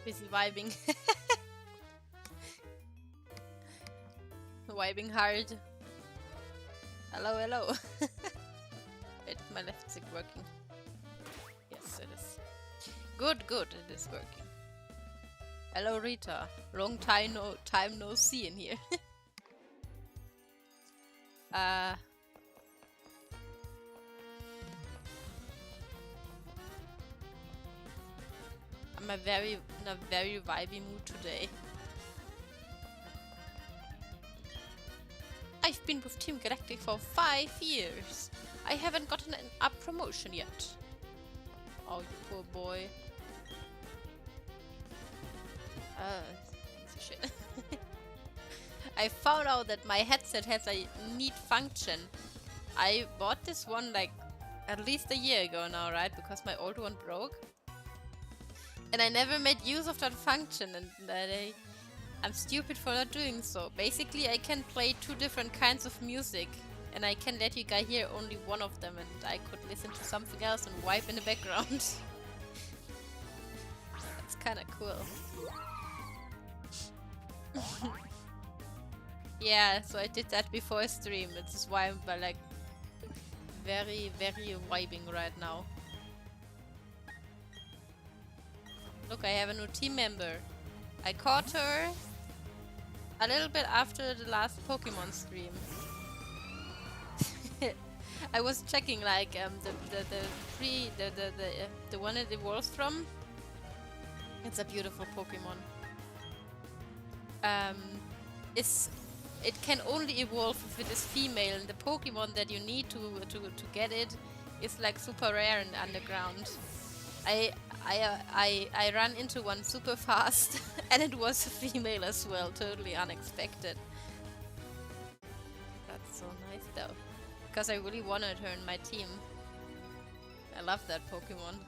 Busy vibing. Vibing hard. Hello, hello. Wait, my left stick working? Yes, it is. Good, good, it is working. Hello, Rita. Long time no see in here. I'm in a very vibey mood today. I've been with Team Galactic for 5 years. I haven't gotten a promotion yet. Oh, you poor boy. Shit. I found out that my headset has a neat function. I bought this one like at least a year ago now, right? Because my old one broke. And I never made use of that function, and I'm stupid for not doing so. Basically, I can play 2 different kinds of music, and I can let you guys hear only one of them, and I could listen to something else and wipe in the background. That's kind of cool. Yeah, so I did that before I stream. This is why I'm like very vibing right now. Look, I have a new team member. I caught her a little bit after the last Pokémon stream. I was checking like the one it evolves from. It's a beautiful Pokémon. It can only evolve if it is female, and the Pokemon that you need to get it is like super rare in the underground. I ran into one super fast and it was a female as well, totally unexpected. That's so nice though, because I really wanted her in my team. I love that Pokemon.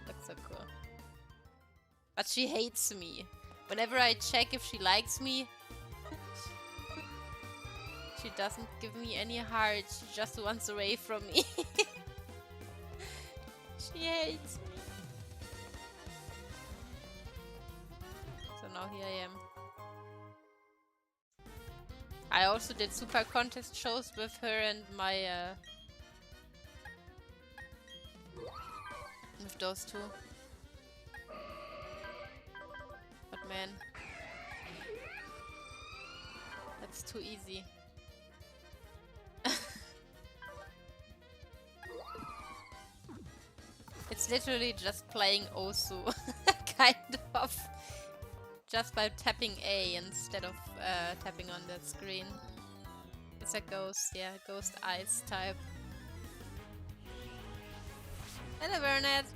Looks so cool. But she hates me. Whenever I check if she likes me, she doesn't give me any hearts. She just wants away from me. She hates me. So now here I am. I also did super contest shows with her and my with those 2. But man, that's too easy. It's literally just playing Osu, kind of. Just by tapping A instead of tapping on that screen. It's a ghost, yeah, ghost ice type. Hello, Bernard!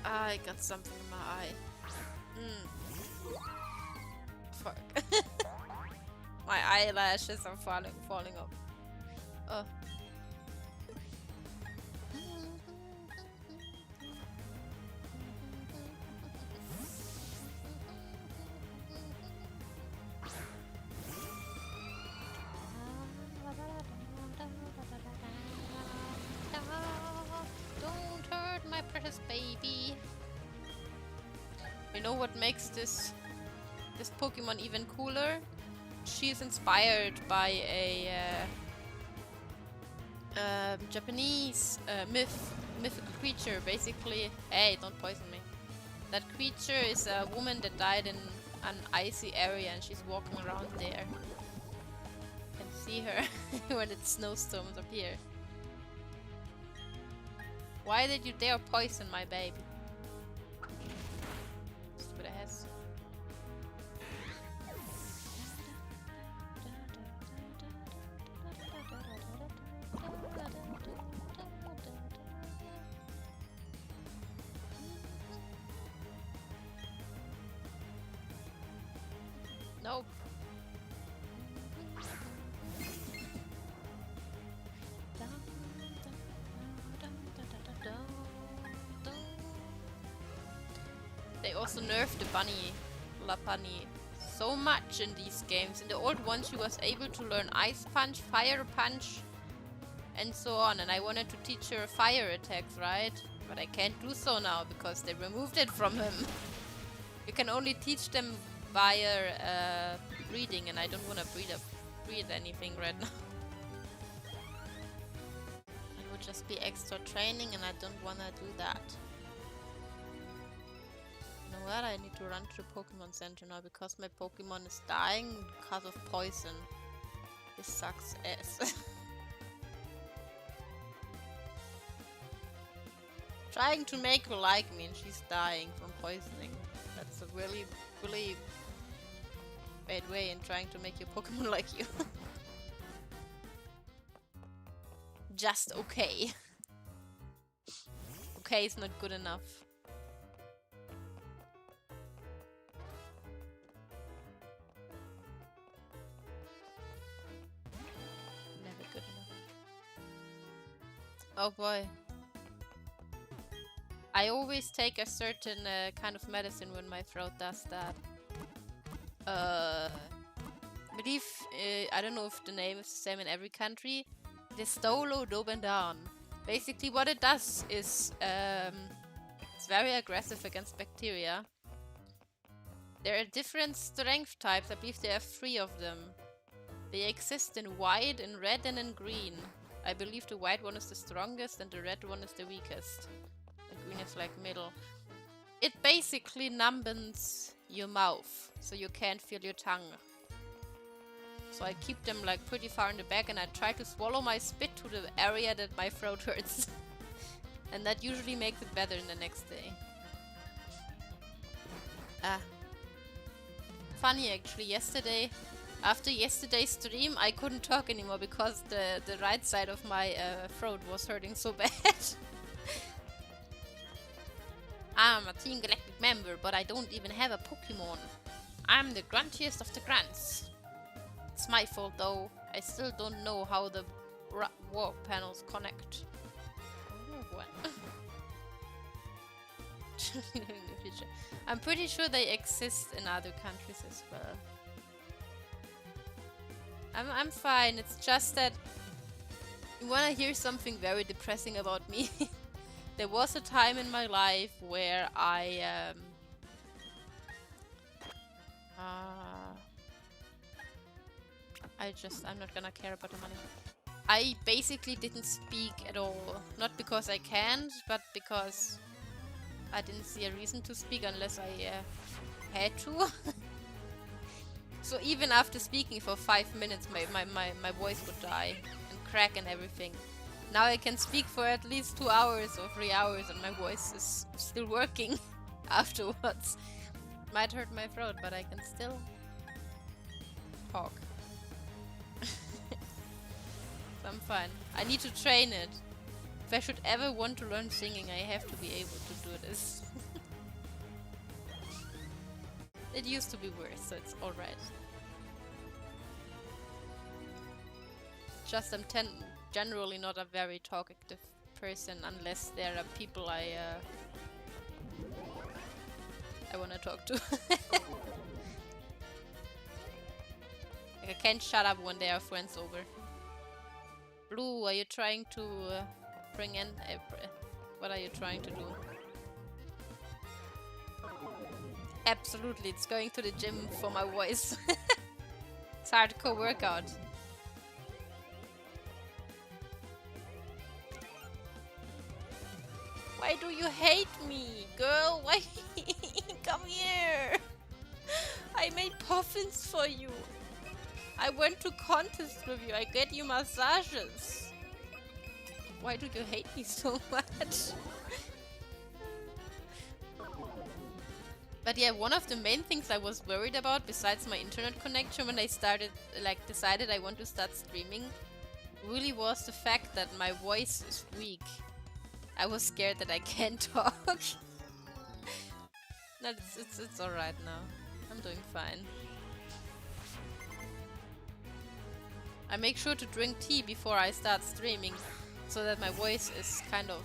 I got something in my eye. Fuck. My eyelashes are falling off. Oh. Don't hurt my precious baby. You know what makes this Pokemon even cooler? She is inspired by a Japanese mythical creature. Basically, hey, don't poison me. That creature is a woman that died in an icy area, and she's walking around there. You can see her when it snowstorms up here. Why did you dare poison my baby? Stupid ass. Nope. They also nerfed the bunny, La Bunny, so much in these games. In the old ones she was able to learn Ice Punch, Fire Punch, and so on. And I wanted to teach her fire attacks, right? But I can't do so now because they removed it from him. You can only teach them via breeding, and I don't want to breed anything right now. It would just be extra training, and I don't want to do that. You know what? I need to run to the Pokemon Center now because my Pokemon is dying because of poison. This sucks ass. Trying to make her like me and she's dying from poisoning. That's a really, really bad way in trying to make your Pokemon like you. Just okay. Okay is not good enough. Never good enough. Oh boy. I always take a certain kind of medicine when my throat does that. I believe, I don't know if the name is the same in every country. It is Stolo-Dobendan. Basically what it does is, it's very aggressive against bacteria. There are different strength types, I believe there are 3 of them. They exist in white, in red and in green. I believe the white one is the strongest and the red one is the weakest. Green is like middle. It basically numbs your mouth, so you can't feel your tongue. So I keep them like pretty far in the back and I try to swallow my spit to the area that my throat hurts. And that usually makes it better in the next day. Funny actually, yesterday, after yesterday's stream, I couldn't talk anymore because the right side of my throat was hurting so bad. I'm a Team Galactic member, but I don't even have a Pokémon. I'm the gruntiest of the grunts. It's my fault though. I still don't know how the warp panels connect. What? In the future. I'm pretty sure they exist in other countries as well. I'm fine. It's just that you wanna hear something very depressing about me. There was a time in my life where I'm not gonna care about the money. I basically didn't speak at all. Not because I can't, but because I didn't see a reason to speak unless I had to. So even after speaking for 5 minutes, my voice would die and crack and everything. Now I can speak for at least 2 hours or 3 hours and my voice is still working afterwards. Might hurt my throat, but I can still talk. So I'm fine. I need to train it. If I should ever want to learn singing, I have to be able to do this. It used to be worse, so it's alright. Just I'm generally not a very talkative person unless there are people I want to talk to. Like I can't shut up when there are friends over. Blue, are you trying to bring in April? What are you trying to do? Absolutely, it's going to the gym for my voice. It's hardcore workout. Why do you hate me, girl? Why? Come here. I made puffins for you. I went to contest with you. I get you massages. Why do you hate me so much? But yeah, one of the main things I was worried about, besides my internet connection when I started, like, decided I want to start streaming, really was the fact that my voice is weak. I was scared that I can't talk. No, it's alright now. I'm doing fine. I make sure to drink tea before I start streaming, so that my voice is kind of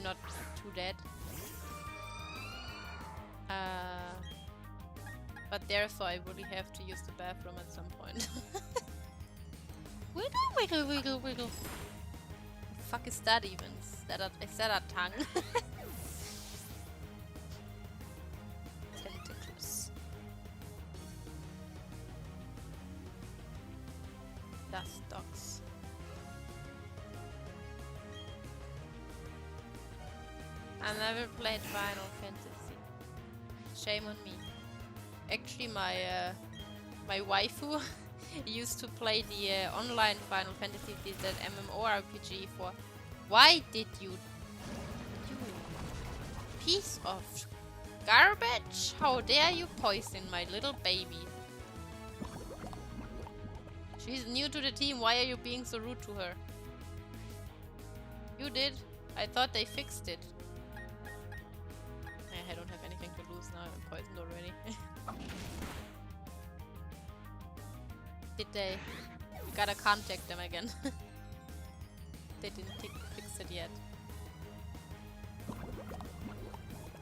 not too dead. But therefore I really have to use the bathroom at some point. Wiggle, wiggle, wiggle, wiggle. The fuck is that even? Is that a tongue? Tentacles. Dust dogs. I never played Final Fantasy. Shame on me. Actually, my waifu used to play the online Final Fantasy, that MMORPG for. Why did you piece of garbage? How dare you poison my little baby? She's new to the team. Why are you being so rude to her? You did. I thought they fixed it. I don't have anything to lose now. I'm poisoned already. Did they? We gotta contact them again. They didn't fix it yet.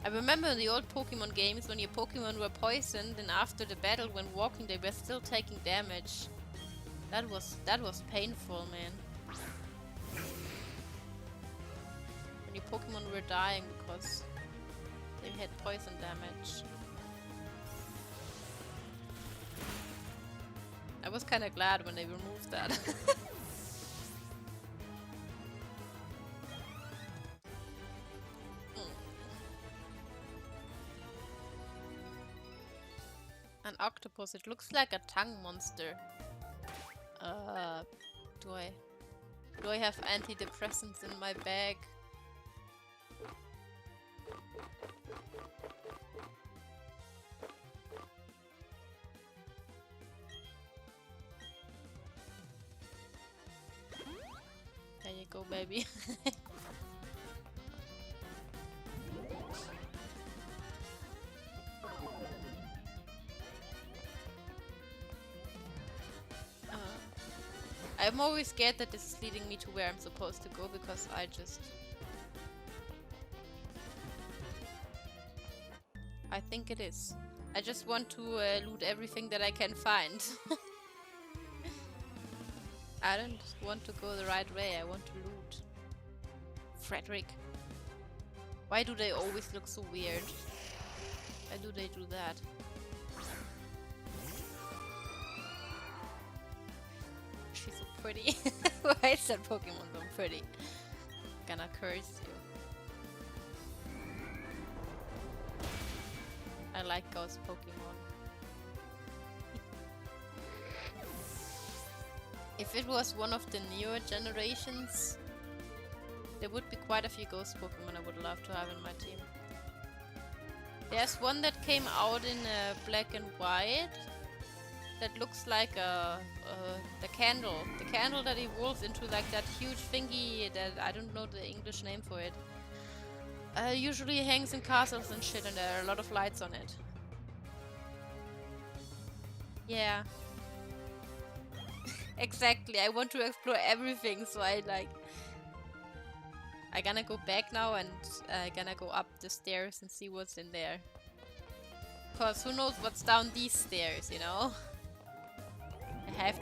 I remember in the old Pokemon games when your Pokemon were poisoned and after the battle when walking they were still taking damage. That was painful, man. When your Pokemon were dying because they had poison damage. I was kinda glad when they removed that. An octopus, it looks like a tongue monster. Do I have antidepressants in my bag? There you go, baby. I'm always scared that this is leading me to where I'm supposed to go because I think it is. I just want to loot everything that I can find. I don't want to go the right way, I want to loot. Frederick. Why do they always look so weird? Why do they do that? She's so pretty. Why is that Pokemon so pretty? Gonna curse you. I like ghost Pokemon. If it was one of the newer generations, there would be quite a few ghost Pokemon I would love to have in my team. There's one that came out in black and white that looks like the candle. The candle that evolves into like that huge thingy that I don't know the English name for it. Usually hangs in castles and shit and there are a lot of lights on it. Yeah. Exactly, I want to explore everything, so I gonna go back now and gonna go up the stairs and see what's in there. Cause who knows what's down these stairs, you know? I have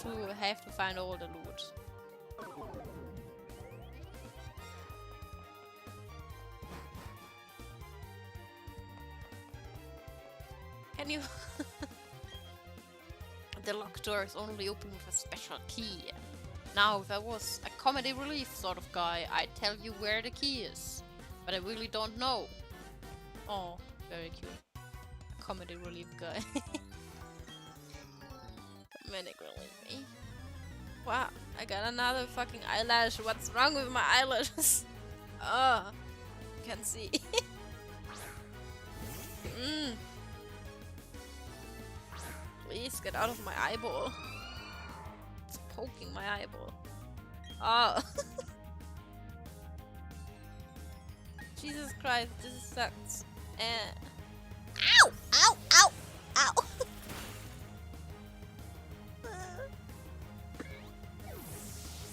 to find all the loot. Can you? The locked door is only open with a special key. Now, if I was a comedy relief sort of guy, I'd tell you where the key is. But I really don't know. Oh, very cute. A comedy relief guy. Comedic relief, eh? Wow, I got another fucking eyelash. What's wrong with my eyelashes? Oh, you can see. Please get out of my eyeball. It's poking my eyeball. Oh. Jesus Christ, this sucks. Ow! Ow! Ow! Ow!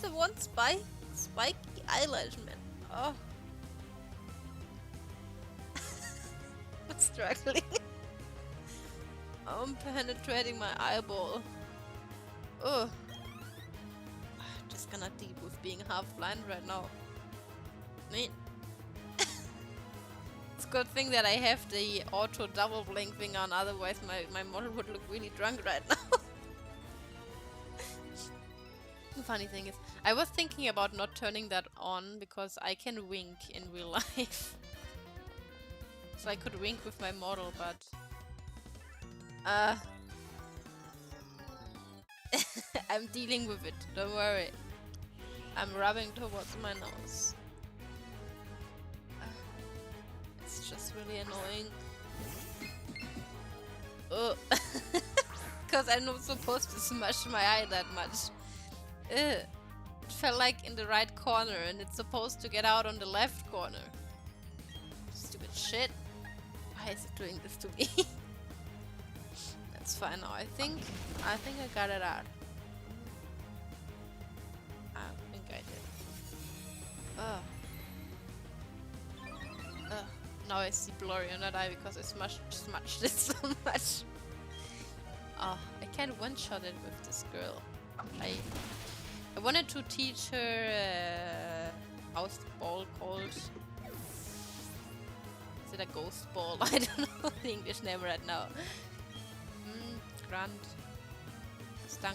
The one spiky eyelash, man. Oh. I'm struggling. I'm penetrating my eyeball. Ugh. just gonna deal with being half blind right now. Nee. It's a good thing that I have the auto double blink thing on, otherwise my model would look really drunk right now. The funny thing is, I was thinking about not turning that on because I can wink in real life. So I could wink with my model, but I'm dealing with it, don't worry. I'm rubbing towards my nose. It's just really annoying. Because I'm not supposed to smash my eye that much. It felt like in the right corner and it's supposed to get out on the left corner. Stupid shit. Why is it doing this to me? That's fine now. I think I got it out. I think I did. Now I see blurry on that eye because I smashed it so much. I can't one-shot it with this girl. I wanted to teach her how's the ball called? Is it a ghost ball? I don't know the English name right now. Grand. Stanky.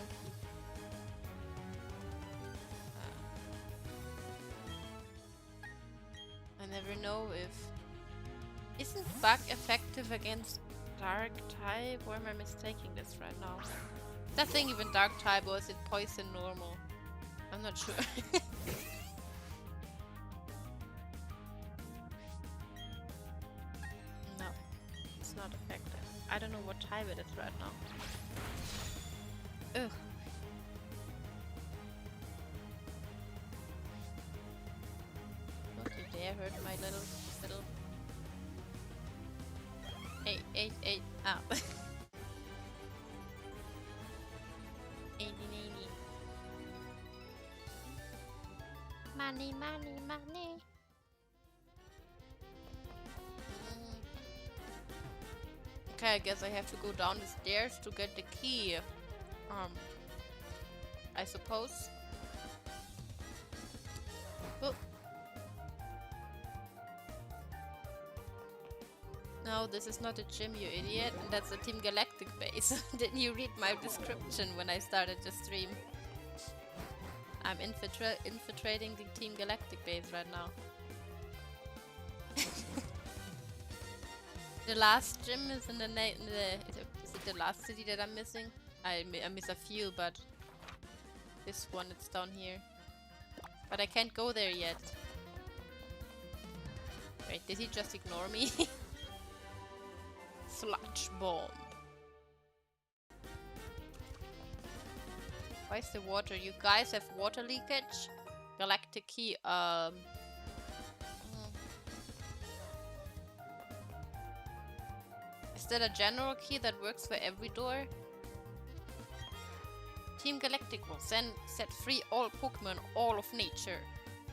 I never know if... Isn't bug effective against dark type? Or am I mistaking this right now? Is that thing even dark type or is it poison normal? I'm not sure. No, it's not effective. I don't know what type it is right now. Ugh. Don't you dare hurt my little... Hey, ah. Money. Okay, I guess I have to go down the stairs to get the key. I suppose. Oh. No, this is not a gym, you idiot. And that's a Team Galactic base. Didn't you read my description when I started the stream? I'm infiltrating the Team Galactic base right now. The last gym is in the is it the last city that I'm missing? I miss a few, but this one, it's down here. But I can't go there yet. Wait, did he just ignore me? Sludge bomb. Why is the water? You guys have water leakage? Galactic key. Is that a general key that works for every door? Team Galactic will set free all Pokémon, all of nature.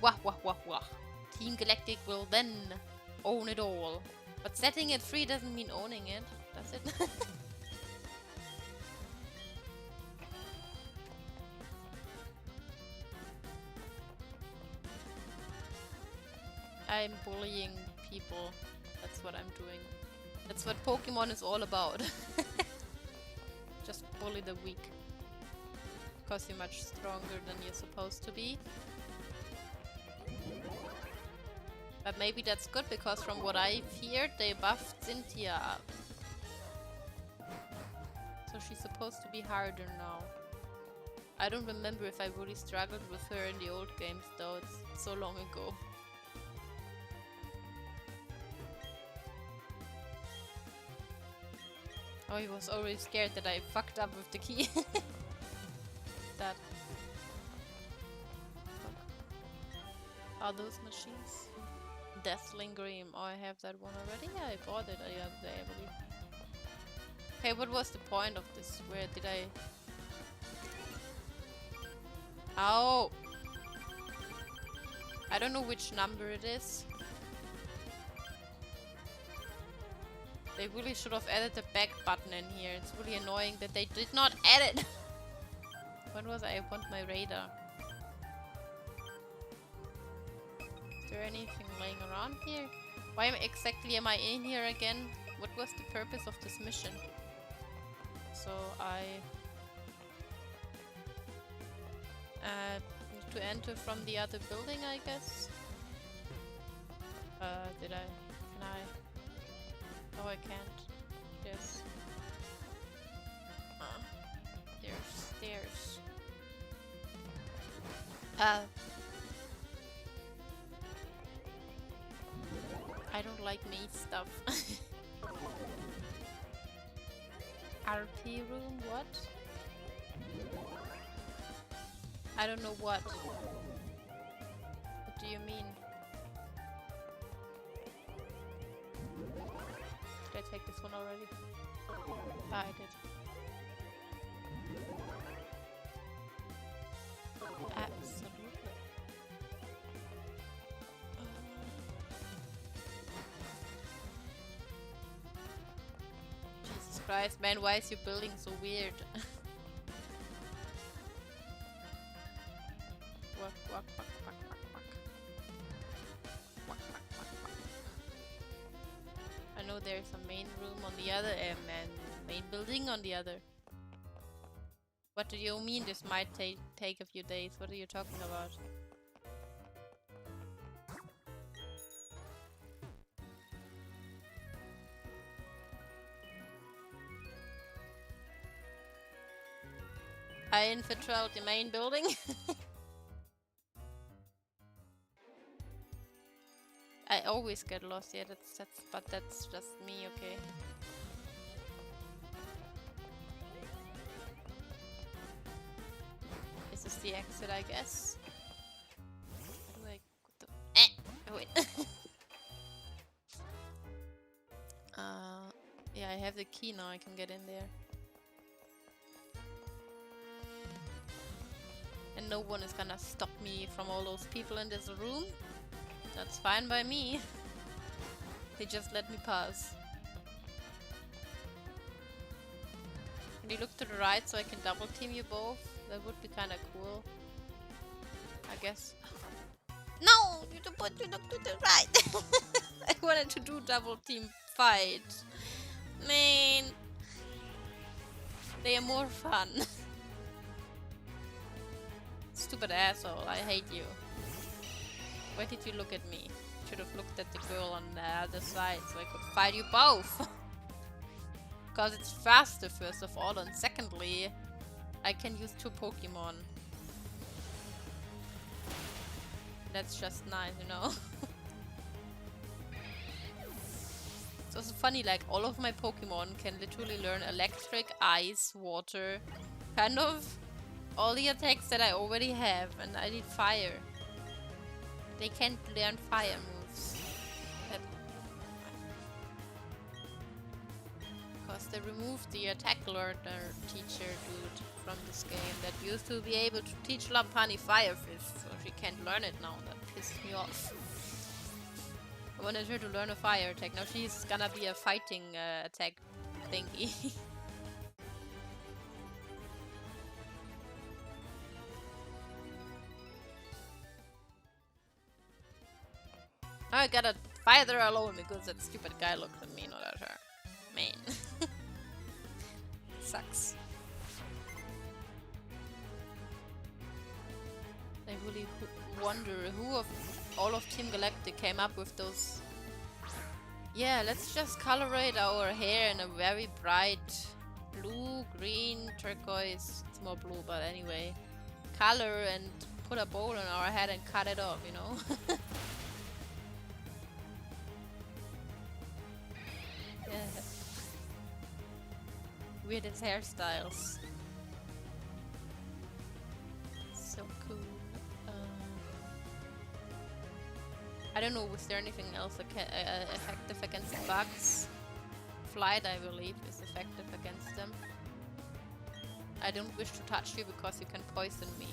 Wah wah wah wah. Team Galactic will then own it all. But setting it free doesn't mean owning it, does it? I'm bullying people. That's what I'm doing. That's what Pokemon is all about. Just bully the weak. Because you're much stronger than you're supposed to be. But maybe that's good because from what I've heard, they buffed Cynthia up. So she's supposed to be harder now. I don't remember if I really struggled with her in the old games though, it's so long ago. Oh, he was already scared that I fucked up with the key. That. Fuck. Are those machines? Dazzling Gleam. Oh, I have that one already? Yeah, I bought it the other day, I believe. Okay, what was the point of this? Where did I... Ow! I don't know which number it is. They really should have added the back button in here. It's really annoying that they did not add it. When was I want my radar? Is there anything laying around here? Why exactly am I in here again? What was the purpose of this mission? So I need to enter from the other building, I guess. Can I? Oh, I can't. Yes. There's stairs. I don't like maze stuff. RP room? What? I don't know what. What do you mean? Did I take this one already? Ah, I did. Absolutely. Jesus Christ, man, why is your building so weird? Walk, walk, walk, walk, walk, walk. Walk, walk, walk, walk. I know there's a main room on the other and main building on the other. What do you mean this might take a few days? What are you talking about? I infiltrate the main building. I always get lost. Yeah, but that's just me, okay. This is the exit, I guess. How do I go to wait. Yeah, I have the key now. I can get in there. And no one is gonna stop me from all those people in this room. That's fine by me. They just let me pass. Can you look to the right so I can double team you both? That would be kinda cool. I guess. No! You look to the right! I wanted to do double team fight. Man! They are more fun. Stupid asshole, I hate you. Why did you look at me? Should have looked at the girl on the other side so I could fight you both. Because it's faster, first of all, and secondly, I can use 2 Pokémon. That's just nice, you know? It's also funny, like, all of my Pokémon can literally learn electric, ice, water, kind of all the attacks that I already have, and I need fire. They can't learn fire moves. Because they removed the attack learner teacher dude from this game that used to be able to teach Lampani Fire Fist, so she can't learn it now. That pissed me off. I wanted her to learn a fire attack. Now she's gonna be a fighting attack thingy. Now I gotta fight her alone because that stupid guy looked at me, not at her. Man. Sucks. I really wonder who of all of Team Galactic came up with those. Yeah, let's just colorate our hair in a very bright blue, green, turquoise. It's more blue, but anyway. Color and put a bowl on our head and cut it off, you know? Yeah. Weirdest hairstyles. So cool. I don't know, was there anything else effective against bugs? Flight, I believe, is effective against them. I don't wish to touch you because you can poison me.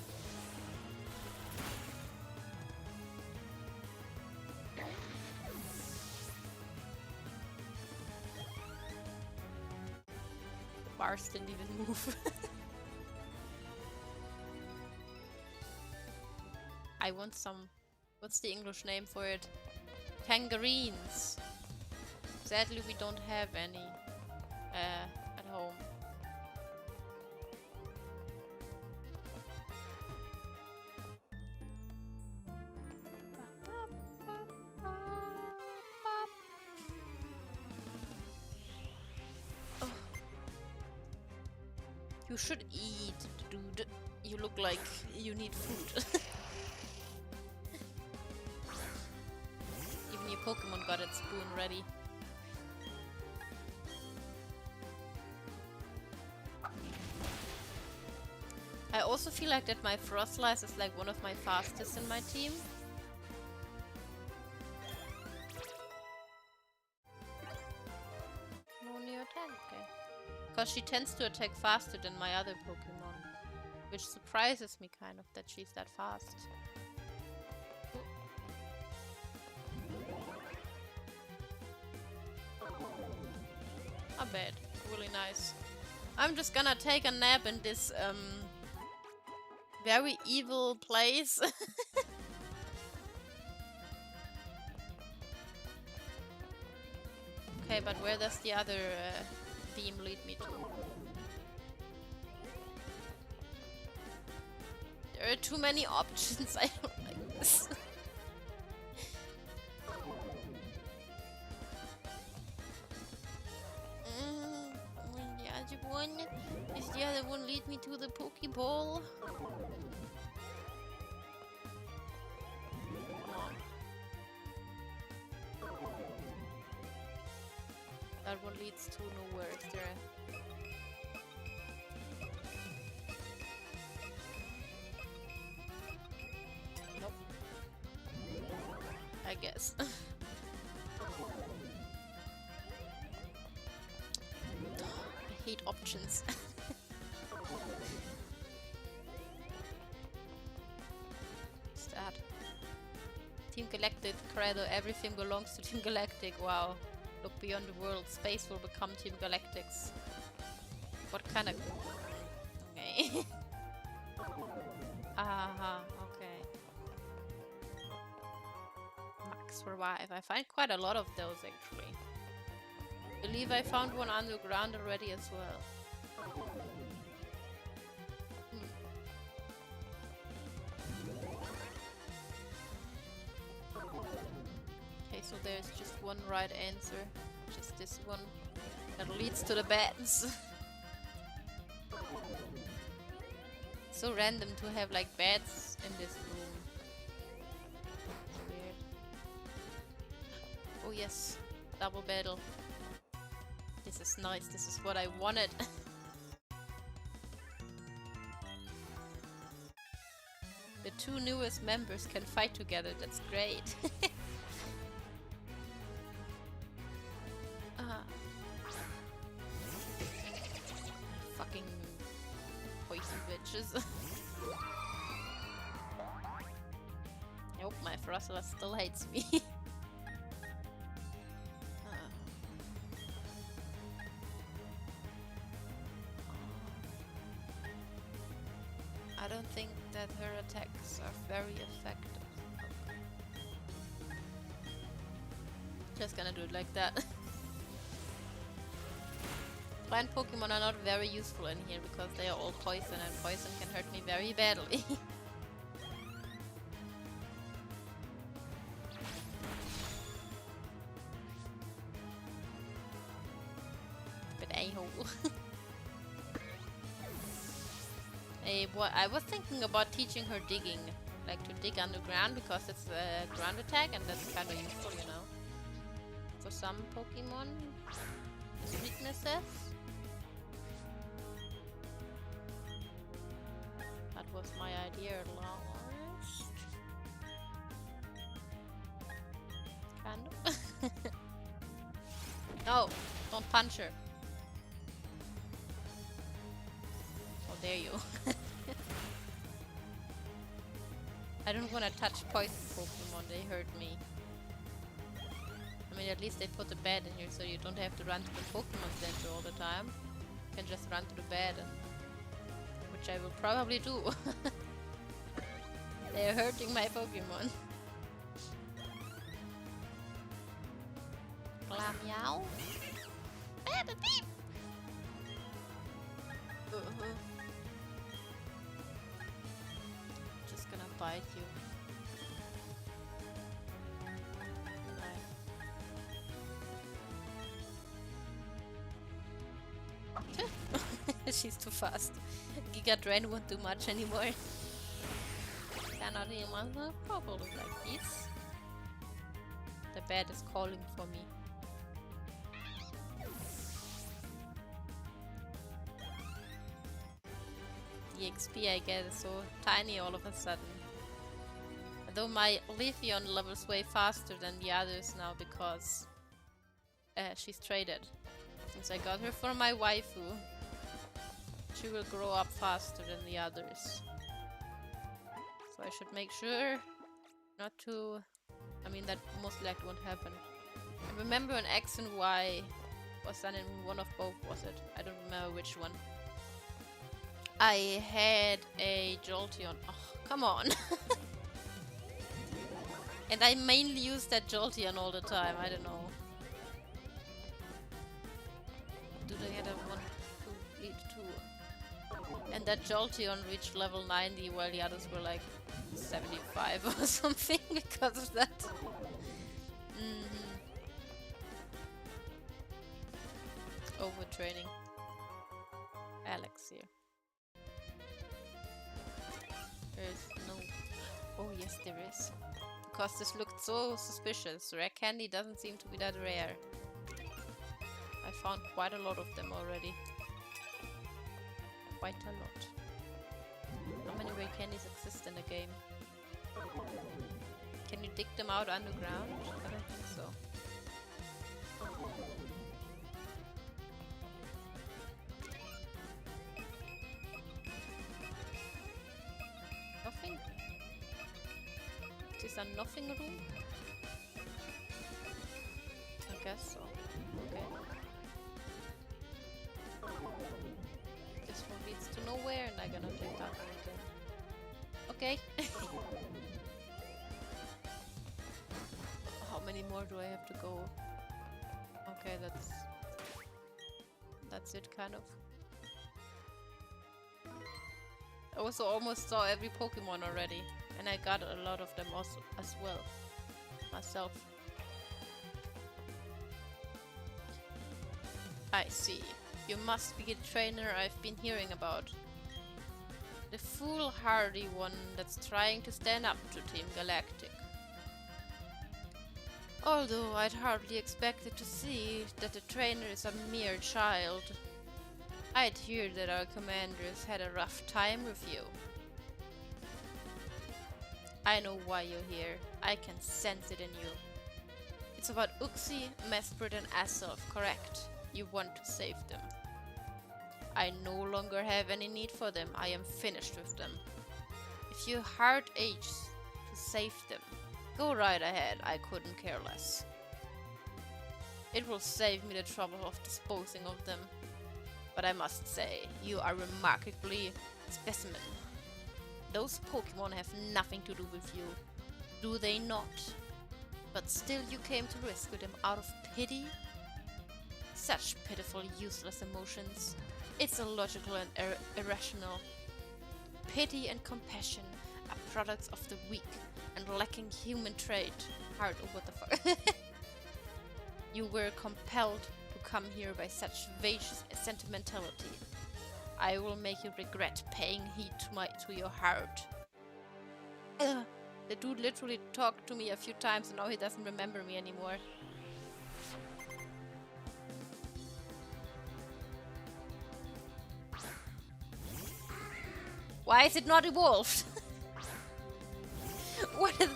Bars didn't even move. I want some... What's the English name for it? Tangerines. Sadly, we don't have any at home. Oh. You should eat, dude. You look like you need food. Even your Pokemon got its spoon ready. I also feel like that my Frostlass is like one of my fastest in my team. No new attack, okay. Because she tends to attack faster than my other Pokemon. Which surprises me kind of that she's that fast. Not bad. Really nice. I'm just gonna take a nap in this very evil place. Okay, but where does the other beam lead me to? There are too many options. I don't like this. The other one is the other one lead me to the Pokeball? That one leads to nowhere, is there? Nope. I guess. I hate options. What's that? Team Galactic Credo, everything belongs to Team Galactic. Wow. Look beyond the world. Space will become Team Galactics. What kind of... Okay. Aha, okay. Max Revive. I find quite a lot of those actually. I believe I found one underground already as well. Okay, so there's just one right answer. Just this one that leads to the beds. So random to have like beds in this room. Weird. Oh yes, double battle. This is nice, this is what I wanted. The two newest members can fight together, that's great. Fucking poison bitches. Nope, my Frostlass still hates me. I don't think that her attacks are very effective. Okay. Just gonna do it like that. Plant Pokemon are not very useful in here because they are all poison and poison can hurt me very badly. But a-hole. I was thinking about teaching her digging, like to dig underground because it's a ground attack and that's kind of useful, you know, for some Pokemon weaknesses. That was my idea at last. Kind of. No, don't punch her. Oh, there you. I don't want to touch poison Pokemon, they hurt me. I mean, at least they put a bed in here so you don't have to run to the Pokemon Center all the time. You can just run to the bed, which I will probably do. They are hurting my Pokemon. Meow. Just gonna bite you. She's too fast. Giga Drain won't do much anymore. Cannot heal myself properly like this. The bed is calling for me. The XP I get is so tiny all of a sudden. Though my Leafeon levels way faster than the others now because she's traded. Since I got her for my waifu, she will grow up faster than the others. So I should make sure not to... I mean, that most likely won't happen. I remember when X and Y was done in one of both, was it? I don't remember which one. I had a Jolteon. Oh, come on. And I mainly used that Jolteon all the time. I don't know. Do they have a 1, 2, lead 2? And that Jolteon reached level 90 while the others were like 75 or something because of that. Overtraining. Alex here. There's no... Oh yes, there is. Because this looked so suspicious. Rare candy doesn't seem to be that rare. I found quite a lot of them already. Quite a lot. How many rare candies exist in the game? Can you dig them out underground? I don't think so. Nothing? Is this a nothing room? I guess so. Okay. This one leads to nowhere and I'm gonna take that one again. Okay. How many more do I have to go? Okay, that's it kind of. I also almost saw every Pokemon already, and I got a lot of them also as well myself. I see. You must be the trainer I've been hearing about. The foolhardy one that's trying to stand up to Team Galactic. Although I'd hardly expected to see that the trainer is a mere child. I'd heard that our commanders had a rough time with you. I know why you're here. I can sense it in you. It's about Uxie, Mesprit and Azelf, correct? You want to save them. I no longer have any need for them. I am finished with them. If your heart aches to save them, go right ahead. I couldn't care less. It will save me the trouble of disposing of them. But I must say, you are remarkably specimen. Those Pokemon have nothing to do with you, do they not? But still you came to rescue them out of pity? Such pitiful, useless emotions. It's illogical and irrational. Pity and compassion are products of the weak and lacking human trait. Heart, oh what the fuck. You were compelled to come here by such vague sentimentality. I will make you regret paying heed to your heart. The dude literally talked to me a few times and now he doesn't remember me anymore. Why is it not evolved? What is...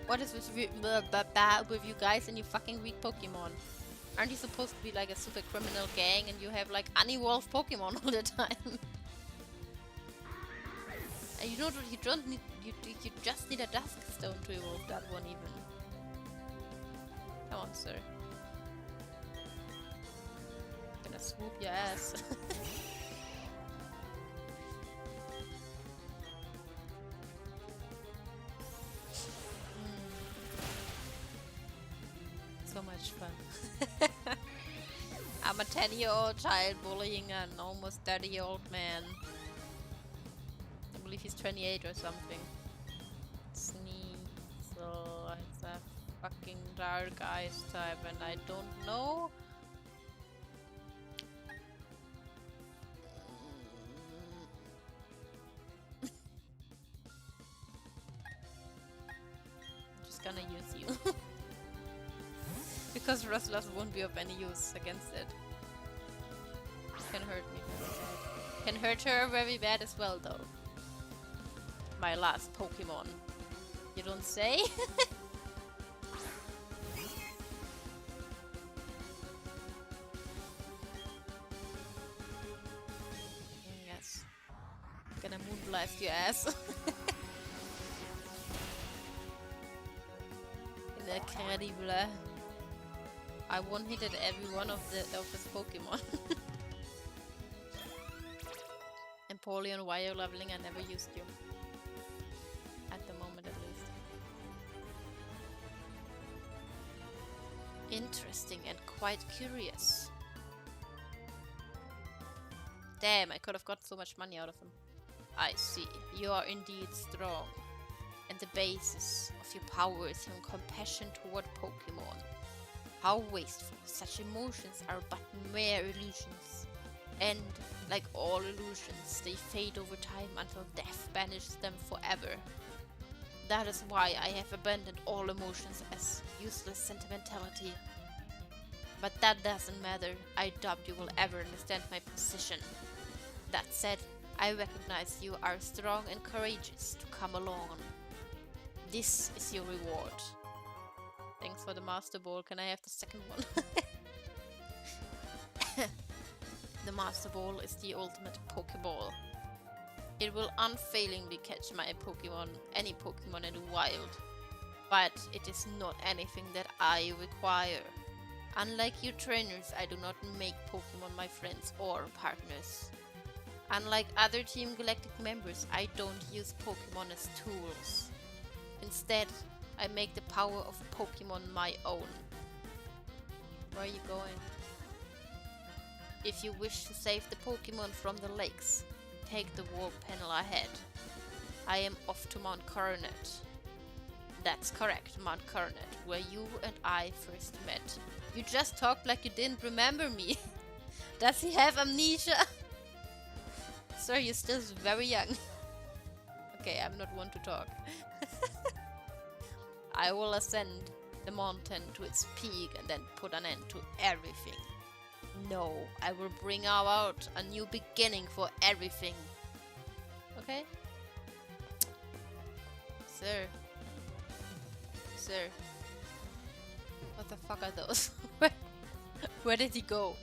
What is with you guys and you fucking weak Pokemon? Aren't you supposed to be like a super criminal gang and you have like unevolved Pokemon all the time? And you know what you don't need, you just need a Dusk Stone to evolve that one even. Come on, sir. I'm gonna swoop your ass. much fun. I'm a 10-year-old child bullying an almost 30-year-old man. I believe he's 28 or something. Sneasel, it's a fucking dark ice type and I don't know. I'm just gonna use you. Because Rustlers won't be of any use against it. Can hurt me very bad. Can hurt her very bad as well though. My last Pokemon. You don't say? Yes. Gonna moonblast your ass. Incredible. I one-hitted every one of his Pokemon. Empoleon, why are you leveling? I never used you. At the moment at least. Interesting and quite curious. Damn, I could have got so much money out of him. I see. You are indeed strong. And the basis of your power is your compassion toward Pokemon. How wasteful. Such emotions are but mere illusions. And, like all illusions, they fade over time until death banishes them forever. That is why I have abandoned all emotions as useless sentimentality. But that doesn't matter. I doubt you will ever understand my position. That said, I recognize you are strong and courageous to come along. This is your reward. Thanks for the Master Ball. Can I have the second one? The Master Ball is the ultimate Pokeball. It will unfailingly catch my Pokemon, any Pokemon in the wild. But it is not anything that I require. Unlike you trainers, I do not make Pokemon my friends or partners. Unlike other Team Galactic members, I don't use Pokemon as tools. Instead, I make the power of Pokemon my own. Where are you going? If you wish to save the Pokemon from the lakes, take the wall panel ahead. I am off to Mount Coronet. That's correct, Mount Coronet, where you and I first met. You just talked like you didn't remember me. Does he have amnesia? Sir, you're still very young. Okay, I'm not one to talk. I will ascend the mountain to its peak and then put an end to everything. No, I will bring about a new beginning for everything. Okay? Sir. Sir. What the fuck are those? Where did he go?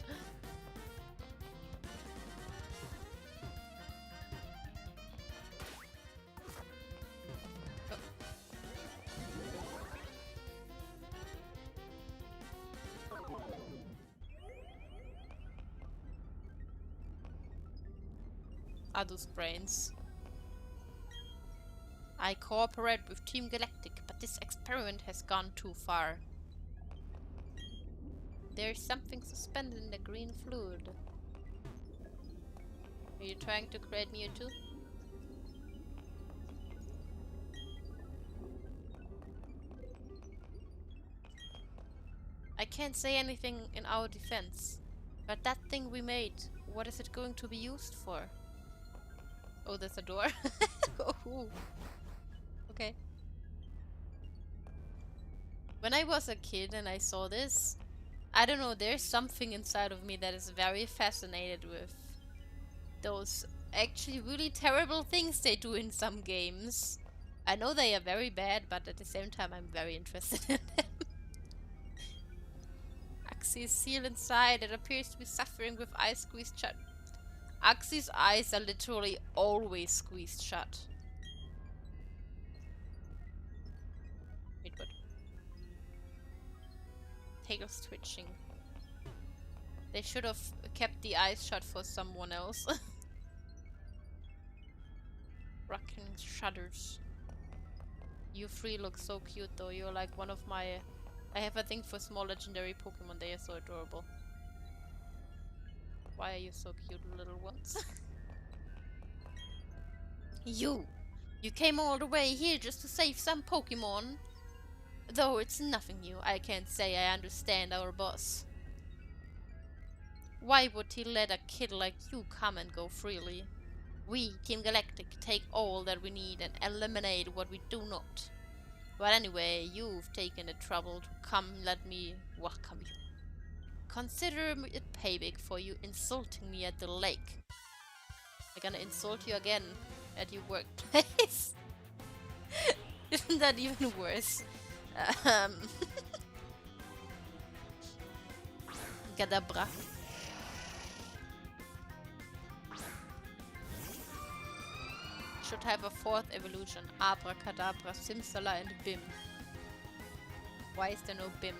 Those brains. I cooperate with Team Galactic, but this experiment has gone too far. There's something suspended in the green fluid. Are you trying to create Mewtwo? I can't say anything in our defense, but that thing we made, what is it going to be used for? Oh, there's a door. Oh. Okay. When I was a kid and I saw this, I don't know, there's something inside of me that is very fascinated with those actually really terrible things they do in some games. I know they are very bad, but at the same time I'm very interested in them. Axie is sealed inside. It appears to be suffering with eyes squeezed shut. Axie's eyes are literally always squeezed shut. Wait, what? Tail's twitching. They should have kept the eyes shut for someone else. Rocking shudders. You three look so cute though. You're like one of my I have a thing for small legendary Pokemon. They are so adorable. Why are you so cute, little ones? You! You came all the way here just to save some Pokemon? Though it's nothing new, I can't say I understand our boss. Why would he let a kid like you come and go freely? We, Team Galactic, take all that we need and eliminate what we do not. But anyway, you've taken the trouble to come let me welcome you. Consider it payback for you insulting me at the lake. I'm gonna insult you again at your workplace. Isn't that even worse? Gadabra. Should have a fourth evolution. Abracadabra, Simsala, and Bim. Why is there no Bim?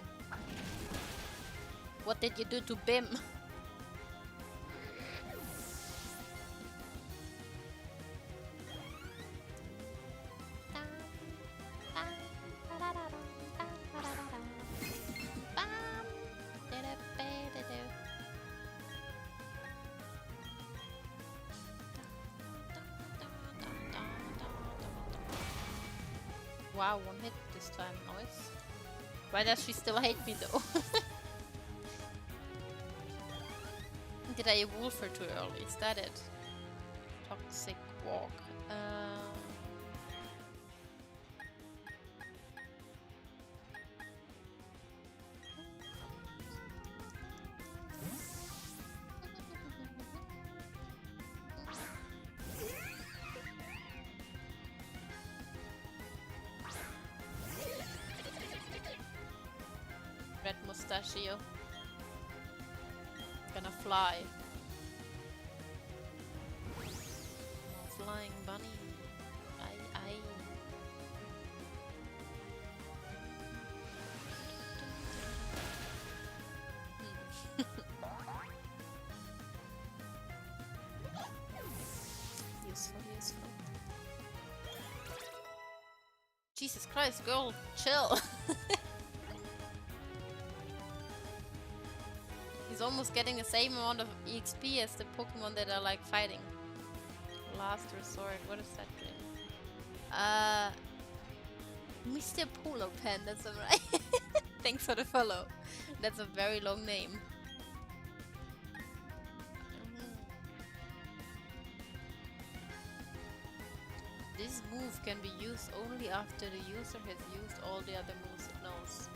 What did you do to Bim? Wow, one hit this time, nice. Why does she still hate me though? Did I evolve her too early? Is that it? Toxic walk. Red mustachio. Gonna fly. Oh, flying bunny. Aye. Useful. Jesus Christ, girl, chill. He's almost getting the same amount of EXP as the Pokemon that are like fighting. Last resort, what is that doing? Mr. Polo Pen, that's alright. Thanks for the follow. That's a very long name. This move can be used only after the user has used all the other moves it knows.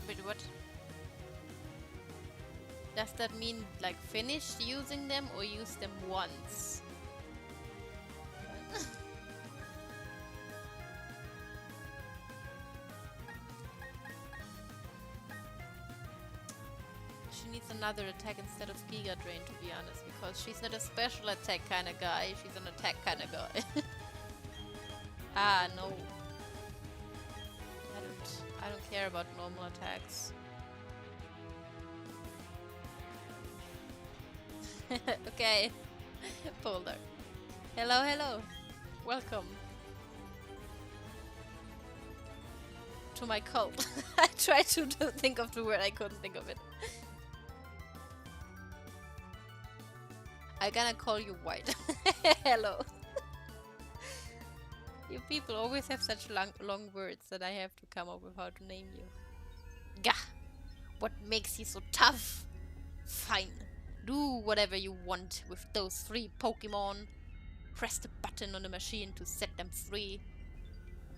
Wait, what? Does that mean like finished using them or use them once? She needs another attack instead of Giga Drain, to be honest, because she's not a special attack kind of guy, she's an attack kind of guy. Ah, no. I don't care about normal attacks. Okay. Boulder. Hello. Welcome to my cult. I tried to think of the word, I couldn't think of it. I'm gonna call you White. Hello. You people always have such long words that I have to come up with how to name you. Gah! What makes you so tough? Fine. Do whatever you want with those 3 Pokemon. Press the button on the machine to set them free.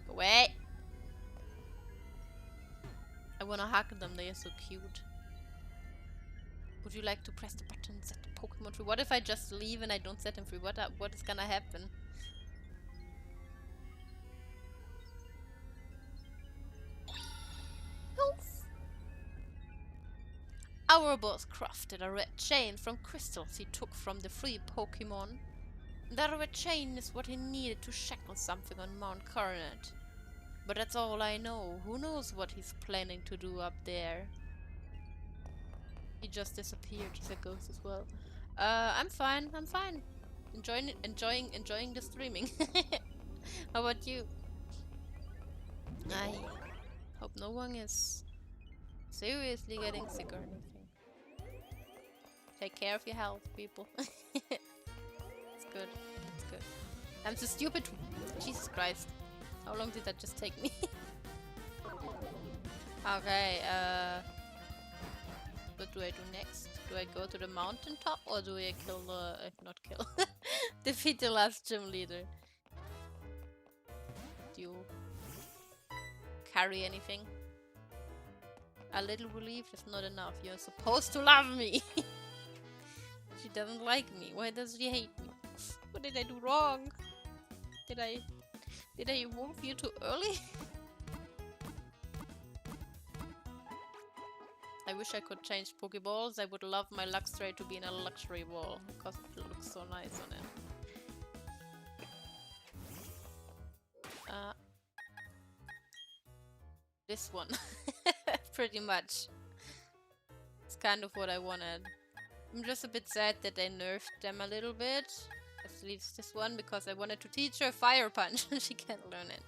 Go away! I wanna hug them, they are so cute. Would you like to press the button and set the Pokemon free? What if I just leave and I don't set them free? What is gonna happen? Our boss crafted a red chain from crystals he took from the 3 Pokemon. That red chain is what he needed to shackle something on Mount Coronet. But that's all I know. Who knows what he's planning to do up there? He just disappeared as a ghost as well. I'm fine. Enjoying the streaming. How about you? I hope no one is seriously getting sick or anything. Take care of your health, people. It's good. It's good. I'm so stupid. Jesus Christ. How long did that just take me? Okay, what do I do next? Do I go to the mountaintop or do I kill the... not kill. Defeat the last gym leader. Do you carry anything? A little relief is not enough. You're supposed to love me. She doesn't like me. Why does she hate me? What did I do wrong? Did I evolve you too early? I wish I could change Pokeballs. I would love my Luxray to be in a luxury ball because it looks so nice on it. This one. Pretty much. It's kind of what I wanted. I'm just a bit sad that they nerfed them a little bit. At least this one, because I wanted to teach her Fire Punch and she can't learn it.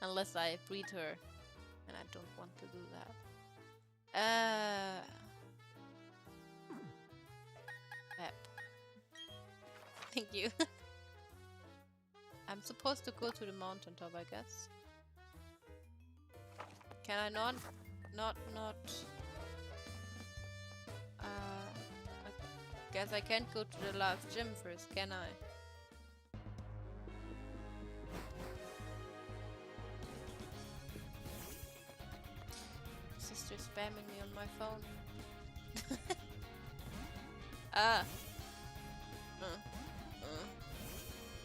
Unless I breed her. And I don't want to do that. Pep. Thank you. I'm supposed to go to the mountaintop, I guess. Can I not? Not. I guess I can't go to the last gym first, can I? Sister spamming me on my phone.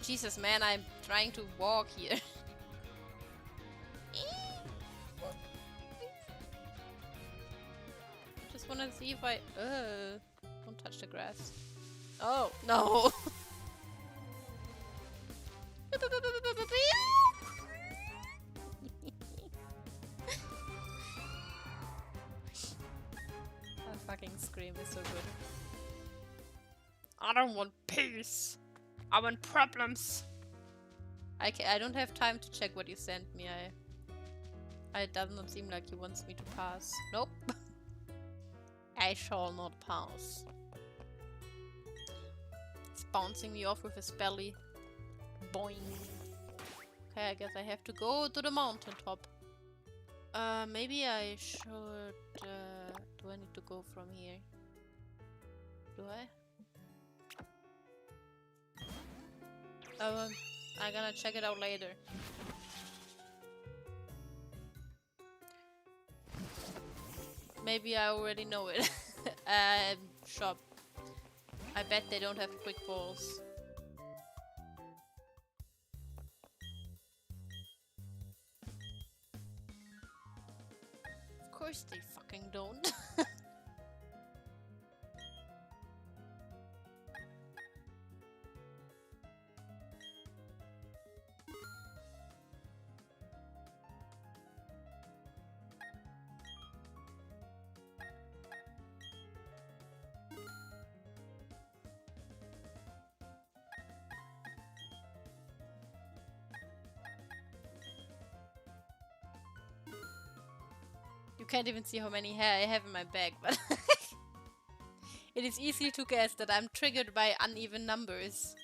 Jesus, man, I'm trying to walk here. Just wanna see if I... don't touch the grass. Oh, no! That fucking scream is so good. I don't want peace. I want problems. I don't have time to check what you sent me. It does not seem like he wants me to pass. Nope. I shall not pass. It's bouncing me off with his belly. Boing. Okay, I guess I have to go to the mountaintop. Maybe I should... do I need to go from here? Do I? I'm gonna check it out later. Maybe I already know it. Shop. I bet they don't have quick balls. Of course they fucking don't. You can't even see how many hair I have in my bag, but it is easy to guess that I'm triggered by uneven numbers.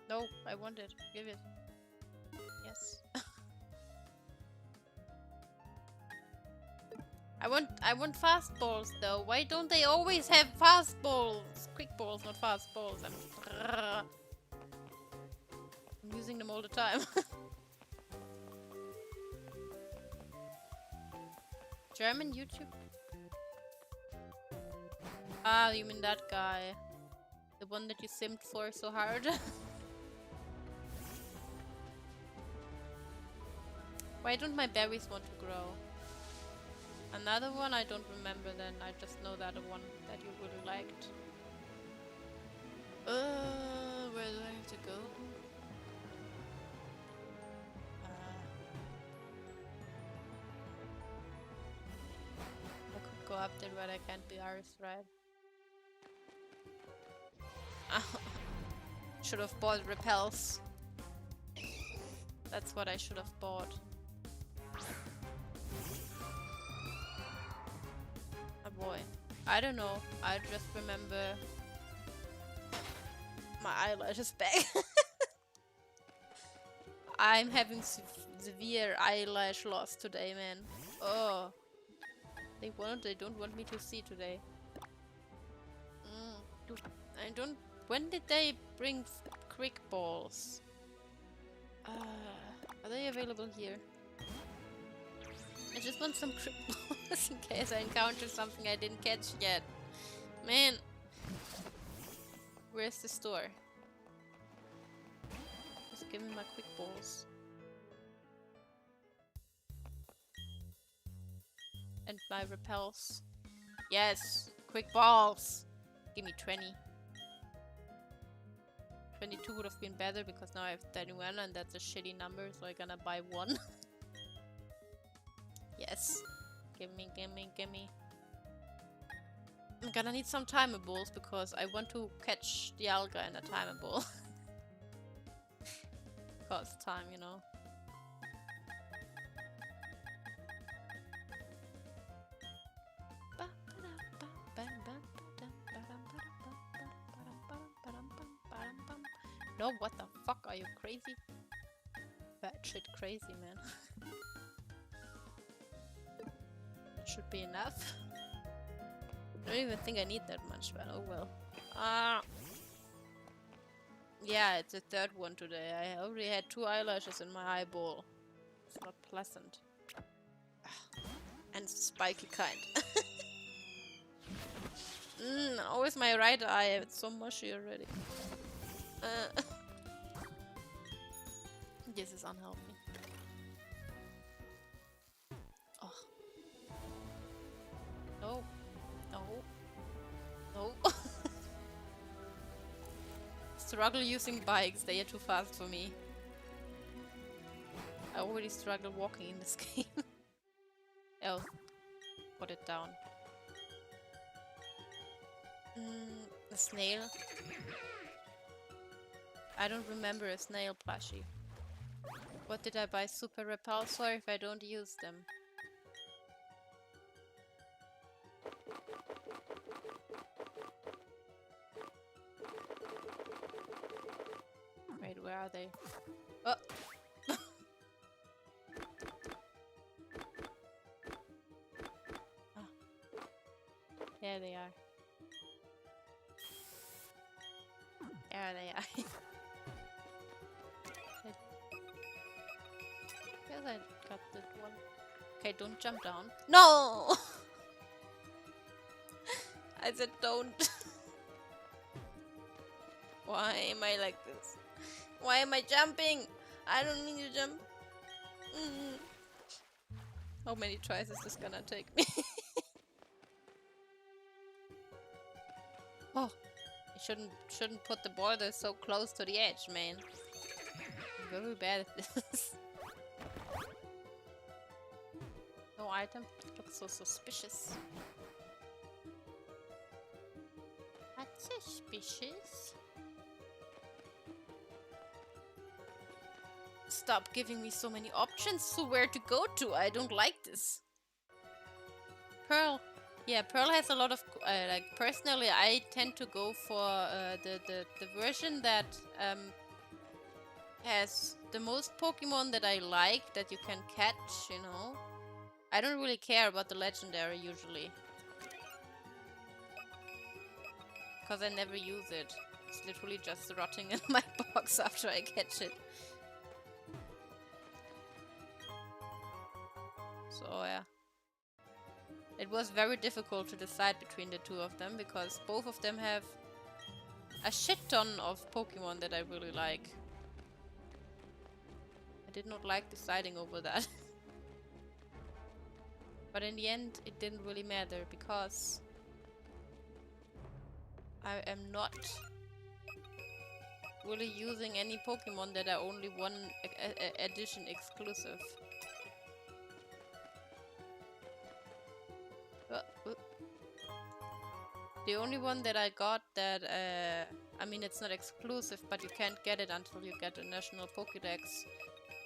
No, I want it. Give it. Yes. I want fast balls though. Why don't they always have fast balls? Quick balls, not fast balls. I'm using them all the time. German YouTube? Ah, you mean that guy. The one that you simped for so hard. Why don't my berries want to grow? Another one I don't remember then, I just know that one that you really liked. Where do I have to go? I could go up there, but I can't be ours, right? Should have bought repels. That's what I should have bought. Oh boy. I don't know. I just remember my eyelashes back. I'm having severe eyelash loss today, man. Oh. They don't want me to see today. I don't... When did they bring quick balls? Are they available here? I just want some quick balls in case I encounter something I didn't catch yet. Man. Where's the store? Just give me my quick balls. And my repels. Yes! Quick balls! Give me 20. 22 would have been better because now I have 31 and that's a shitty number, so I'm gonna buy one. Yes. Gimme. I'm gonna need some timer balls because I want to catch the alga in a timer ball. Because time, you know. No, what the fuck? Are you crazy? Bad shit crazy, man. That should be enough. I don't even think I need that much, but oh well. Yeah, it's the third one today. I already had 2 eyelashes in my eyeball. It's not pleasant. And it's the spiky kind. Always my right eye. It's so mushy already. This is unhealthy. Oh. No. Struggle using bikes. They are too fast for me. I already struggle walking in this game. Oh. Put it down. A snail. I don't remember a snail plushie. What did I buy? Super repels for if I don't use them? Wait, where are they? Oh! Oh. There they are. There they are. I got that one. Okay, don't jump down. No! I said don't. Why am I like this? Why am I jumping? I don't mean to jump. How many tries is this gonna take me? Oh, you shouldn't put the border so close to the edge, man. I'm very bad at this. No item. Looks so suspicious. That's suspicious. Stop giving me so many options to where to go to. I don't like this. Pearl. Yeah, Pearl has a lot of like. Personally, I tend to go for the version that has the most Pokemon that I like that you can catch. You know. I don't really care about the legendary usually. Because I never use it. It's literally just rotting in my box after I catch it. So yeah. It was very difficult to decide between the two of them because both of them have a shit ton of Pokemon that I really like. I did not like deciding over that. But in the end, it didn't really matter because I am not really using any Pokemon that are only one edition exclusive. The only one that I got that I mean, it's not exclusive, but you can't get it until you get a national Pokédex.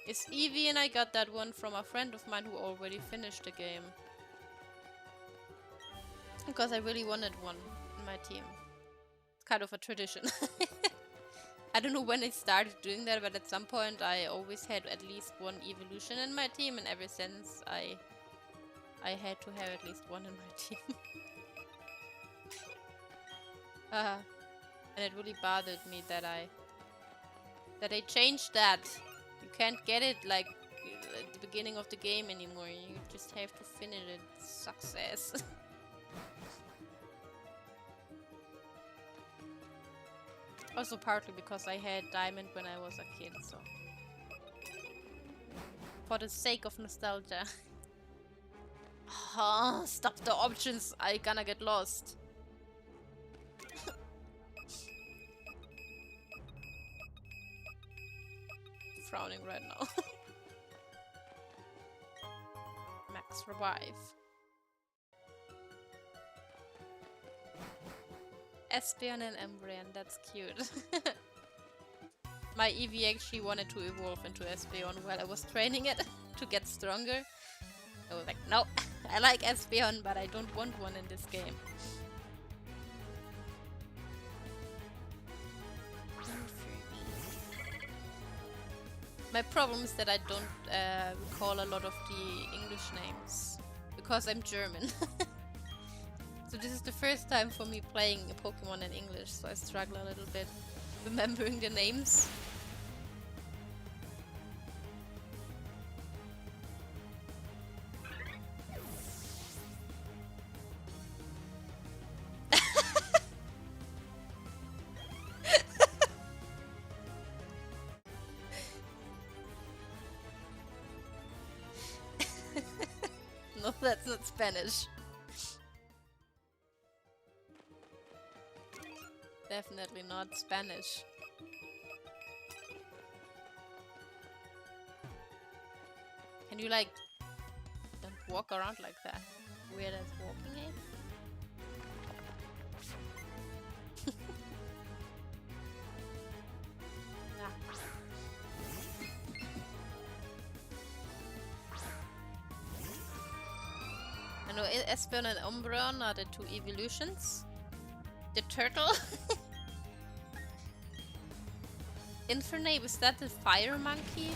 Is Eevee, and I got that one from a friend of mine who already finished the game. Because I really wanted one in my team. It's kind of a tradition. I don't know when I started doing that, but at some point I always had at least one evolution in my team, and ever since I had to have at least one in my team. And it really bothered me that I changed that. You can't get it like at the beginning of the game anymore. You just have to finish it. Success. Also partly because I had Diamond when I was a kid, so for the sake of nostalgia. Stop the options, I gonna get lost. Frowning right now. Max revive. Espeon and Embryon, that's cute. My Eevee actually wanted to evolve into Espeon while I was training it to get stronger. I was like, no, I like Espeon, but I don't want one in this game. My problem is that I don't recall a lot of the English names because I'm German. So this is the first time for me playing a Pokemon in English, so I struggle a little bit remembering the names. No, that's not Spanish. Definitely not Spanish. Can you like don't walk around like that? Weird as walking, eh? I know Espeon and Umbreon are the two evolutions. The turtle. Infernape, is that the fire monkey?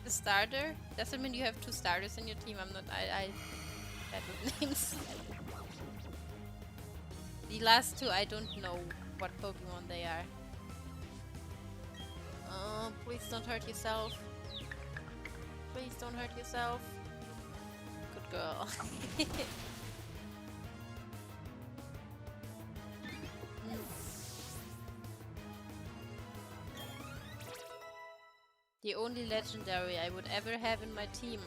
The starter? Doesn't mean you have two starters in your team. I'm not. I bad with names. The last two, I don't know what Pokemon they are. Oh, please don't hurt yourself. Please don't hurt yourself. Good girl. The only legendary I would ever have in my team,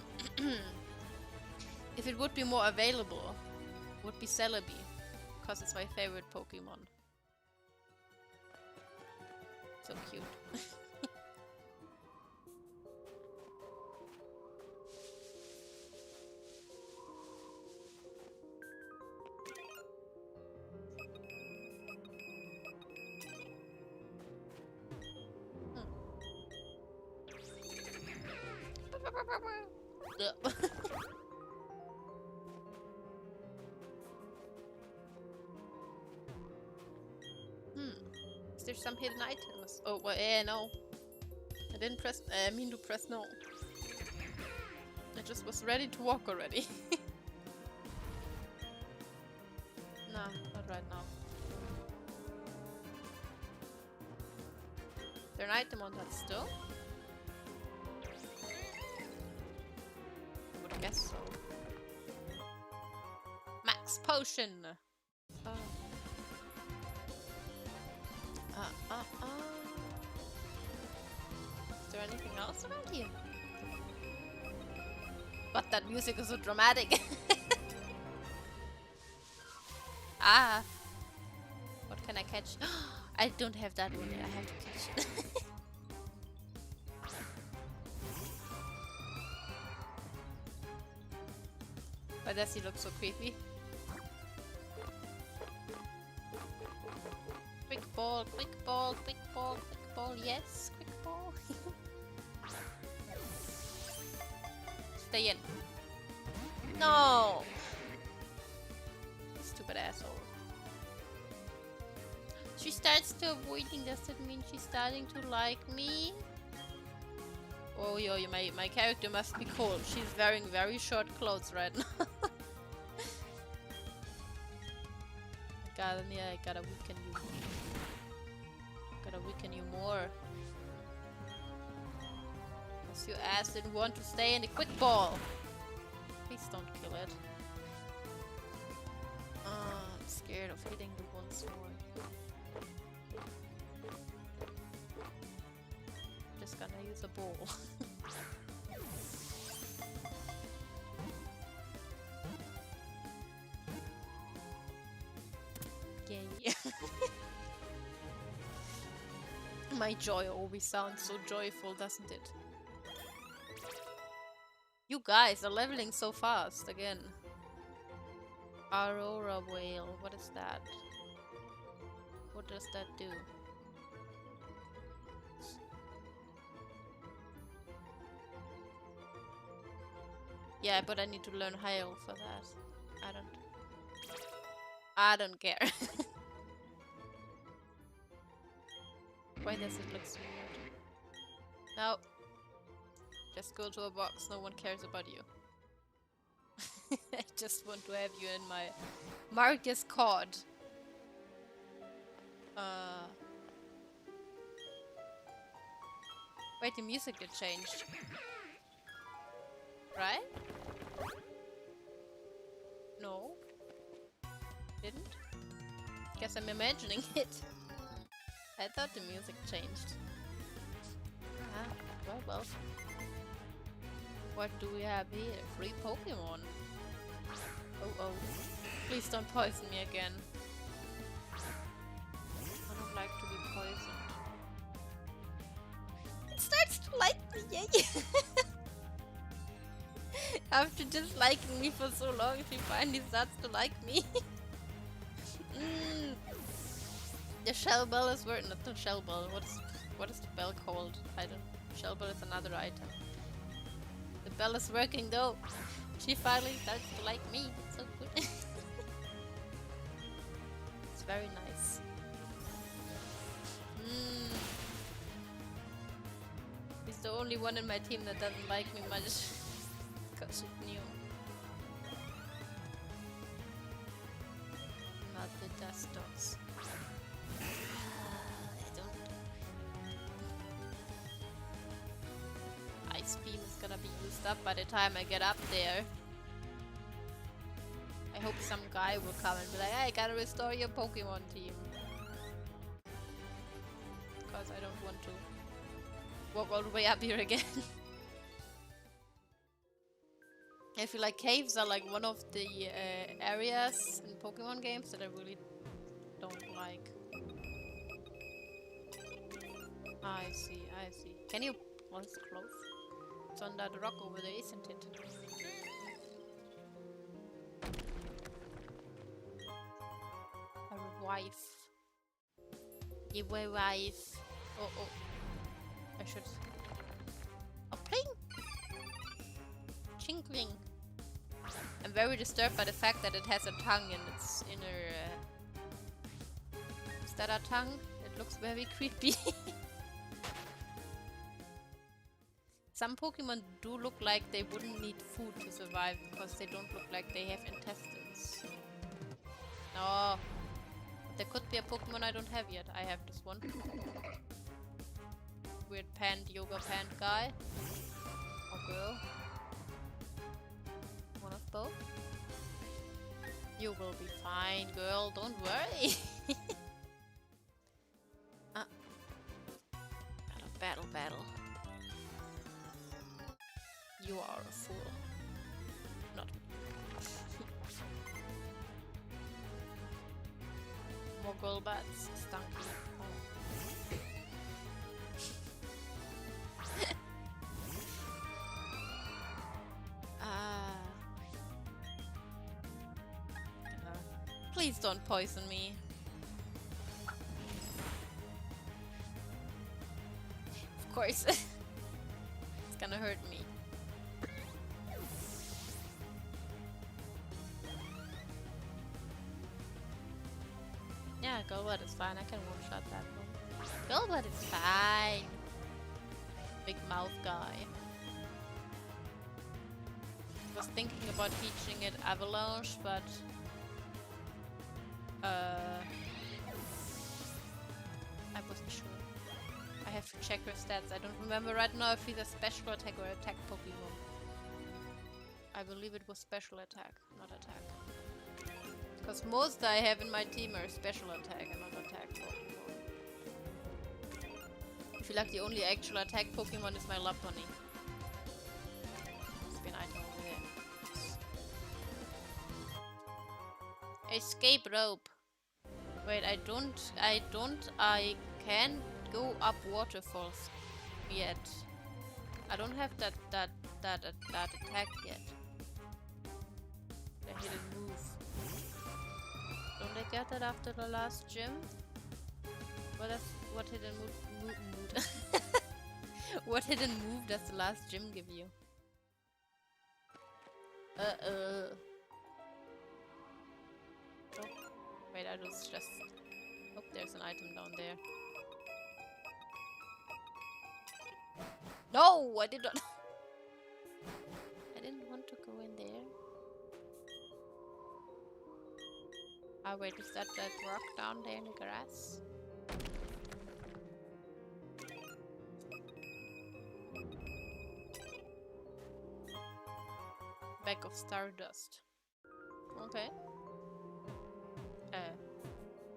if it would be more available, would be Celebi, because it's my favorite Pokemon. So cute. Is there some hidden items? Oh, well, no. I didn't press. I mean to press no. I just was ready to walk already. No, not right now. Is there an item on that still? I would guess so. Max potion! Is there anything else around here? But that music is so dramatic. Ah! What can I catch? I don't have that one. I have to catch it. Why does he look so creepy? Quick. ball, quick ball, quick ball, quick ball. Yes, quick ball. Stay in. No! Stupid asshole. She starts to avoiding. Does that mean she's starting to like me? Oh, yo, my character must be cold. She's wearing very short clothes right now. I gotta weaken you. Gotta weaken you more. Because your ass didn't want to stay in the quick ball. Please don't kill it. I'm scared of hitting the once more. Just gonna use a ball. Yay. My joy always sounds so joyful, doesn't it? You guys are leveling so fast again. Aurora whale, what is that? What does that do? Yeah, but I need to learn Hail for that. I don't care. Why does it look so weird? No. Just go to a box, no one cares about you. I just want to have you in my Marcus cod. Wait, the music did changed. Right? No. Didn't? Guess I'm imagining it. I thought the music changed. Ah, well. What do we have here? Free Pokémon. Oh. Please don't poison me again. I don't like to be poisoned. It starts to like me, yay! After disliking me for so long, she finally starts to like me. The shell bell is working. Not the shell bell. What is the bell called? I don't. Shell bell is another item. The bell is working though. She finally starts to like me. So good. It's very nice. He's the only one in my team that doesn't like me much. Because she's new. Not the dust dogs. Ice beam is gonna be used up by the time I get up there. I hope some guy will come and be like, hey, I gotta restore your Pokemon team. Because I don't want to walk all the way up here again. I feel like caves are like one of the areas in Pokemon games that I really don't like. I see. Can you once close? It's on that rock over there, isn't it? A wife. A wife. Oh. I should. Oh, pling! Chinkling. I'm very disturbed by the fact that it has a tongue in its inner. Is that a tongue? It looks very creepy. Some Pokemon do look like they wouldn't need food to survive because they don't look like they have intestines. No. There could be a Pokemon I don't have yet. I have this one. Weird yoga pant guy. Or girl. One of both. You will be fine, girl. Don't worry. Battle. You are a fool. Not. More girl bats. Stunky. Please don't poison me. course. It's gonna hurt me. Yeah, Golbat is fine. I can one-shot that one. Golbat is fine. Big mouth guy. Was thinking about teaching it Avalanche, but I wasn't sure. I have to check her stats. I don't remember right now if he's a special attack or attack Pokemon. I believe it was special attack, not attack. Because most I have in my team are special attack and not attack Pokemon. I feel like the only actual attack Pokemon is my Lopunny. Spin item over there. Escape rope. Wait, I can't go up waterfalls yet. I don't have that attack yet. The hidden move. Don't I get that after the last gym? What hidden move what hidden move does the last gym give you? Oh. Wait, I was just... Oh, there's an item down there. No! I did not... I didn't want to go in there. Ah, wait, is that rock down there in the grass? Bag of Stardust. Okay.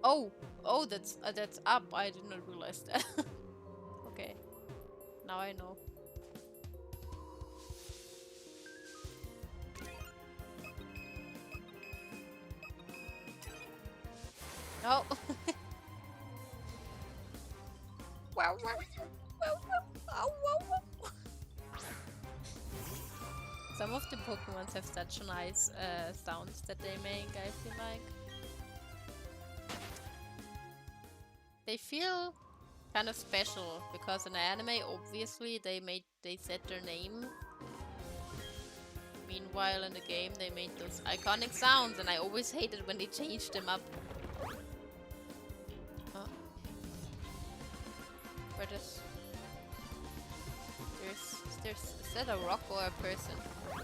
Oh, that's up. I did not realize that. Okay, now I know. No. Wow, wow, wow, wow, wow. Some of the Pokemons have such nice sounds that they make, I feel like. They feel kind of special because in the anime, obviously, they said their name. Meanwhile, in the game, they made those iconic sounds, and I always hated when they changed them up. Huh? Where is that a rock or a person?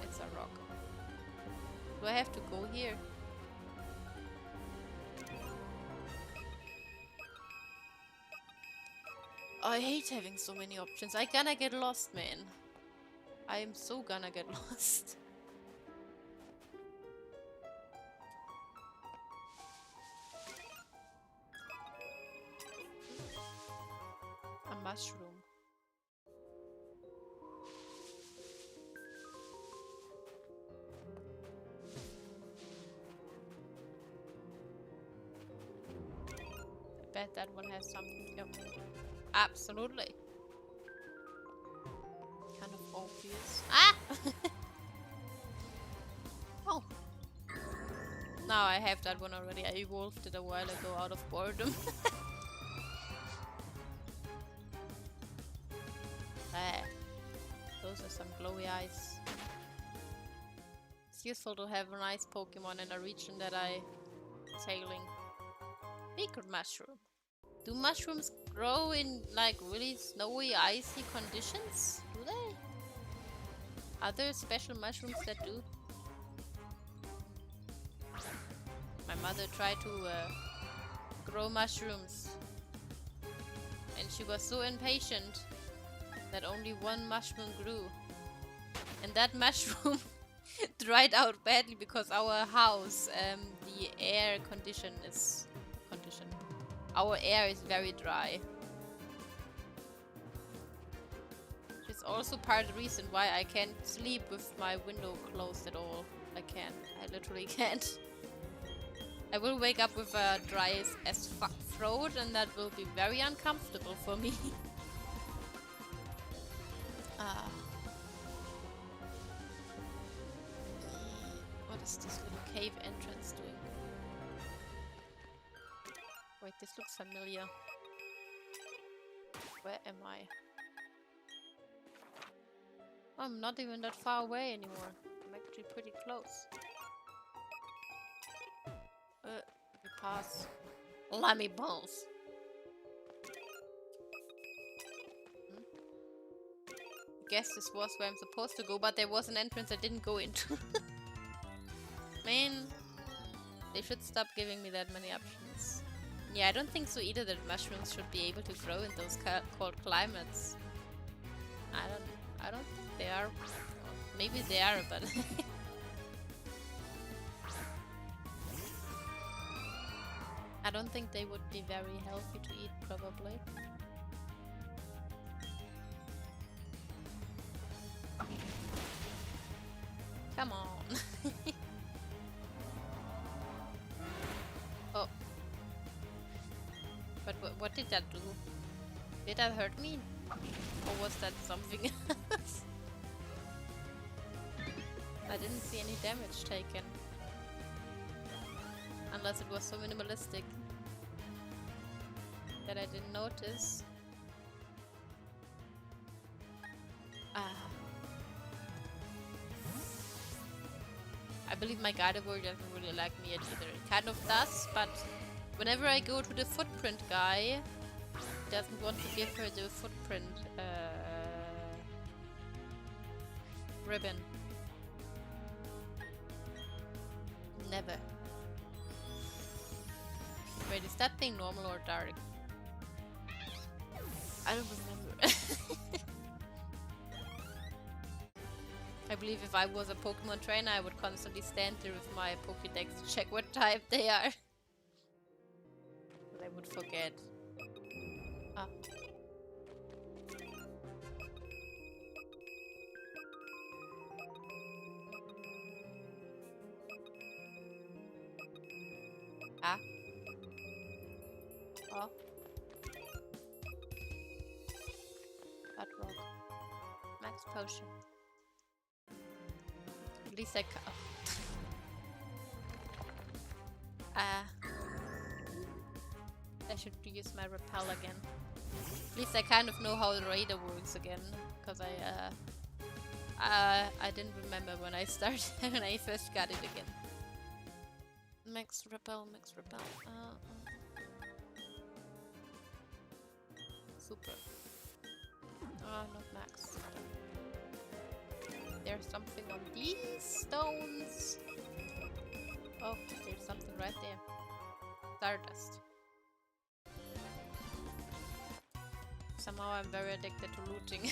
It's a rock. Do I have to go here? I hate having so many options. I gonna get lost, man. I am so gonna get lost. A mushroom. I bet that one has something. Yep. Absolutely. Kind of obvious. Ah! Oh. Now I have that one already. I evolved it a while ago out of boredom. Ah. Those are some glowy eyes. It's useful to have a nice Pokemon in a region that I'm sailing. Secret mushroom. Do mushrooms grow in like really snowy, icy conditions? Do they? Are there special mushrooms that do? My mother tried to grow mushrooms, and she was so impatient that only one mushroom grew. And that mushroom dried out badly because our house, the air condition is... Our air is very dry. It's also part of the reason why I can't sleep with my window closed at all. I can't. I literally can't. I will wake up with a dry as fuck throat, and that will be very uncomfortable for me. What is this little cave entrance doing? Wait, this looks familiar. Where am I? I'm not even that far away anymore. I'm actually pretty close. We pass. Lammy balls. Guess this was where I'm supposed to go, but there was an entrance I didn't go into. Man, they should stop giving me that many options. Yeah, I don't think so either that mushrooms should be able to grow in those cold climates. I don't think they are. Well, maybe they are, but I don't think they would be very healthy to eat, probably. Come on. Oh. But what did that do? Did that hurt me? Or was that something else? I didn't see any damage taken. Unless it was so minimalistic that I didn't notice. I believe my guided warrior doesn't really like me yet either. It kind of does, but whenever I go to the footprint guy, he doesn't want to give her the footprint ribbon. Never. Wait, is that thing normal or dark? I don't remember. I believe if I was a Pokemon trainer, I would constantly stand there with my Pokédex to check what type they are. But I would forget. Ah. Ah. Oh. Hot rock. Max potion. At least I I should use my repel again. At least I kind of know how the radar works again, because I didn't remember when I started when I first got it again. Max repel, max repel. Super. Oh, not max. There's something on these stones. Oh, there's something right there. Stardust. Somehow I'm very addicted to looting.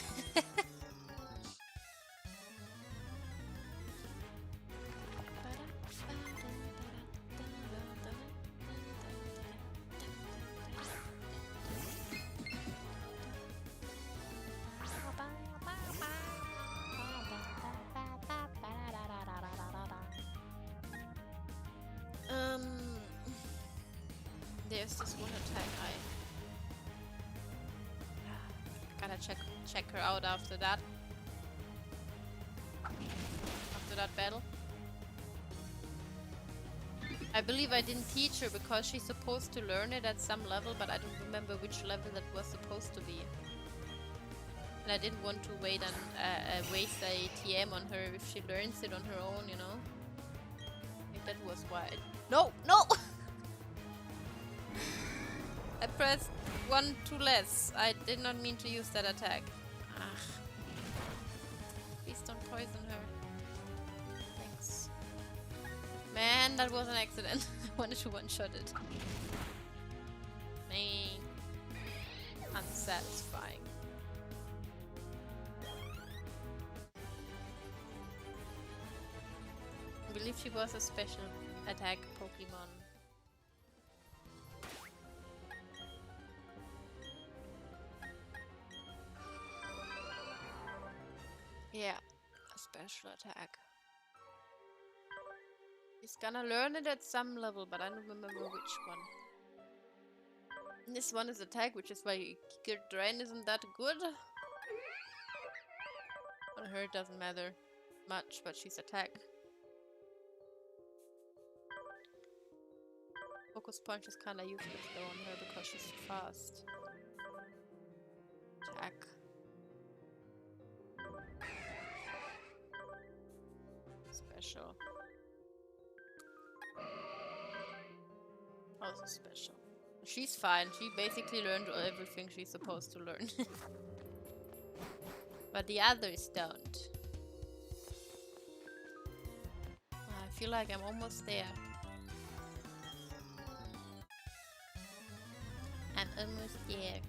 There's this one attack I gotta check her out after that. After that battle. I believe I didn't teach her because she's supposed to learn it at some level, but I don't remember which level that was supposed to be. And I didn't want to waste a TM on her if she learns it on her own, you know? I think that was why. No! No! I pressed 1 too less. I did not mean to use that attack. Ugh. Please don't poison her. Thanks. Man, that was an accident. I wanted to one-shot it. Man. Unsatisfying. I believe she was a special attack Pokemon. Yeah, a special attack. He's gonna learn it at some level, but I don't remember which one. And this one is attack, which is why Kicker Drain isn't that good. On her it doesn't matter much, but she's attack. Focus Punch is kinda useless though on her because she's too fast. Attack. also special. She's fine. She basically learned everything she's supposed to learn. But the others don't. I feel like I'm almost there. I'm almost there.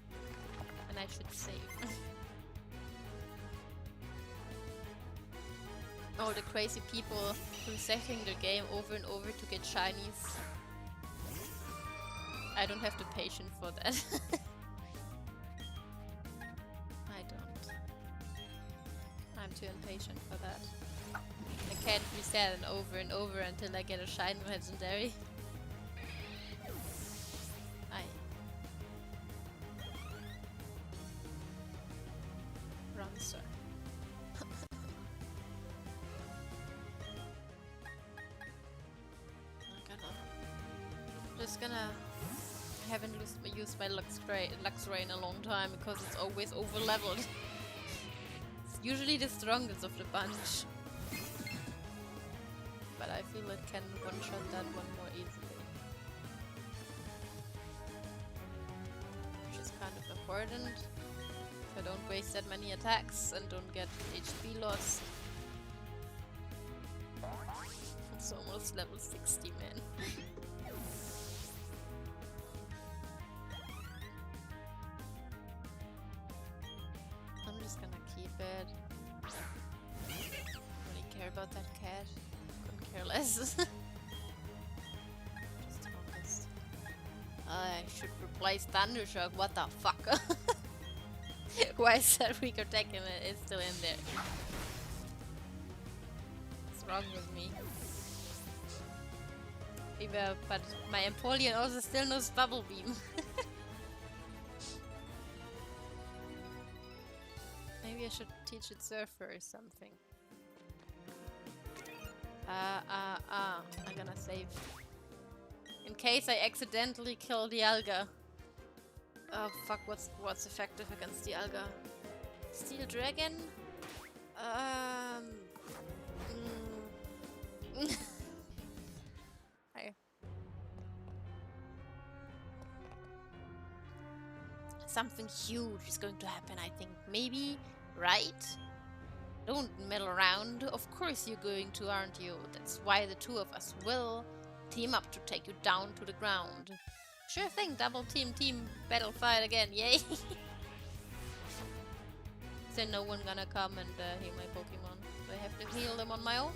And I should save. All the crazy people resetting the game over and over to get shinies. I don't have the patience for that. I don't. I'm too impatient for that. I can't reset it over and over until I get a shiny legendary. Run, sir. Just gonna... I haven't used my Lux Ray in a long time because it's always over leveled. It's usually the strongest of the bunch. But I feel it can one-shot that one more easily. Which is kind of important. So I don't waste that many attacks and don't get HP loss. It's almost level 60, man. I'm just gonna keep it. Don't really care about that cat. Couldn't care less. Just focused. I should replace Thundershock. What the fuck? Why is that weaker attack and it's still in there? What's wrong with me? But my Empoleon also still knows Bubble Beam. Maybe I should teach it Surfer or something. I'm gonna save. In case I accidentally kill the Alga. Oh fuck, what's effective against the Alga? Steel Dragon? Hi. Something huge is going to happen, I think. Maybe, right? Don't meddle around. Of course you're going to, aren't you? That's why the two of us will team up to take you down to the ground. Sure thing, double team battle fight again, yay! Is there no one gonna come and heal my Pokemon? Do I have to heal them on my own?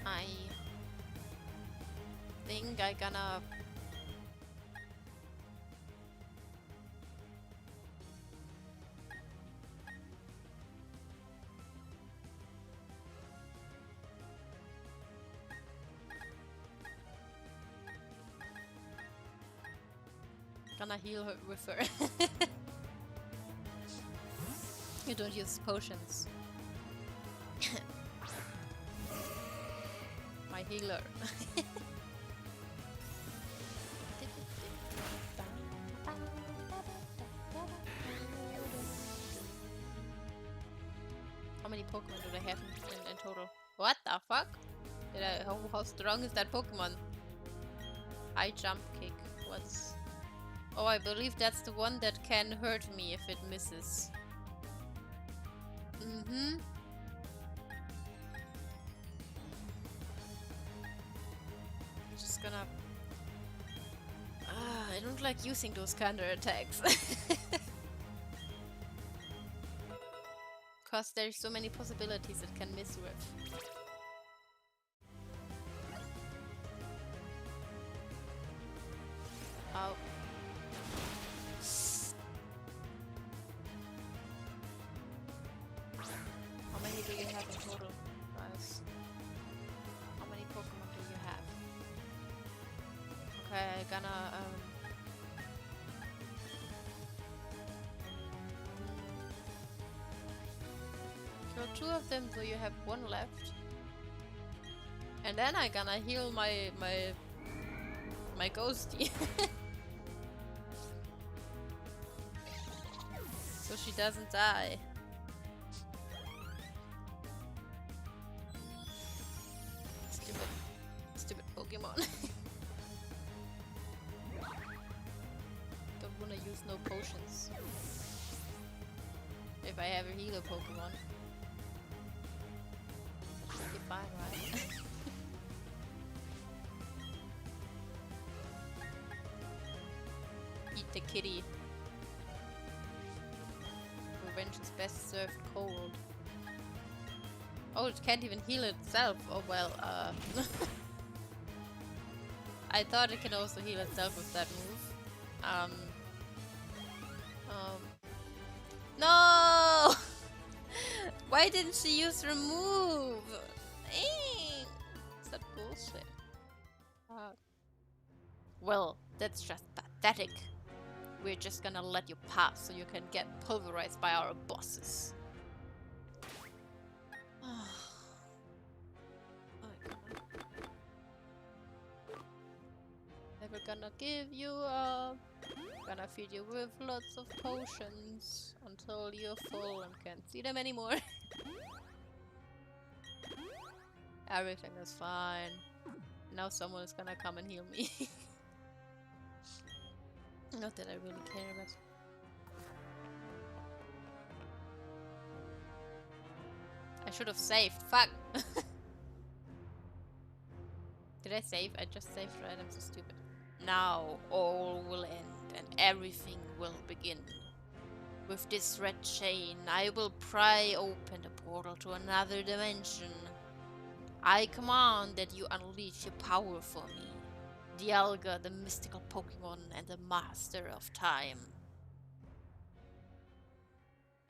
I think I gonna heal her with her. You don't use potions. My healer. How many Pokemon do they have in total? What the fuck? How strong is that Pokemon? High jump kick. What's... Oh, I believe that's the one that can hurt me if it misses. Just gonna... I don't like using those counter attacks. Cause there's so many possibilities it can miss with. Oh. How many do you have in total, guys? How many Pokemon do you have? Okay, I'm gonna kill two of them, so you have one left. And then I'm gonna heal my my ghostie. So she doesn't die. Stupid Pokemon. Don't wanna use no potions. If I have a healer Pokemon. You're fine, right? Eat the kitty. Revenge is best served cold. Oh, it can't even heal itself. Oh well, I thought it can also heal itself with that move. No! Why didn't she use remove? Is that bullshit? Well, that's just pathetic. We're just gonna let you pass so you can get pulverized by our bosses. Never gonna give you up. Gonna feed you with lots of potions until you're full and can't see them anymore. Everything is fine. Now someone is gonna come and heal me. Not that I really care, but... I should have saved. Fuck! Did I save? I just saved, right? I'm so stupid. Now all will end and everything will begin. With this red chain, I will pry open the portal to another dimension. I command that you unleash your power for me. The Alga, the mystical Pokemon, and the master of time.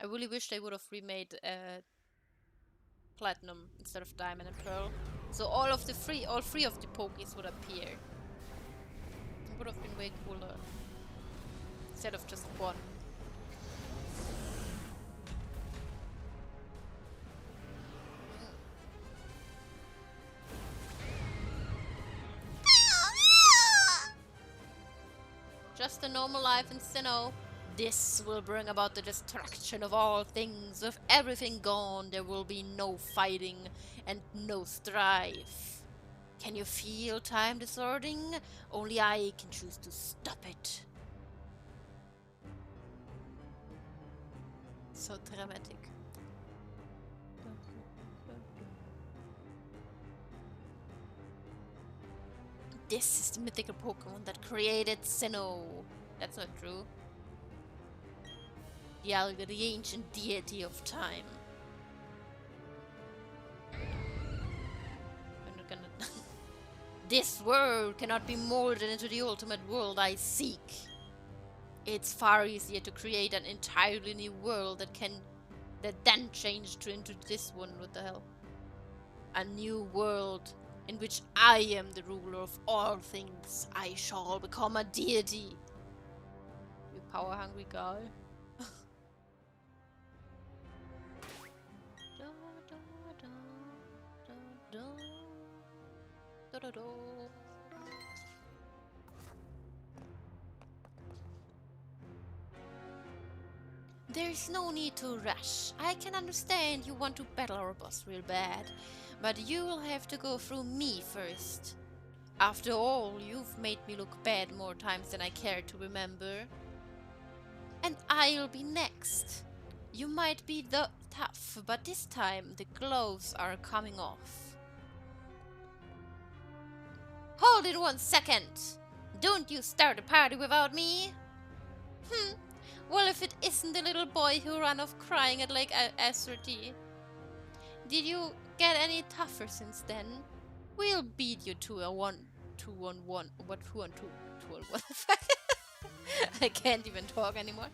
I really wish they would have remade Platinum instead of Diamond and Pearl. So all three of the Pokies would appear. It would have been way cooler. Instead of just one. Just a normal life in Sinnoh. This will bring about the destruction of all things. With everything gone, there will be no fighting and no strife. Can you feel time disordering? Only I can choose to stop it. So dramatic. This is the mythical Pokemon that created Sinnoh. That's not true. The Alga, the ancient deity of time. I'm not gonna... This world cannot be molded into the ultimate world I seek. It's far easier to create an entirely new world that then changed into this one. What the hell? A new world in which I am the ruler of all things. I shall become a deity. You power hungry guy. There's no need to rush. I can understand you want to battle our boss real bad, but you'll have to go through me first. After all, you've made me look bad more times than I care to remember. And I'll be next. You might be tough, but this time the gloves are coming off. Hold it 1 second! Don't you start a party without me? Well, if it isn't the little boy who ran off crying at Lake Azurti. Did you get any tougher since then? We'll beat you to a 2-on-1. What 2-on-2? 2-on-1. I can't even talk anymore.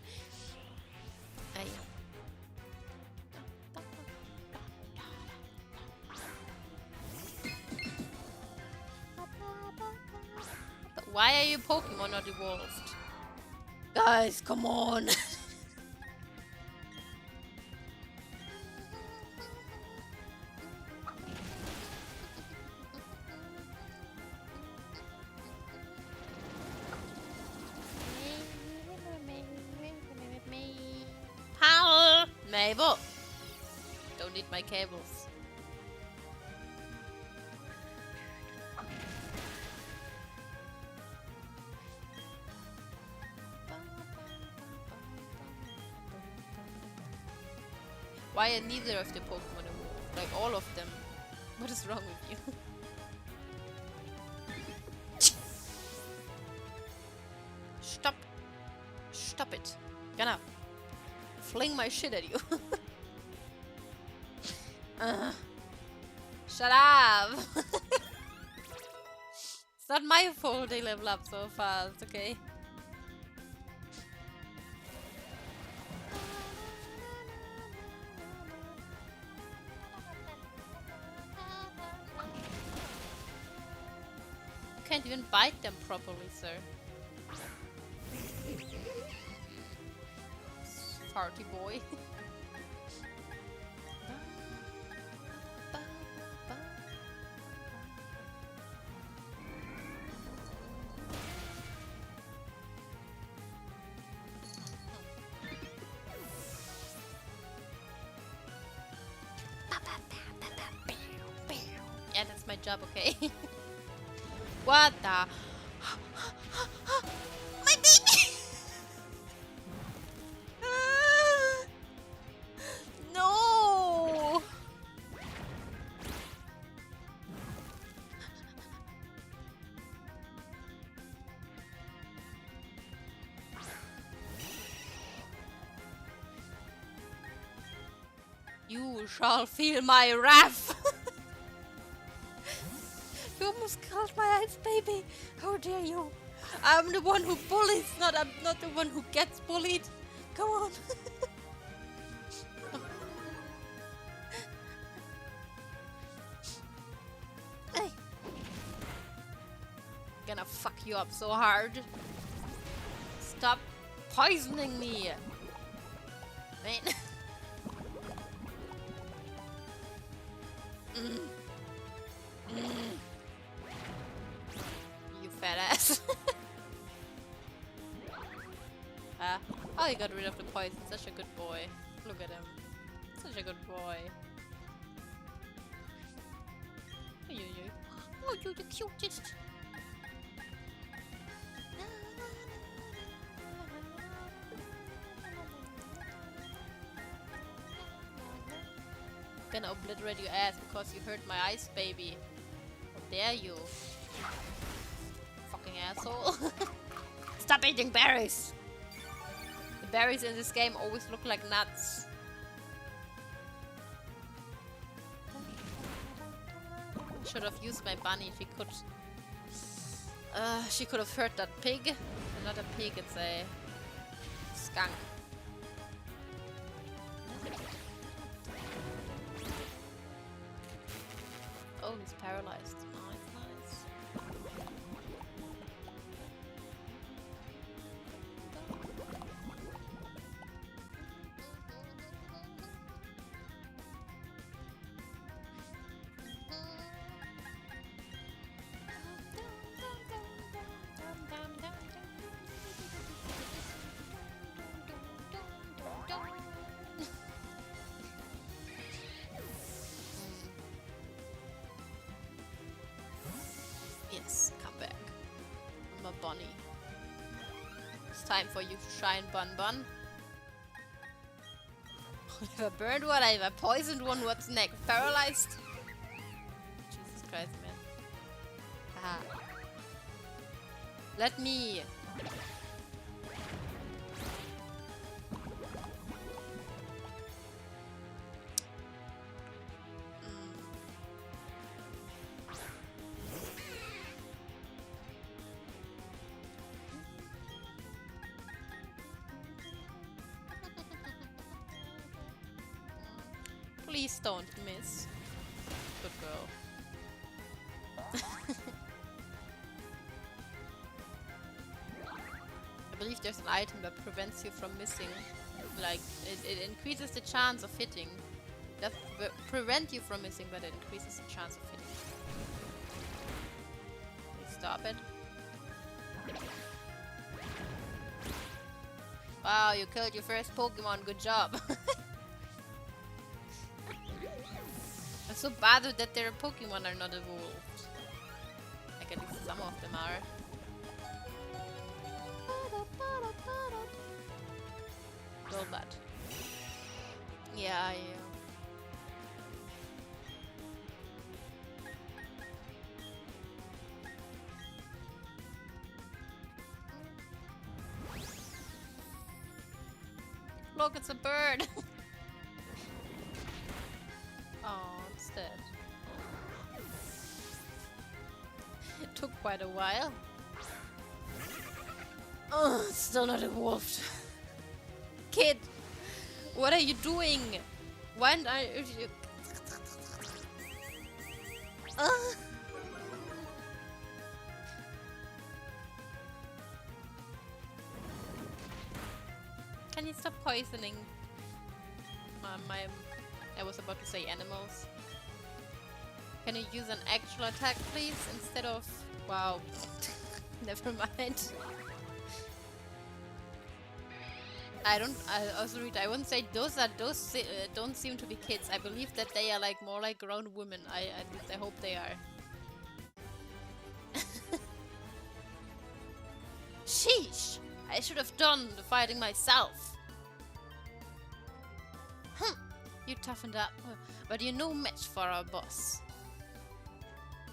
But why are your Pokemon not evolved? Guys, come on! cable. Don't need my cables. Why are neither of the Pokemon evolved? Like all of them. What is wrong with you? Stop. Stop it. Gonna fling my shit at you. Shut up. It's not my fault they level up so fast, okay? Can't even bite them properly, sir. Farty boy. Yeah, that's my job, okay? What the? My baby! No! You shall feel my wrath! You almost killed my ice baby! How dare you! I'm the one who bullies, I'm not the one who gets bullied! Come on! Hey! Gonna fuck you up so hard! Stop poisoning me! Man! You fat ass. Oh, he got rid of the poison. Such a good boy. Look at him. Such a good boy. Oh, you're the cutest. Gonna obliterate your ass because you hurt my ice baby. How dare you? Fucking asshole. Stop eating berries! The berries in this game always look like nuts. Should have used my bunny if he could. She could have hurt that pig. Not a pig, it's a skunk. Oh, he's paralyzed. Nice, nice. Yes, come back. I'm a bunny. It's time for you to shine, Bun Bun. I have a burned one, I have a poisoned one, what's next? Paralyzed? Jesus Christ, man. Aha. Let me. Please don't miss. Good girl. I believe there's an item that prevents you from missing. Like, it increases the chance of hitting. It doesn't prevent you from missing, but it increases the chance of hitting. Please stop it. Wow, you killed your first Pokemon. Good job. so bothered that their Pokemon are not evolved. Like at least some of them are. Well, bad. Yeah, yeah. Look, it's a bird! Oh, it's dead. It took quite a while. Oh, it's still not evolved. Kid! What are you doing? Why aren't I... Can you stop poisoning I was about to say animals. Can you use an actual attack, please, instead of... Wow. Never mind. I wouldn't say those don't seem to be kids. I believe that they are like more like grown women. At least I hope they are. Sheesh! I should have done the fighting myself. You toughened up, but you're no match for our boss.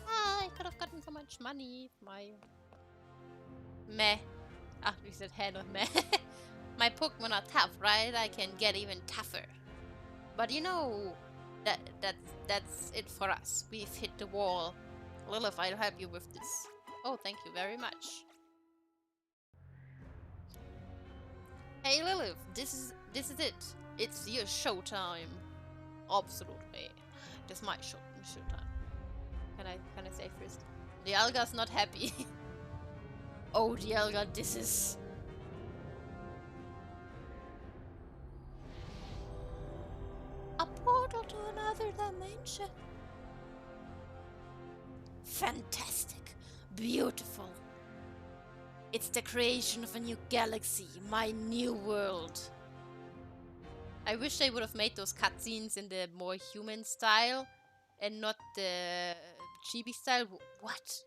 I could have gotten so much money. My meh. Ah, we said heh, not meh. My Pokemon are tough, right? I can get even tougher. But you know, that's it for us. We've hit the wall. Lilith, I'll help you with this. Oh, thank you very much. Hey Lilith, this is it. It's your showtime. Absolutely. It's my showtime. Can I say first? The Alga's not happy. Oh, the Alga, this is... a portal to another dimension. Fantastic. Beautiful. It's the creation of a new galaxy, my new world. I wish they would have made those cutscenes in the more human style and not the chibi style. What?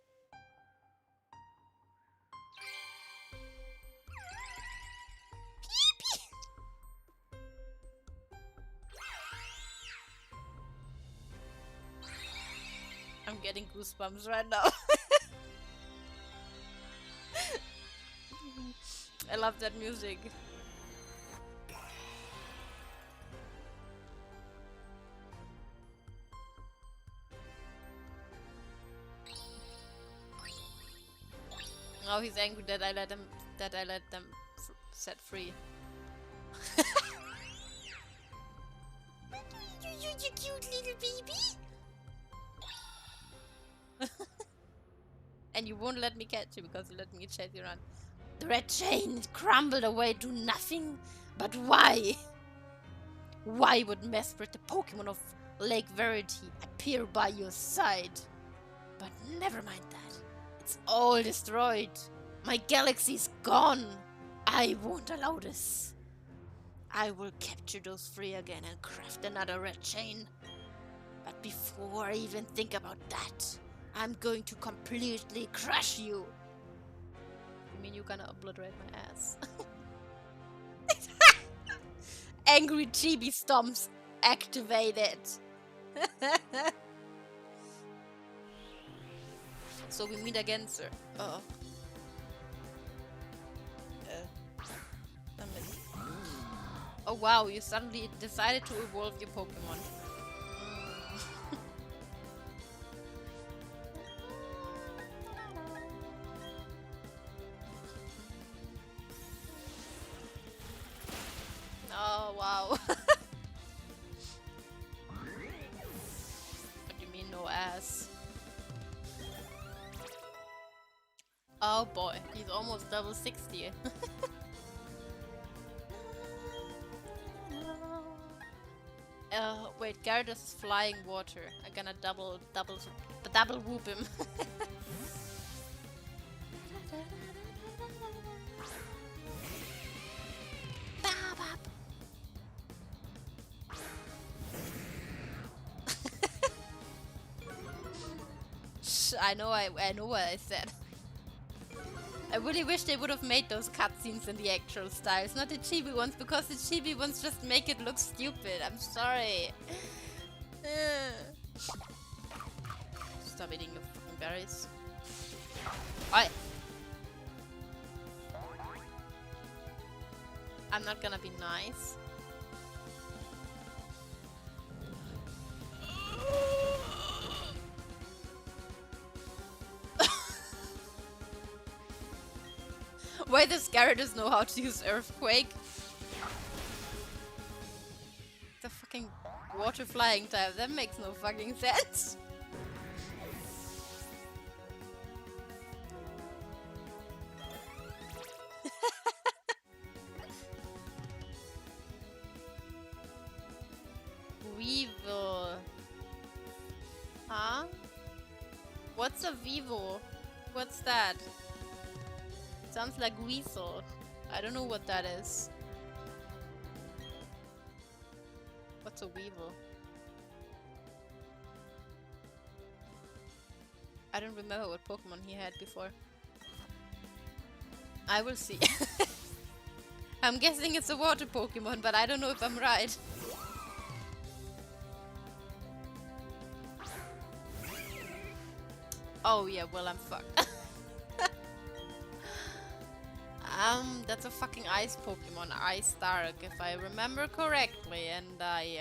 I'm getting goosebumps right now. I love that music. Now he's angry that I let them set free. You cute little baby. And you won't let me catch you because you let me chase you around. The red chain crumbled away to nothing. But why? Why would Mesprit, the Pokemon of Lake Verity, appear by your side? But never mind that. It's all destroyed. My galaxy's gone. I won't allow this. I will capture those three again and craft another red chain. But before I even think about that, I'm going to completely crush you. You mean you're gonna obliterate my ass? Angry chibi stomps activated. So we meet again, sir. Oh wow, you suddenly decided to evolve your Pokemon. Oh wow. What do you mean no ass? Oh boy, he's almost level 60. Wait, Gyarados is flying water. I'm gonna double whoop him. I know what I said. I really wish they would have made those cutscenes in the actual styles, not the chibi ones, because the chibi ones just make it look stupid. I'm sorry. Stop eating your fucking berries. Oi! I'm not gonna be nice. Why does Gyarados know how to use Earthquake? The fucking water flying type, that makes no fucking sense. Weevil. Huh? What's a Weevil? What's that? Sounds like weasel. I don't know what that is. What's a Weevil? I don't remember what Pokemon he had before. I will see. I'm guessing it's a water Pokemon, but I don't know if I'm right. Oh yeah, well I'm fucked. That's a fucking ice Pokemon, Ice Dark, if I remember correctly, and I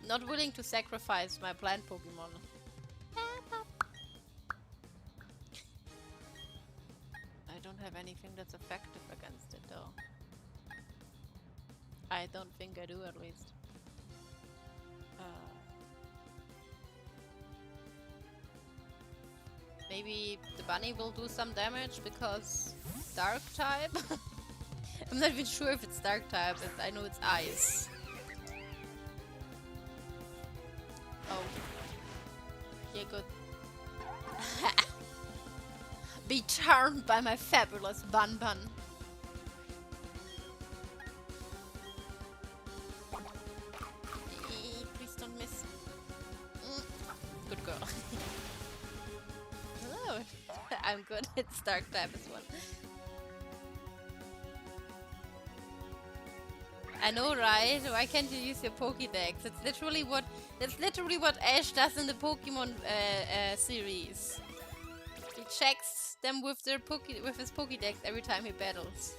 not willing to sacrifice my plant Pokemon. I don't have anything that's effective against it though. I don't think I do, at least. Maybe the bunny will do some damage because dark type? I'm not even sure if it's dark type, but I know it's ice. Oh. Yeah, good. Be charmed by my fabulous Bun Bun. Please don't miss. Good girl. Hello. I'm good. It's dark type as well. I know, right? Why can't you use your Pokédex? That's literally what Ash does in the Pokemon series. He checks them with his Pokédex every time he battles.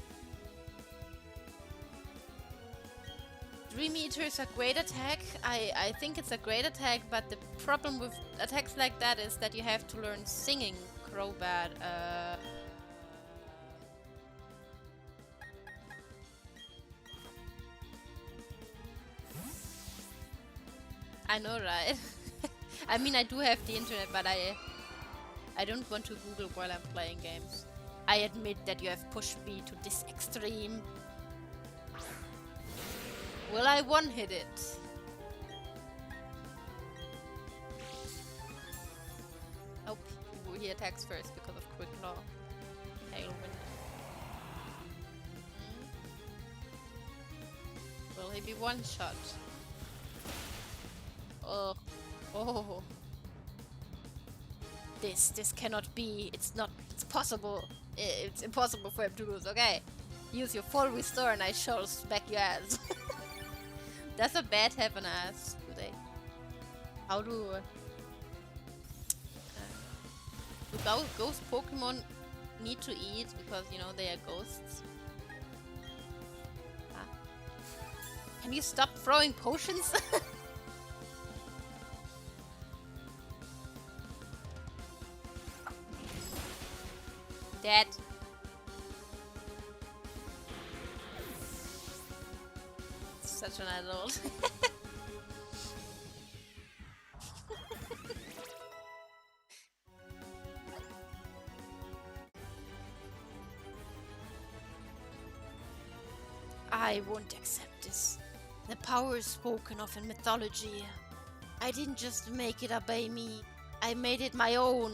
Dream Eater is a great attack. I think it's a great attack, but the problem with attacks like that is that you have to learn singing Crobat. I know, right? I mean, I do have the internet, but I don't want to Google while I'm playing games. I admit that you have pushed me to this extreme. Will I one-hit it? Oh, he attacks first because of Quick Claw. Tailwind. Will he be one-shot? Oh. Oh. This cannot be. It's possible. It's impossible for him to lose. Okay. Use your full restore and I shall smack your ass. Does a bat have an ass? Do they? How do ghost Pokemon need to eat because, you know, they are ghosts? Ah. Can you stop throwing potions? Dead. Such an adult. I won't accept this. The power is spoken of in mythology. I didn't just make it obey me. I made it my own.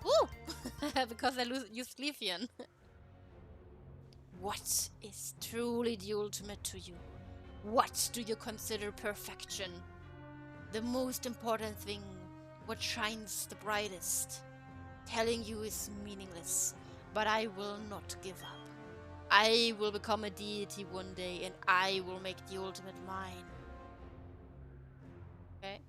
Woo! Because I used Leafeon. What is truly the ultimate to you? What do you consider perfection? The most important thing, what shines the brightest. Telling you is meaningless, but I will not give up. I will become a deity one day, and I will make the ultimate mine. Okay.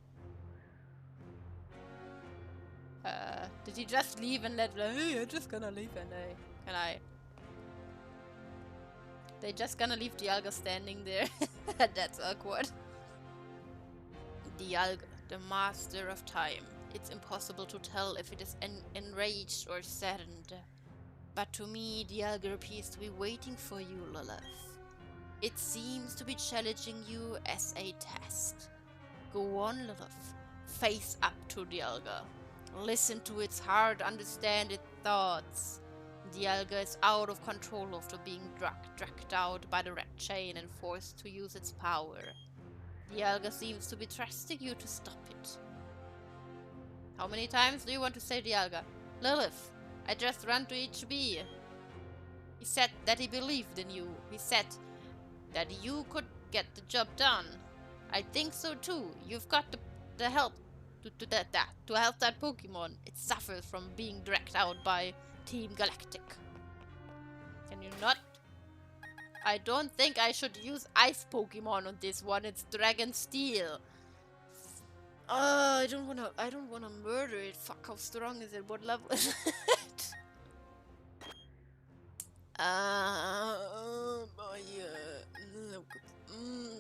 Did he just leave and let, hey, I'm just gonna leave and They just gonna leave Dialga standing there? That's awkward. Dialga, the master of time. It's impossible to tell if it is enraged or saddened. But to me, Dialga appears to be waiting for you, Lilith. It seems to be challenging you as a test. Go on, Lilith. Face up to Dialga. Listen to its heart, understand its thoughts. Dialga is out of control after being dragged out by the red chain and forced to use its power. Dialga seems to be trusting you to stop it. How many times do you want to say Dialga? Lilith, I just ran to HB. He said that he believed in you. He said that you could get the job done. I think so too. You've got the help to help that Pokemon. It suffers from being dragged out by Team Galactic. Can you not? I don't think I should use Ice Pokemon on this one. It's Dragon Steel. I don't wanna murder it. Fuck, how strong is it? What level is it?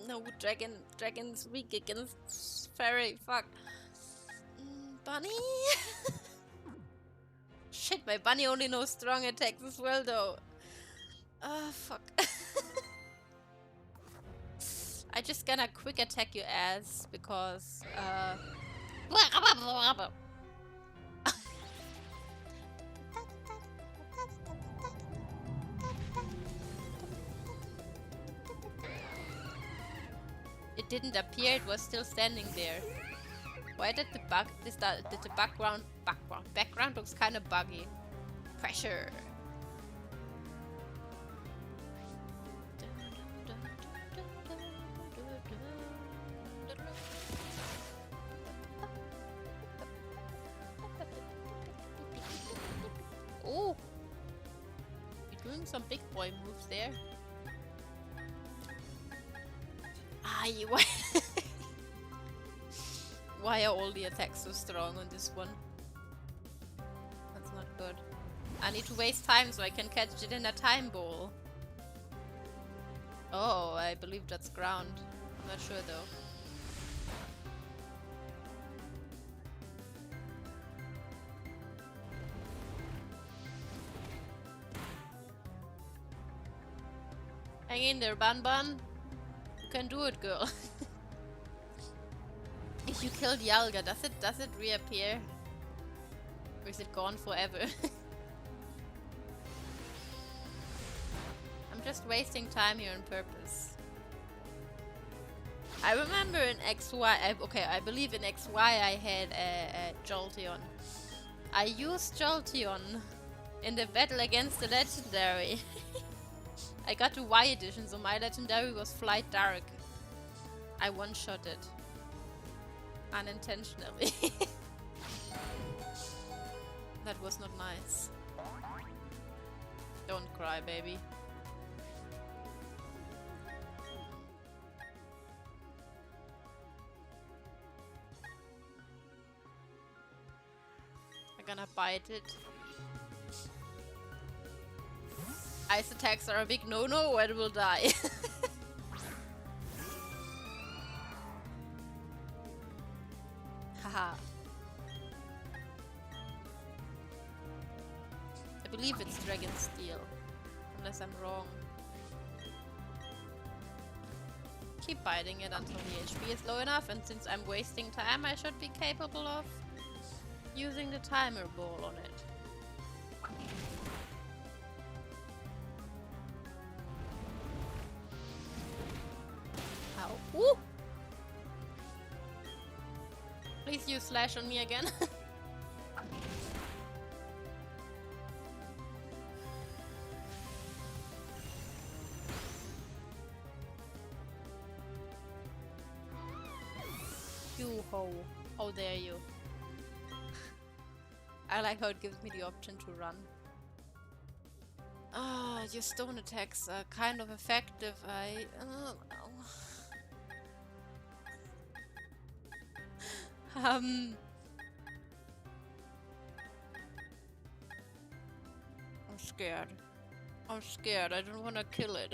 No, Dragon's weak against Fairy. Fuck. Bunny? Shit, my bunny only knows strong attacks as well, though. Fuck. I just gonna quick attack your ass because, It didn't appear, it was still standing there. Why did the background looks kind of buggy. Pressure. Oh, you're doing some big boy moves there. Why are all the attacks so strong on this one? That's not good. I need to waste time so I can catch it in a time ball. Oh, I believe that's ground. I'm not sure though. Hang in there, Bun Bun. You can do it, girl. If you kill Dialga, does it reappear? Or is it gone forever? I'm just wasting time here on purpose. I remember in XY, I believe in XY I had a Jolteon. I used Jolteon in the battle against the legendary. I got to Y edition, so my legendary was Flight Dark. I one-shot it. Unintentionally. That was not nice. Don't cry, baby. I'm gonna bite it. Ice attacks are a big no-no or it will die. Haha. I believe it's Dragon Steel. Unless I'm wrong. Keep biting it until the HP is low enough, and since I'm wasting time, I should be capable of using the timer ball on it. Ow. Woo! Please use Slash on me again. No. How dare you? I like how it gives me the option to run. Ah, your stone attacks are kind of effective. I'm scared. I'm scared. I don't want to kill it.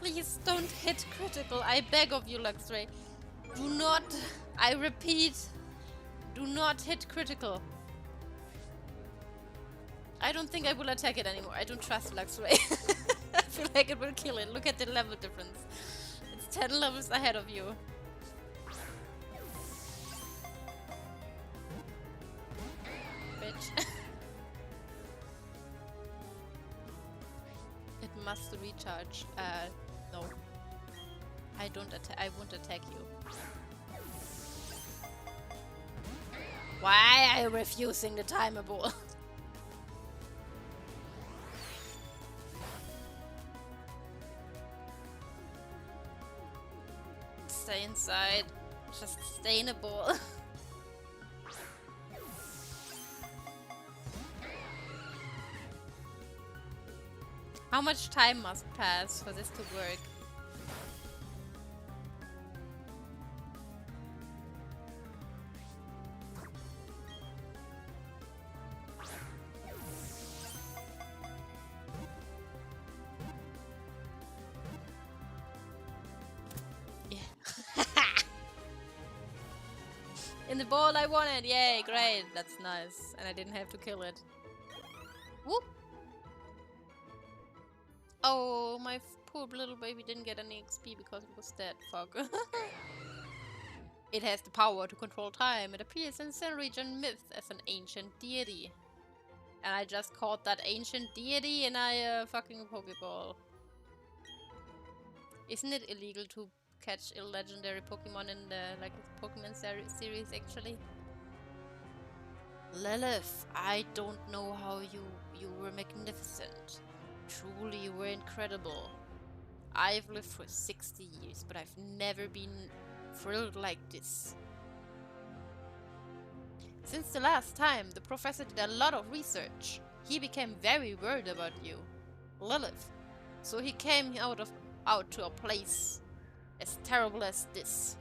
Please don't hit critical. I beg of you, Luxray. Do not. I repeat. Do not hit critical. I don't think I will attack it anymore. I don't trust Luxray. I feel like it will kill it. Look at the level difference. It's 10 levels ahead of you. Bitch. It must recharge. No. I don't attack. I won't attack you. Why are you refusing the timer ball? Stay inside. Just stay in a ball. How much time must pass for this to work? In the ball I won it! Yay, great! That's nice. And I didn't have to kill it. Whoop! Oh, my poor little baby didn't get any XP because it was dead. Fuck. It has the power to control time. It appears in some region myth as an ancient deity. And I just caught that ancient deity in a fucking Pokeball. Isn't it illegal to catch legendary Pokemon in the Pokemon series actually? Lilith, I don't know how you were magnificent. Truly, you were incredible. I've lived for 60 years, but I've never been thrilled like this. Since the last time, the professor did a lot of research. He became very worried about you, Lilith. So he came out to a place as terrible as this.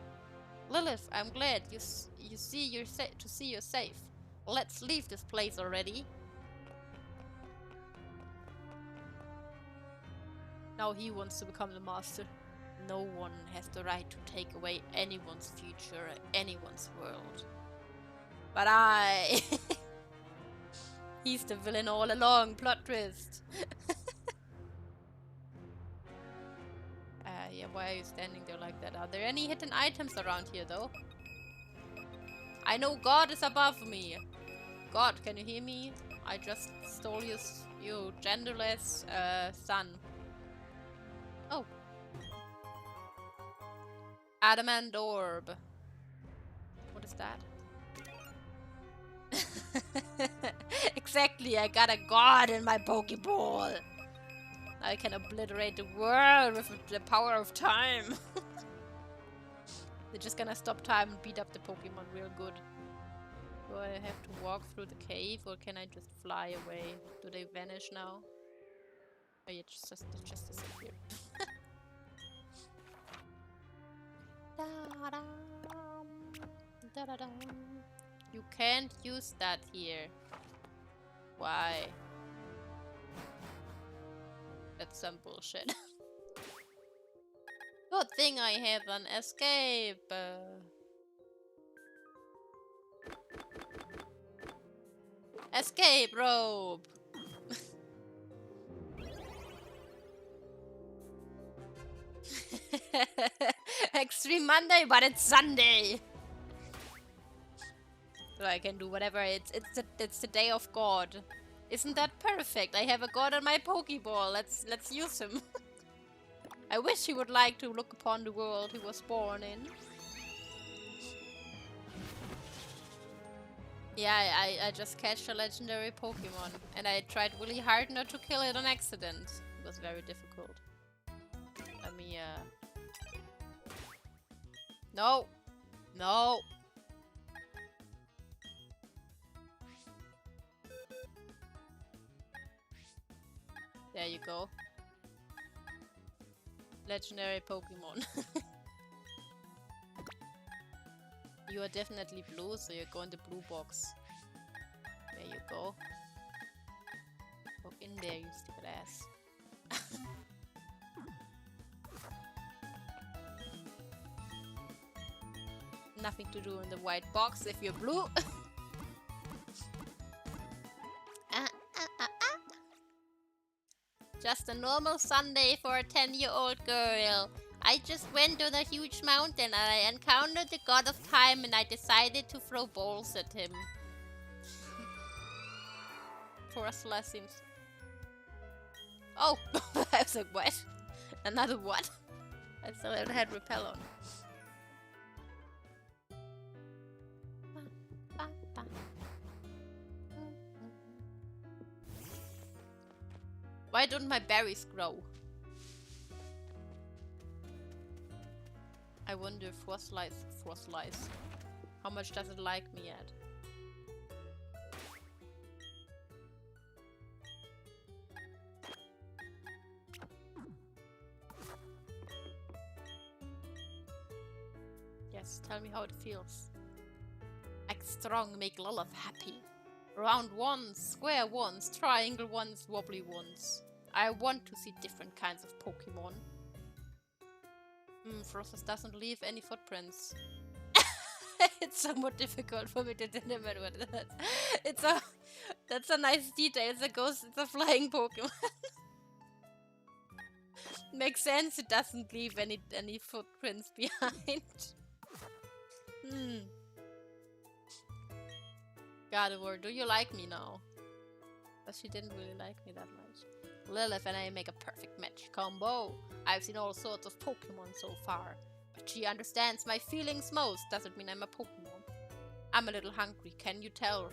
Lilith, I'm glad you see you're safe. Let's leave this place already. Now he wants to become the master. No one has the right to take away anyone's future or anyone's world. But I... He's the villain all along, plot twist. Yeah, why are you standing there like that? Are there any hidden items around here though? I know God is above me. God, can you hear me? I just stole your genderless son. Oh. Adamant orb. What is that? Exactly, I got a god in my Pokeball. I can obliterate the world with the power of time. They're just gonna stop time and beat up the Pokemon real good. Do I have to walk through the cave or can I just fly away? Do they vanish now? Oh yeah, they just disappeared. You can't use that here. Why? That's some bullshit. Good thing I have an escape. Escape rope. Extreme Monday, but it's Sunday. So I can do whatever. It's the day of God. Isn't that perfect? I have a god on my Pokeball. Let's use him. I wish he would like to look upon the world he was born in. Yeah, I just catched a legendary Pokemon and I tried really hard not to kill it on accident. It was very difficult. Let me No! No! There you go. Legendary Pokemon. You are definitely blue, so you go in the blue box. There you go. Go in there, you stupid ass. Nothing to do in the white box if you're blue. Just a normal Sunday for a 10-year-old girl. I just went on a huge mountain and I encountered the god of time and I decided to throw balls at him. Forestla seems... Oh! I was like, what? Another what? I still had repel on. Why don't my berries grow? I wonder if Frostlice. How much does it like me at? Yes, tell me how it feels. Act strong, make Lilith happy. Round ones, square ones, triangle ones, wobbly ones. I want to see different kinds of Pokemon. Frostus doesn't leave any footprints. It's somewhat difficult for me to determine what that is. That's a nice detail. It's a flying Pokemon. Makes sense, it doesn't leave any footprints behind. Gardevoir, do you like me now? But she didn't really like me that much. Lilith and I make a perfect match combo. I've seen all sorts of Pokemon so far, but she understands my feelings most. Doesn't mean I'm a Pokemon. I'm a little hungry, can you tell?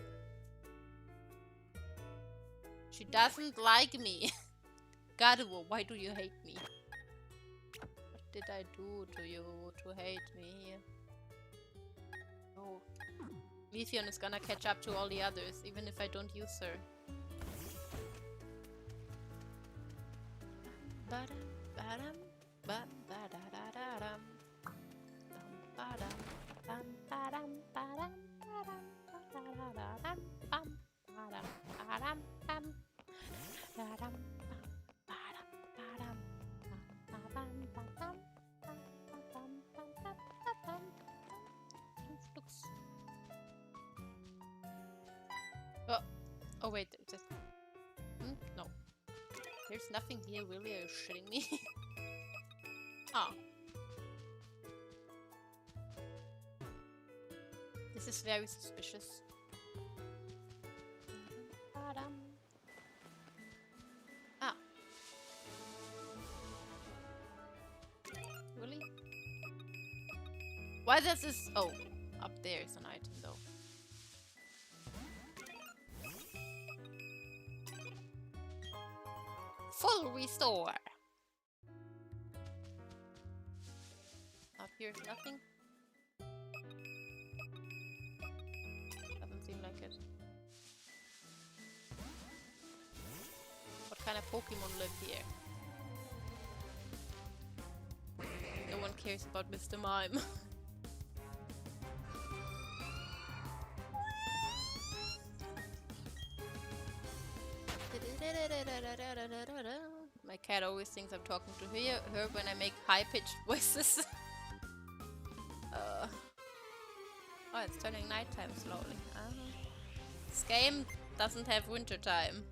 She doesn't like me. Gardevoir, why do you hate me? What did I do to you to hate me? Oh. Leafeon is gonna catch up to all the others, even if I don't use her. Oh wait, just no. There's nothing here, really? Are you shitting me? Oh. This is very suspicious. Ah. Really? Why does this... Oh, up there is an item though. Full restore! Up here's nothing. Doesn't seem like it. What kind of Pokemon live here? No one cares about Mr. Mime. My cat always thinks I'm talking to her when I make high-pitched voices. Oh, it's turning nighttime slowly. This game doesn't have winter time.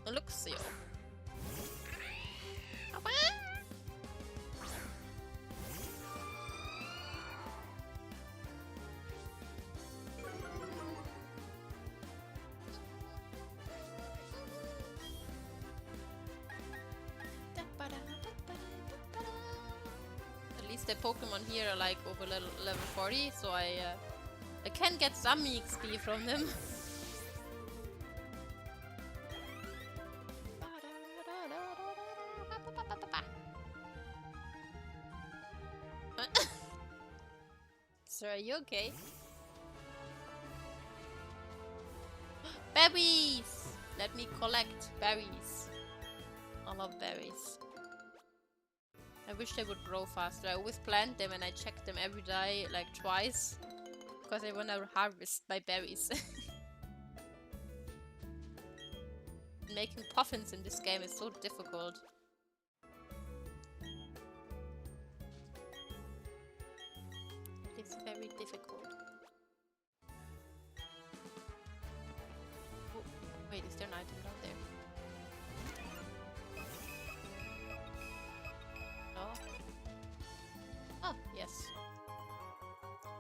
Luxio. At least the Pokemon here are like over level 40, so I can get some XP from them. Sir, are you okay? Berries! Let me collect berries. I love berries. I wish they would grow faster. I always plant them and I check them every day, like twice. Because I want to harvest my berries. Making puffins in this game is so difficult. It's very difficult. Oh, wait, is there an item down there? No? Oh, yes.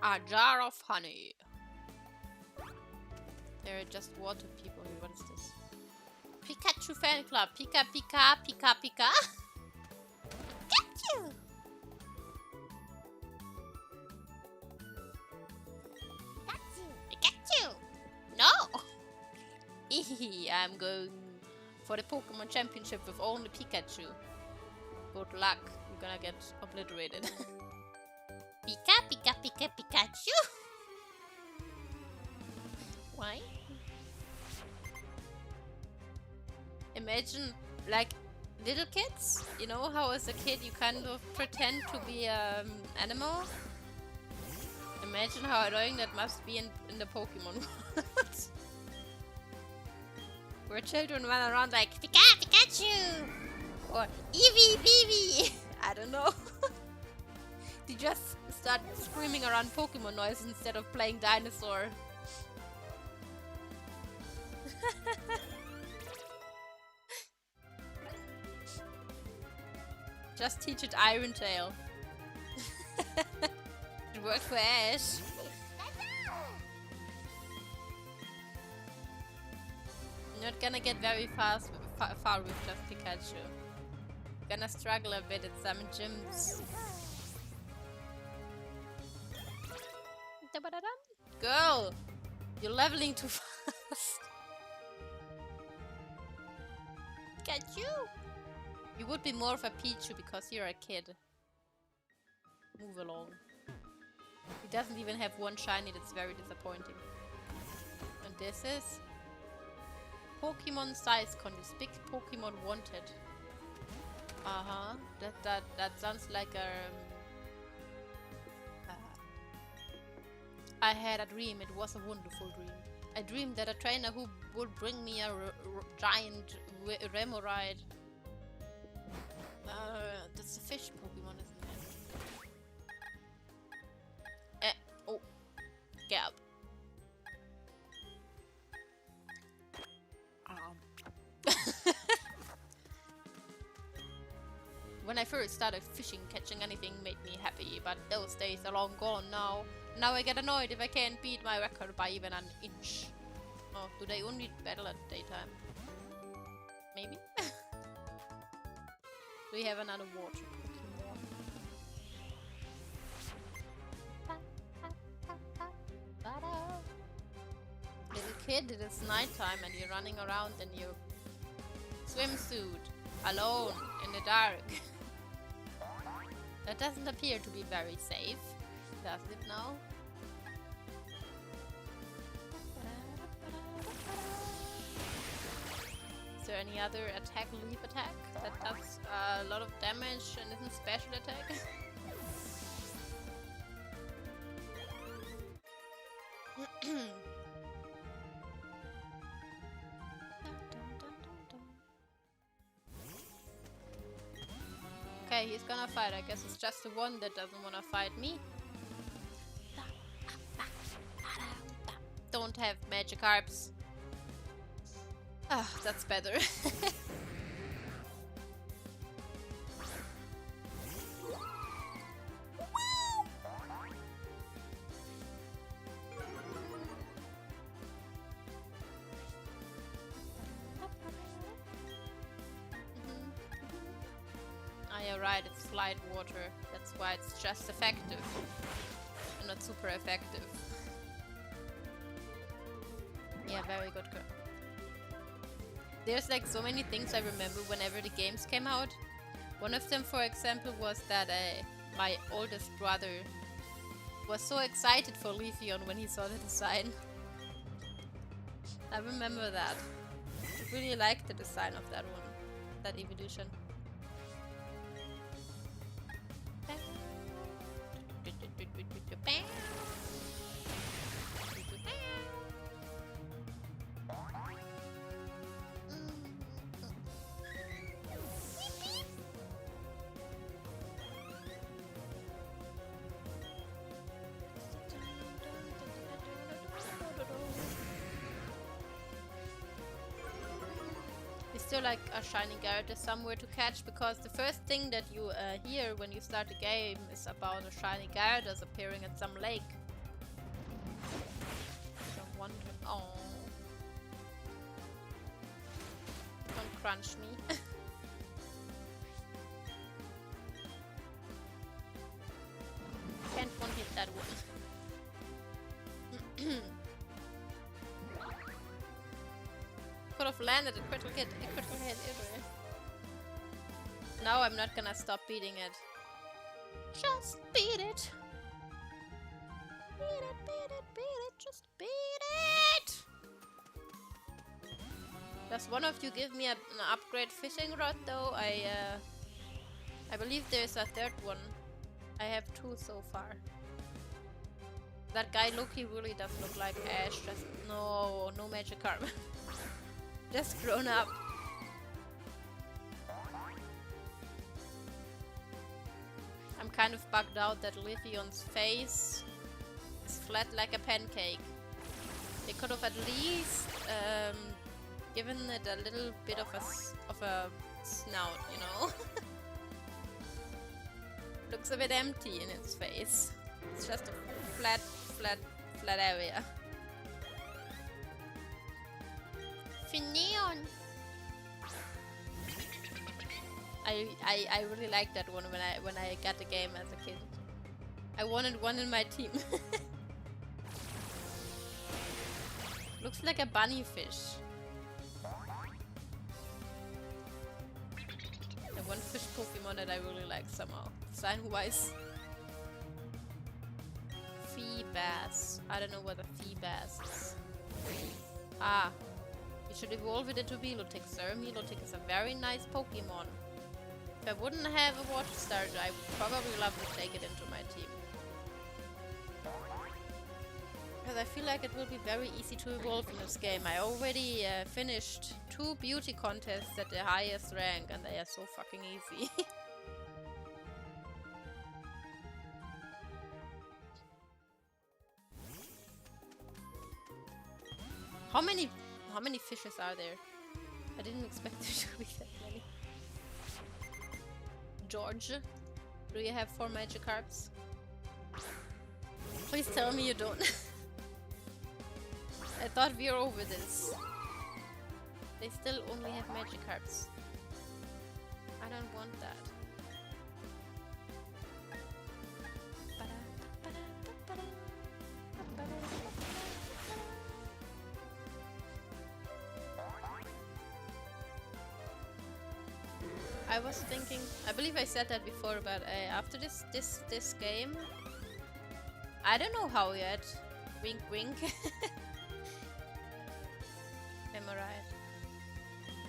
A jar of honey. There are just water people here. What is this? Pikachu fan club. Pika pika pika pika. Pikachu! Pikachu! No! I'm going for the Pokemon Championship with only Pikachu. Good luck. You're gonna get obliterated. Pika pika pika Pikachu! Why? Imagine, like, little kids, you know how as a kid you kind of pretend to be an animal? Imagine how annoying that must be in the Pokemon world. Where children run around like, Pika, Pikachu! Or, Eevee, Beevee! I don't know. They just start screaming around Pokemon noises instead of playing dinosaur. Just teach it Iron Tail. It worked for Ash. You're not gonna get very far with just Pikachu. You're gonna struggle a bit at some gyms. Girl! You're leveling too fast. Pikachu! You would be more of a Pichu because you're a kid. Move along. He doesn't even have one shiny, that's very disappointing. And this is Pokemon size contest. Big Pokemon wanted. Uh-huh. That sounds like a I had a dream. It was a wonderful dream. I dreamed that a trainer who would bring me a giant Remoraid. That's a fish Pokemon, isn't it? Oh. Gab. When I first started fishing, catching anything made me happy, but those days are long gone now. Now I get annoyed if I can't beat my record by even an inch. Oh, do they only battle at daytime? Maybe? Do we have another water Pokemon? Little kid, it is nighttime and you're running around in your swimsuit, alone, in the dark. That doesn't appear to be very safe, does it now? Is there any other attack, leap attack that does a lot of damage and isn't special attack? Okay, he's gonna fight. I guess it's just the one that doesn't wanna fight me. Don't have Magikarps. Ah, that's better. You're right, it's light water. That's why it's just effective. And not super effective. Yeah, very good girl. There's like so many things I remember whenever the games came out. One of them, for example, was that my oldest brother was so excited for Leafeon when he saw the design. I remember that. I really liked the design of that one, that evolution. Still like a shiny Gyarados somewhere to catch, because the first thing that you hear when you start the game is about a shiny Gyarados appearing at some lake. So I'm wondering, oh, don't crunch me. Can't one hit that one. Could have landed a critical hit anyway. No, I'm not gonna stop beating it. Just beat it. Beat it, beat it, beat it, just beat it. Does one of you give me an upgrade fishing rod though? I believe there's a third one. I have 2 so far. That guy Loki really does look like Ash. Just no Magikarp. Just grown up. I'm kind of bugged out that Leafeon's face is flat like a pancake. They could have at least given it a little bit of a snout, you know. Looks a bit empty in its face. It's just a flat area. Neon. I really liked that one when I got the game as a kid. I wanted one in my team. Looks like a bunny fish. The one fish Pokemon that I really like somehow, design-wise. Feebas. I don't know what a Feebas is. Ah. You should evolve it into Milotic, sir. Milotic is a very nice Pokemon. If I wouldn't have a water starter, I would probably love to take it into my team. Because I feel like it will be very easy to evolve in this game. I already finished 2 beauty contests at the highest rank, and they are so fucking easy. How many fishes are there? I didn't expect there to be that many. George, do you have 4 Magikarps? Please tell me you don't. I thought we were over this. They still only have Magikarps. I don't want that. I was thinking, I believe I said that before, but after this game, I don't know how yet. Wink, wink. Am I right?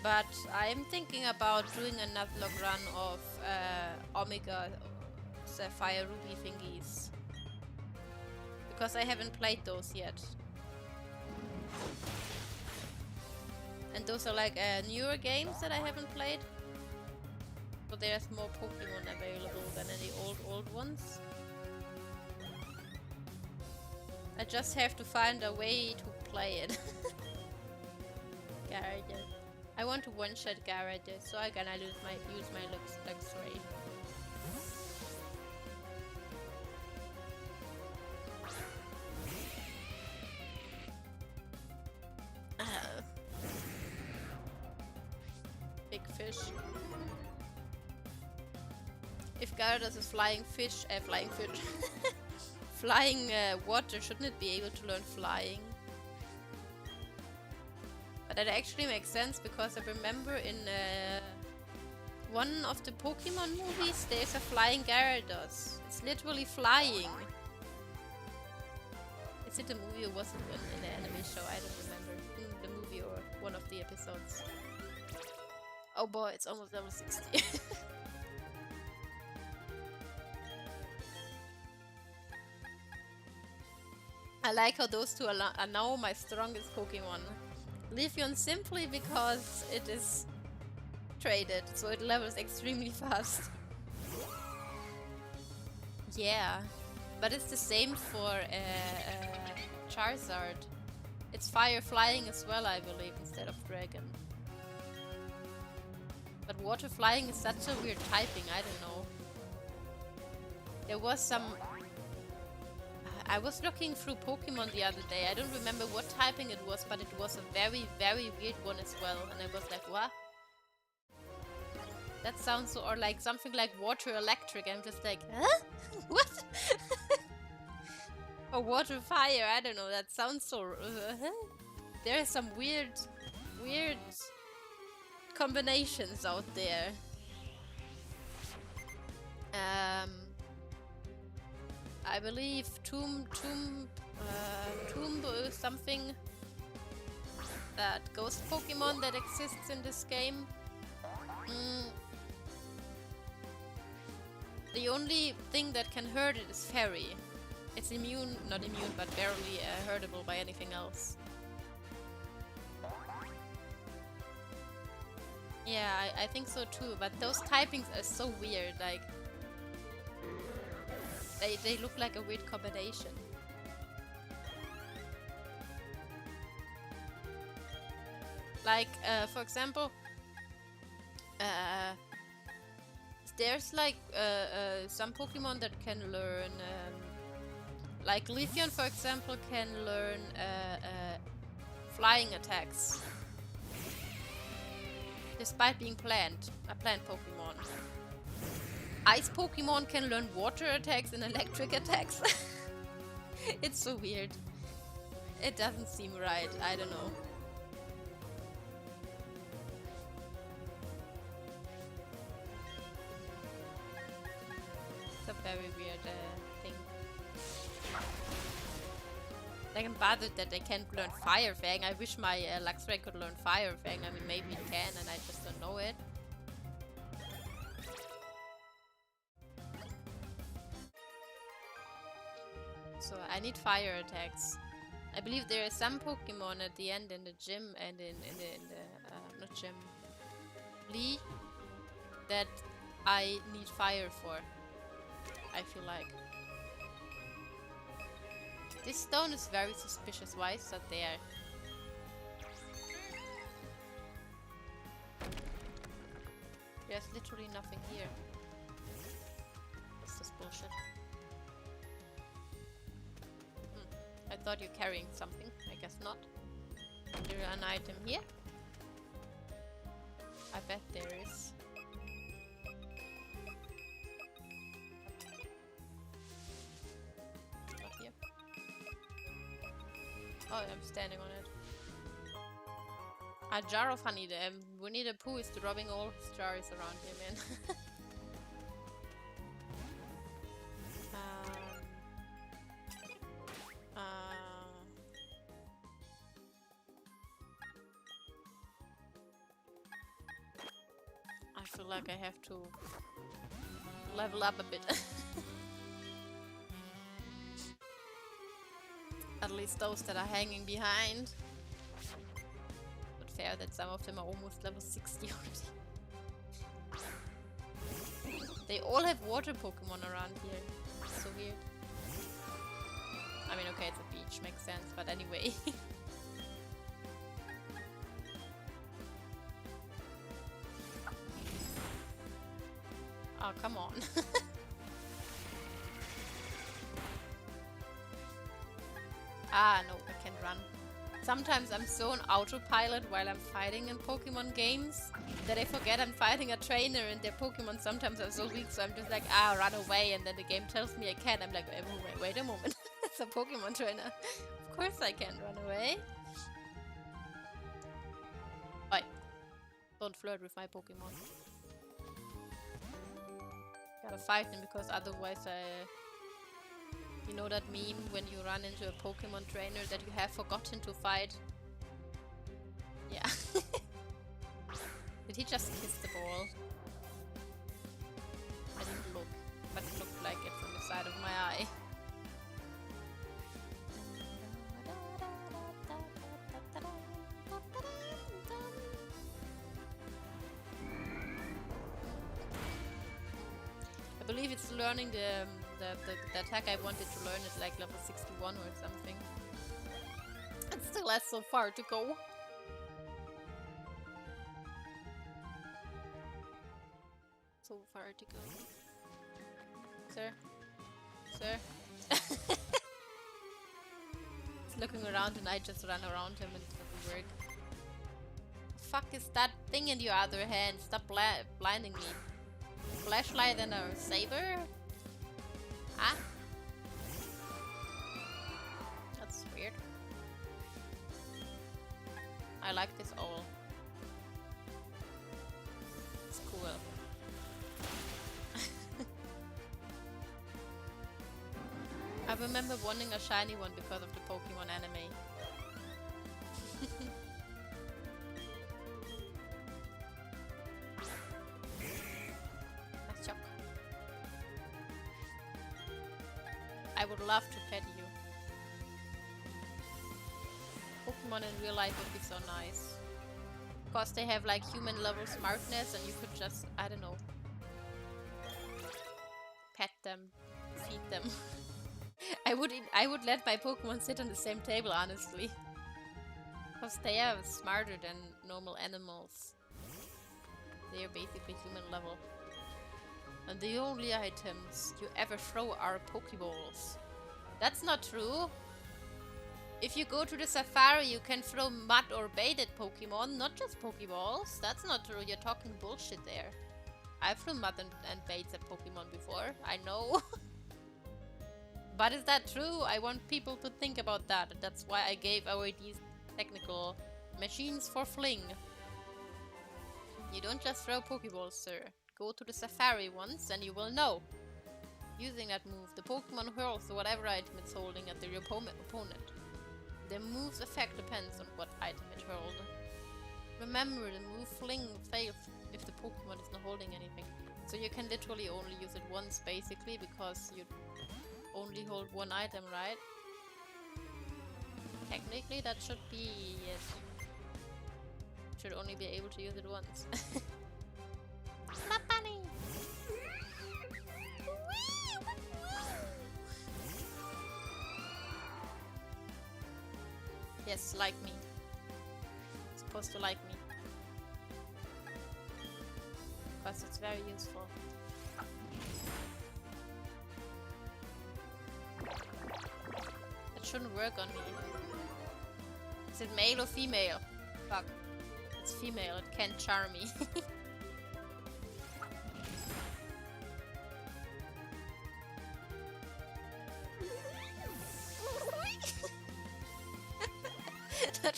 But I'm thinking about doing a Nuzlocke run of Omega Sapphire Ruby thingies, because I haven't played those yet. And those are like newer games that I haven't played. So there's more Pokemon available than any old ones. I just have to find a way to play it. Gyarados. I want to one-shot Gyarados, so I'm gonna use my Luxray. Big fish. If Gyarados is flying water, shouldn't it be able to learn flying? But that actually makes sense, because I remember in one of the Pokemon movies there's a flying Gyarados. It's literally flying. Was it a movie or was it in the anime show? I don't remember. In the movie or one of the episodes. Oh boy, it's almost level 60. I like how those two are now my strongest Pokemon. Leafeon simply because it is traded, so it levels extremely fast. Yeah, but it's the same for Charizard. It's fire flying as well, I believe, instead of dragon. But water flying is such a weird typing, I don't know. There was some... I was looking through Pokemon the other day. I don't remember what typing it was, but it was a very, very weird one as well. And I was like, what? That sounds so... Or like something like water electric. I'm just like, huh? What? Or water fire, I don't know. That sounds so... there are some weird combinations out there. I believe Tomb something, that ghost Pokemon that exists in this game. The only thing that can hurt it is Fairy. It's immune, not immune, but barely hurtable by anything else. Yeah, I think so too, but those typings are so weird, like... They look like a weird combination. Like, for example, there's like some Pokemon that can learn, like Leafeon, for example, can learn flying attacks, despite being a plant Pokemon. Ice Pokemon can learn water attacks and electric attacks. It's so weird. It doesn't seem right. I don't know. It's a very weird thing. Like, I'm bothered that they can't learn Fire Fang. I wish my Luxray could learn Fire Fang. I mean, maybe it can and I just don't know it. So I need fire attacks. I believe there are some Pokemon at the end in the gym and in the not gym, Lee, that I need fire for. I feel like this stone is very suspicious. Why is that there? There's literally nothing here. What's this bullshit? I thought you're carrying something. I guess not. Is there an item here? I bet there is. Not here. Oh, I'm standing on it. A jar of honey. Winnie the Pooh is dropping all his jars around here, man. I feel like I have to level up a bit. At least those that are hanging behind. But fair that some of them are almost level 60 already. They all have water Pokemon around here. It's so weird. I mean, okay, it's a beach, makes sense, but anyway. Oh, come on. Ah, no, I can't run. Sometimes I'm so on autopilot while I'm fighting in Pokemon games that I forget I'm fighting a trainer and their Pokemon sometimes are so weak, so I'm just like, ah, run away, and then the game tells me I can't. I'm like, wait a moment. It's a Pokemon trainer. Of course I can run away. Oi. Don't flirt with my Pokemon. Gotta fight them because otherwise You know that meme when you run into a Pokemon trainer that you have forgotten to fight? Yeah. Did he just kiss the ball? I didn't look, but it looked like it from the side of my eye. I believe it's learning the attack I wanted to learn is like level 61 or something. It still has so far to go. So far to go. Sir? Sir? He's looking around and I just run around him and it doesn't work. The fuck is that thing in your other hand? Stop blinding me. Flashlight and a saber? Huh? That's weird. I like this all. It's cool. I remember wanting a shiny one because of the Pokémon anime. Nice job. I would love to pet you. Pokemon in real life would be so nice. Because they have like human level smartness and you could just, I don't know, pet them, feed them. I would let my Pokemon sit on the same table, honestly. Because they are smarter than normal animals. They are basically human level. And the only items you ever throw are Pokeballs. That's not true. If you go to the safari, you can throw mud or bait at Pokemon, not just Pokeballs. That's not true, you're talking bullshit there. I've thrown mud and baits at Pokemon before, I know. But is that true? I want people to think about that. That's why I gave away these technical machines for fling. You don't just throw Pokeballs, sir. Go to the safari once and you will know. Using that move, the Pokemon hurls whatever item it's holding at their opponent. The move's effect depends on what item it hurled. Remember, the move fling fails if the Pokemon is not holding anything. So you can literally only use it once, basically, because you only hold one item, right? Technically, that should be it. Should only be able to use it once. My bunny! Yes, like me. It's supposed to like me. Because it's very useful. It shouldn't work on me. Is it male or female? Fuck. It's female, it can't charm me.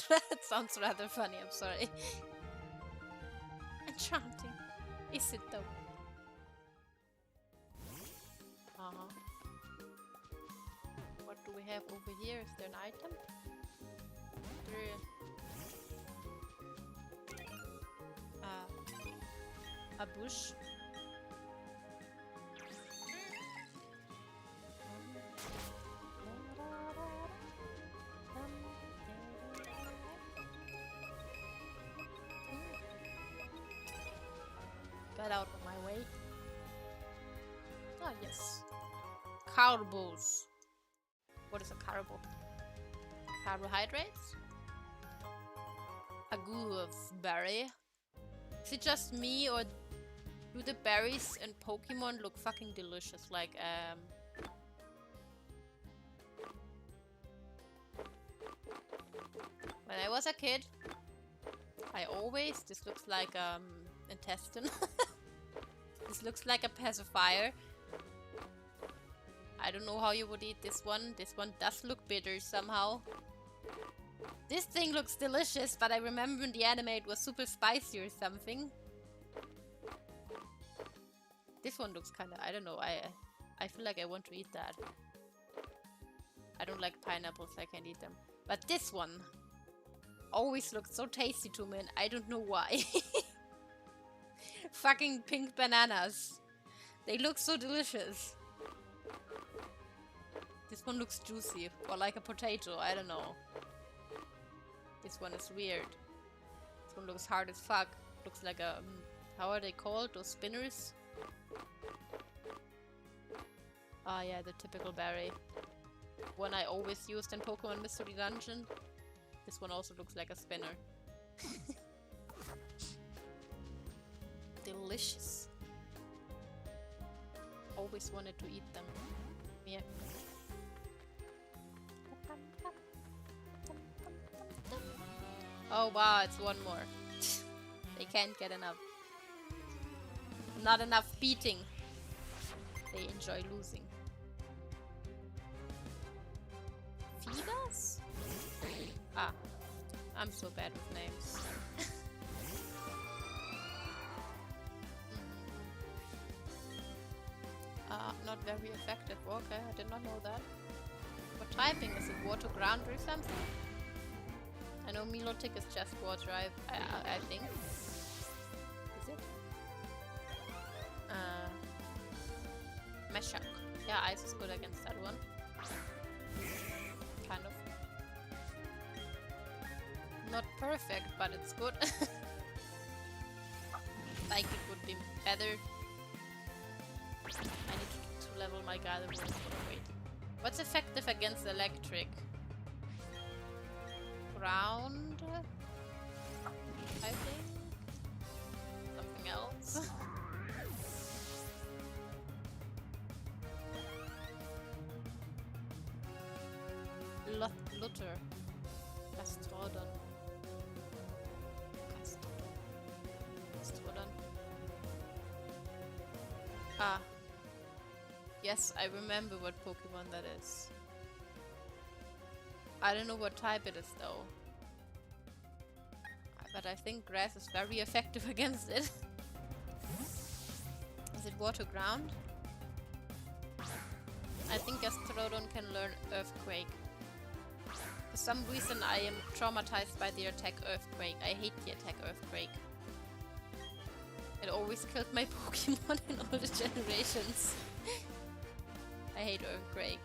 That sounds rather funny, I'm sorry. Enchanting. Is it though? What do we have over here? Is there an item? A bush. Get out of my way. Ah, yes. Carbos. What is a carbo? Carbohydrates? A gooseberry. Is it just me or do the berries in Pokemon look fucking delicious? Like, when I was a kid, this looks like, intestine. This looks like a pacifier. I don't know how you would eat this one. This one does look bitter somehow. This thing looks delicious, but I remember in the anime it was super spicy or something. This one looks kinda, I don't know, I feel like I want to eat that. don't like pineapples, I can't eat them. But this one always looks so tasty to me and I don't know why. Fucking pink bananas. They look so delicious. This one looks juicy, or like a potato, I don't know. This one is weird. This one looks hard as fuck. Looks like a... how are they called? Those spinners? Ah yeah, the typical berry. One I always used in Pokemon Mystery Dungeon. This one also looks like a spinner. Delicious. Always wanted to eat them. Yeah. Oh wow, it's one more. They can't get enough. Not enough beating. They enjoy losing. Feed us? Ah, I'm so bad with names. Not very effective. Okay, I did not know that. What typing is it? Water, ground, or something? I know Milotic is just water. I think. Is it? Meshach. Yeah, ice is good against that one. Kind of. Not perfect, but it's good. Like it would be better. I need to level my guy. Wait. What's effective against electric? Ground? I think? Something else? Luther. Gastrodon. Gastrodon. Ah. Yes, I remember what Pokemon that is. I don't know what type it is though. But I think grass is very effective against it. Is it water, ground? I think Gastrodon can learn Earthquake. For some reason I am traumatized by the attack Earthquake. I hate the attack Earthquake. It always killed my Pokemon in all the generations. I hate Earthquake.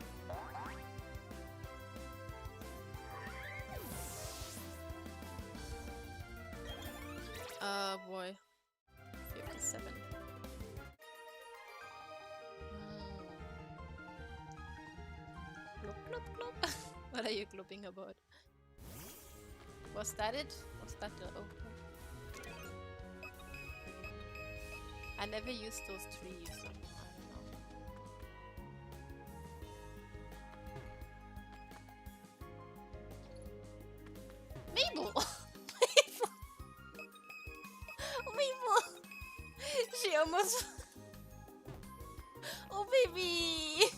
Boy. 57. Glop, glop, glop. What are you glopping about? Was that it? Was that the... oh. I never used those trees. So I don't know. Mabel! Mabel! She almost... oh baby!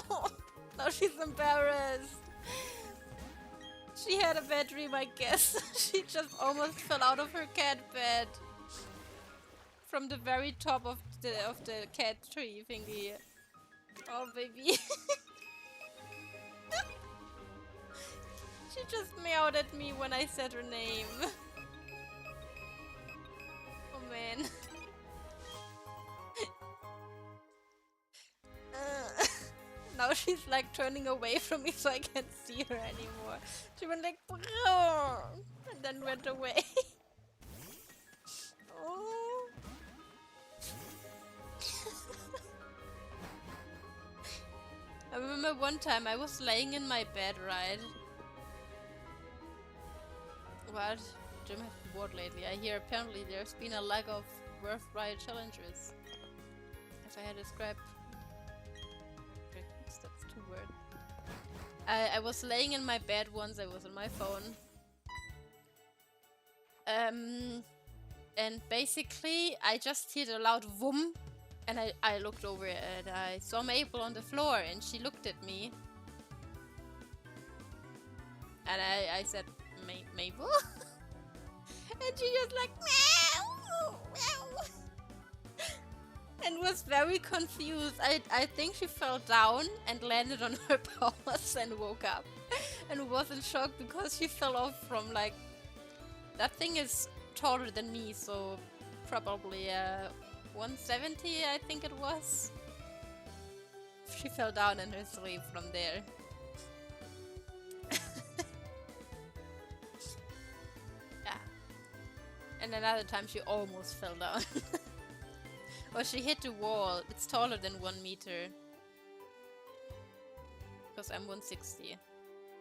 Oh, now she's embarrassed. She had a bad dream, I guess. She just almost fell out of her cat bed. From the very top of the cat tree thingy. Oh baby. She just meowed at me when I said her name. Oh man. Now she's like turning away from me so I can't see her anymore. She went like and then went away. Oh. I remember one time I was laying in my bed, right? What? Jim has been bored lately. I hear apparently there's been a lack of worthwhile challengers. If I had a scrap... that's 2 words. I was laying in my bed once, I was on my phone. And basically I just heard a loud vroom. And I looked over and I saw Mabel on the floor and she looked at me. And I said, Mabel? And she just like, meow, meow. and was very confused. I think she fell down and landed on her paws and woke up and was in shock because she fell off from like, that thing is taller than me, so probably 170 I think it was. She fell down in her sleep from there. Yeah. And another time she almost fell down. Or she hit the wall. It's taller than 1 meter. Because I'm 160.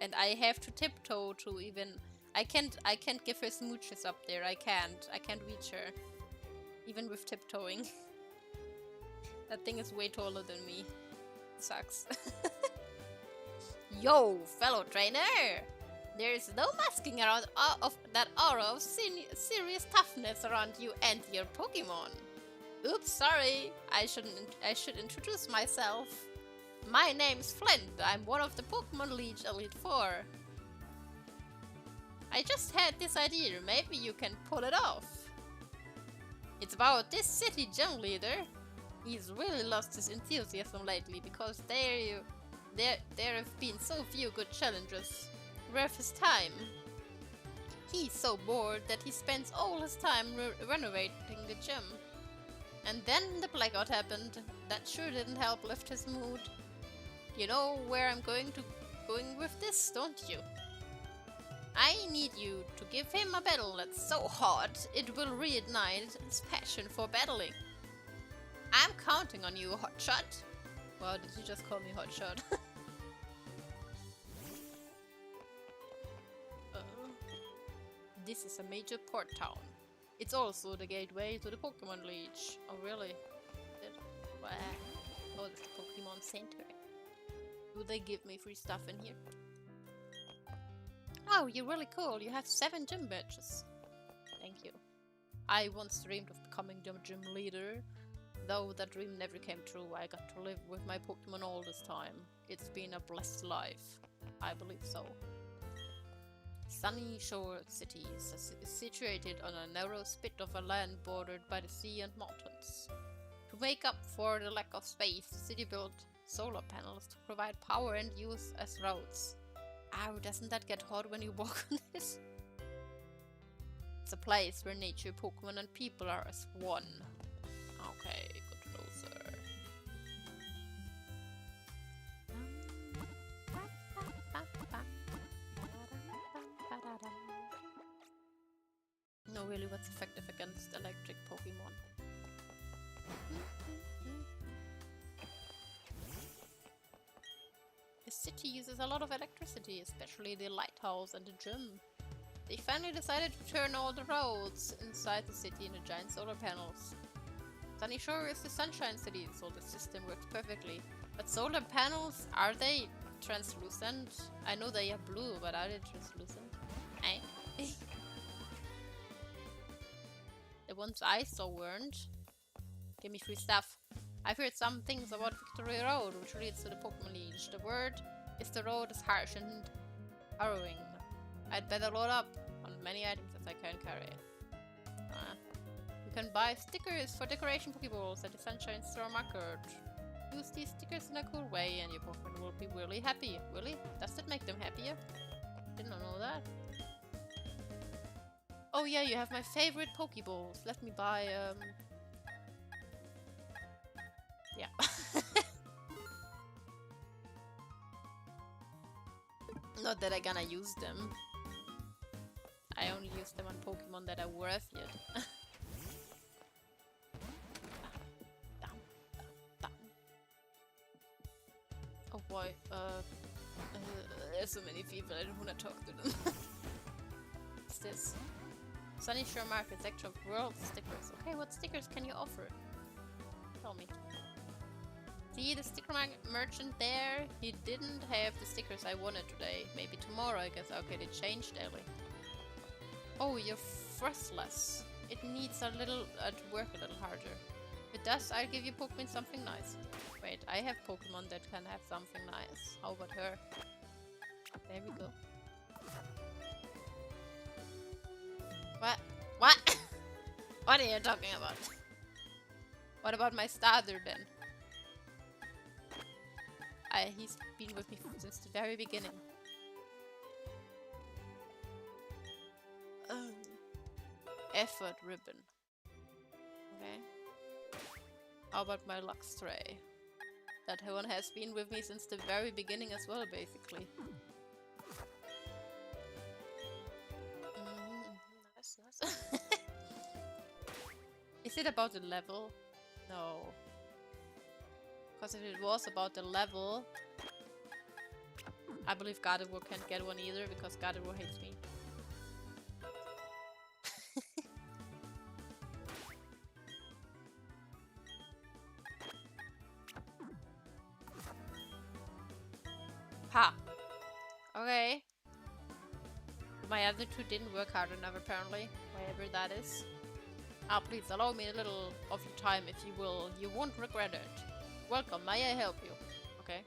And I have to tiptoe to even... I can't give her smooches up there. I can't reach her. Even with tiptoeing. That thing is way taller than me. Sucks. Yo, fellow trainer! There is no masking around of that aura of serious toughness around you and your Pokémon. Oops, sorry. I should introduce myself. My name's Flint. I'm one of the Pokémon League Elite Four. I just had this idea. Maybe you can pull it off. It's about this city gym leader. He's really lost his enthusiasm lately because there have been so few good challengers worth his time. He's so bored that he spends all his time renovating the gym. And then the blackout happened. That sure didn't help lift his mood. You know where I'm going with this, don't you? I need you to give him a battle that's so hot it will reignite his passion for battling. I'm counting on you, Hotshot. Wow, did you just call me Hotshot? This is a major port town. It's also the gateway to the Pokémon League. Oh really? Wow. Oh, it's the Pokémon Center. Do they give me free stuff in here? Oh, you're really cool. You have 7 gym badges. Thank you. I once dreamed of becoming the gym leader. Though that dream never came true, I got to live with my Pokémon all this time. It's been a blessed life. I believe so. Sunny Shore City is situated on a narrow spit of a land bordered by the sea and mountains. To make up for the lack of space, the city built solar panels to provide power and use as roads. Ow, doesn't that get hot when you walk on it? It's a place where nature, Pokémon and people are as one. Okay, good closer. No, really, what's effective against electric Pokemon? The city uses a lot of electricity, especially the lighthouse and the gym. They finally decided to turn all the roads inside the city into giant solar panels. Sunny Shore is the Sunshine City, so the system works perfectly. But solar panels, are they translucent? I know they are blue, but are they translucent? Eh? The ones I saw weren't. Give me free stuff. I've heard some things about Victory Road, which leads to the Pokémon League. The word is the road is harsh and harrowing. I'd better load up on many items as I can carry. You can buy stickers for decoration Pokeballs at the Sunshine Store Market. Use these stickers in a cool way and your Pokemon will be really happy. Really? Does that make them happier? Didn't know that. Oh yeah, you have my favorite Pokeballs. Let me buy yeah. Not that I'm gonna use them. I only use them on Pokemon that are worth it. Oh boy, there's so many people, I don't wanna talk to them. What's this? Sunny Shore Market, Sector of World Stickers. Okay, what stickers can you offer? Tell me. See the sticker merchant there? He didn't have the stickers I wanted today. Maybe tomorrow, I guess. Okay, they changed daily. Oh, you're frostless. It needs a little to work a little harder. If it does, I'll give you Pokemon something nice. Wait, I have Pokemon that can have something nice. How about her? There we go. What? What? What are you talking about? What about my starter then? He's been with me since the very beginning. Effort ribbon. Okay. How about my luck stray? That one has been with me since the very beginning as well, basically. Nice. Is it about the level? No. Because if it was about the level, I believe Gardevoir can't get one either because Gardevoir hates me. Ha! Okay. My other two didn't work hard enough apparently, whatever that is. Please allow me a little of your time if you will. You won't regret it. Welcome, may I help you? Okay.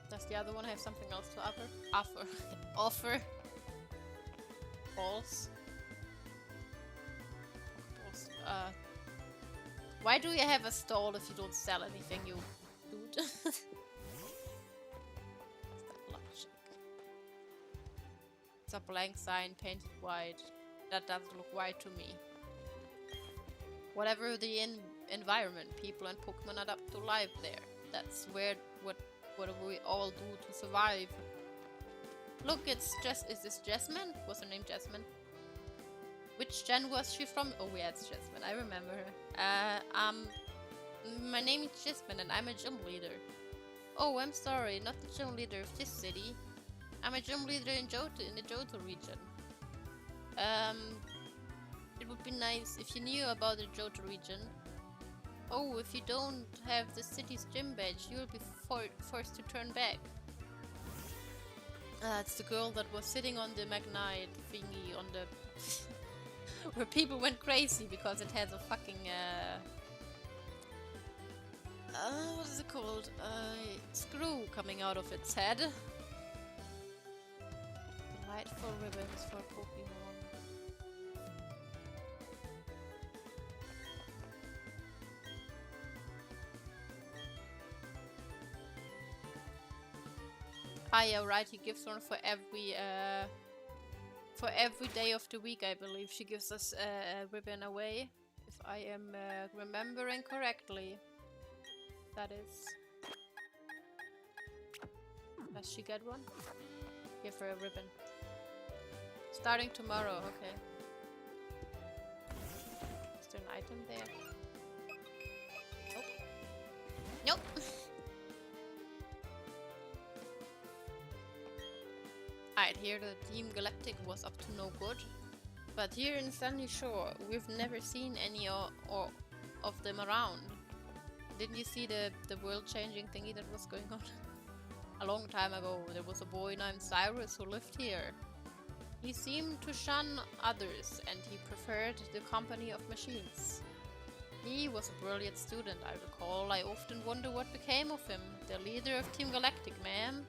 Does the other one have something else to offer? Offer? Balls? Why do you have a stall if you don't sell anything, you dude? It's a blank sign painted white. That doesn't look white to me. Whatever the environment, people and Pokemon adapt to life there. That's where what we all do to survive. Look, it's just is this Jasmine? What's her name, Jasmine? Which gen was she from? Oh yeah, it's Jasmine. I remember her. My name is Jasmine and I'm a gym leader. Oh, I'm sorry, not the gym leader of this city. I'm a gym leader in the Johto region. It would be nice if you knew about the Johto region. Oh, if you don't have the city's gym badge, you'll be forced to turn back. It's the girl that was sitting on the Magnite thingy on the... where people went crazy because it has a fucking... what is it called? Screw coming out of its head. Delightful ribbons for Pokemon. Ah, yeah, right. He gives one for every day of the week, I believe. She gives us a ribbon away, if I am remembering correctly. That is. Does she get one? Give her a ribbon. Starting tomorrow, okay. Is there an item there? Nope. Nope. Alright, here the Team Galactic was up to no good. But here in Sunny Shore, we've never seen any of them around. Didn't you see the world-changing thingy that was going on? A long time ago, there was a boy named Cyrus who lived here. He seemed to shun others, and he preferred the company of machines. He was a brilliant student, I recall. I often wonder what became of him. The leader of Team Galactic, man.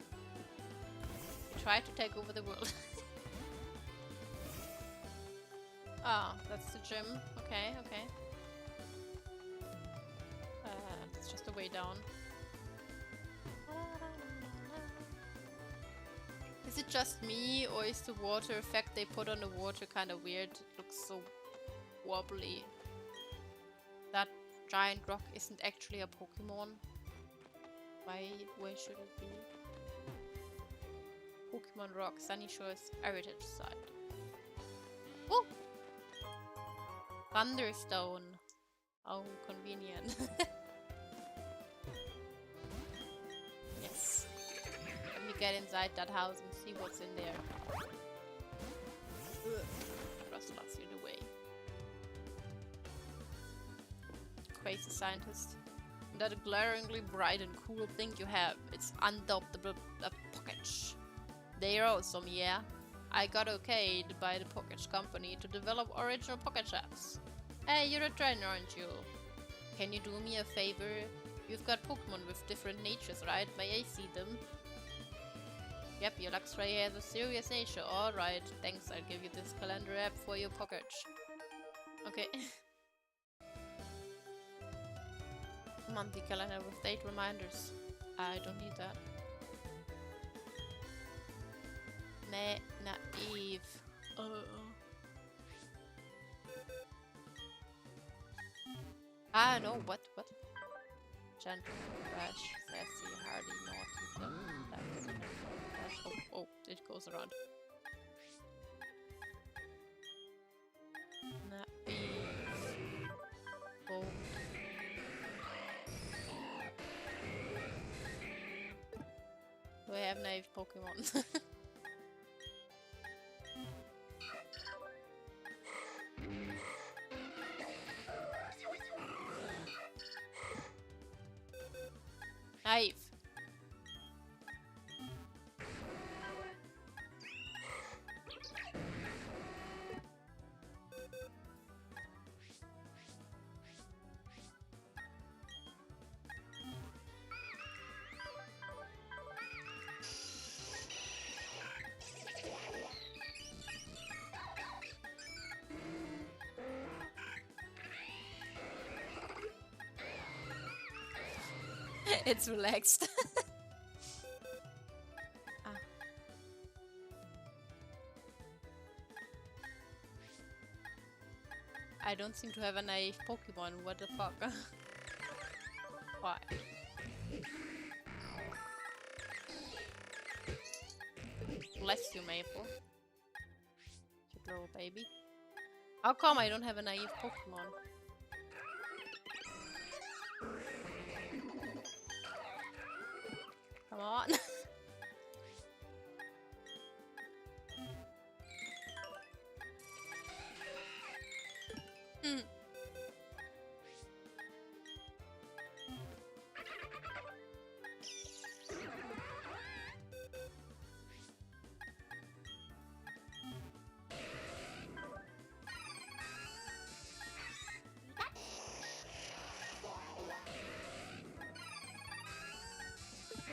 He tried to take over the world. Ah, that's the gym. Okay, okay. It's just a way down. Is it just me, or is the water effect they put on the water kind of weird? It looks so wobbly. That giant rock isn't actually a Pokemon. Why should it be? Pokemon Rock, Sunny Shore's heritage site. Oh! Thunderstone. Oh, convenient. Yes. Let me get inside that house and see what's in there. Frostlass, you're the way. Crazy scientist. That glaringly bright and cool thing you have. It's undoubtedly a Pokémon. They're awesome, yeah. I got okayed by the Pokémon company to develop original Pokéchaps. Hey, you're a trainer, aren't you? Can you do me a favor? You've got Pokemon with different natures, right? May I see them? Yep, your Luxray has a serious nature. Alright, thanks. I'll give you this calendar app for your pocket. Okay. Monthly calendar with date reminders. I don't need that. Naive. Ah, no, what? Gentle, rash, sassy, hardy, naughty, oh, it goes around. Naive. Bold. Do I have naive Pokemon? Naive. It's relaxed. Ah. I don't seem to have a naive Pokemon. What the fuck? Why? Bless you, Maple. You little baby. How come I don't have a naive Pokemon? Come on.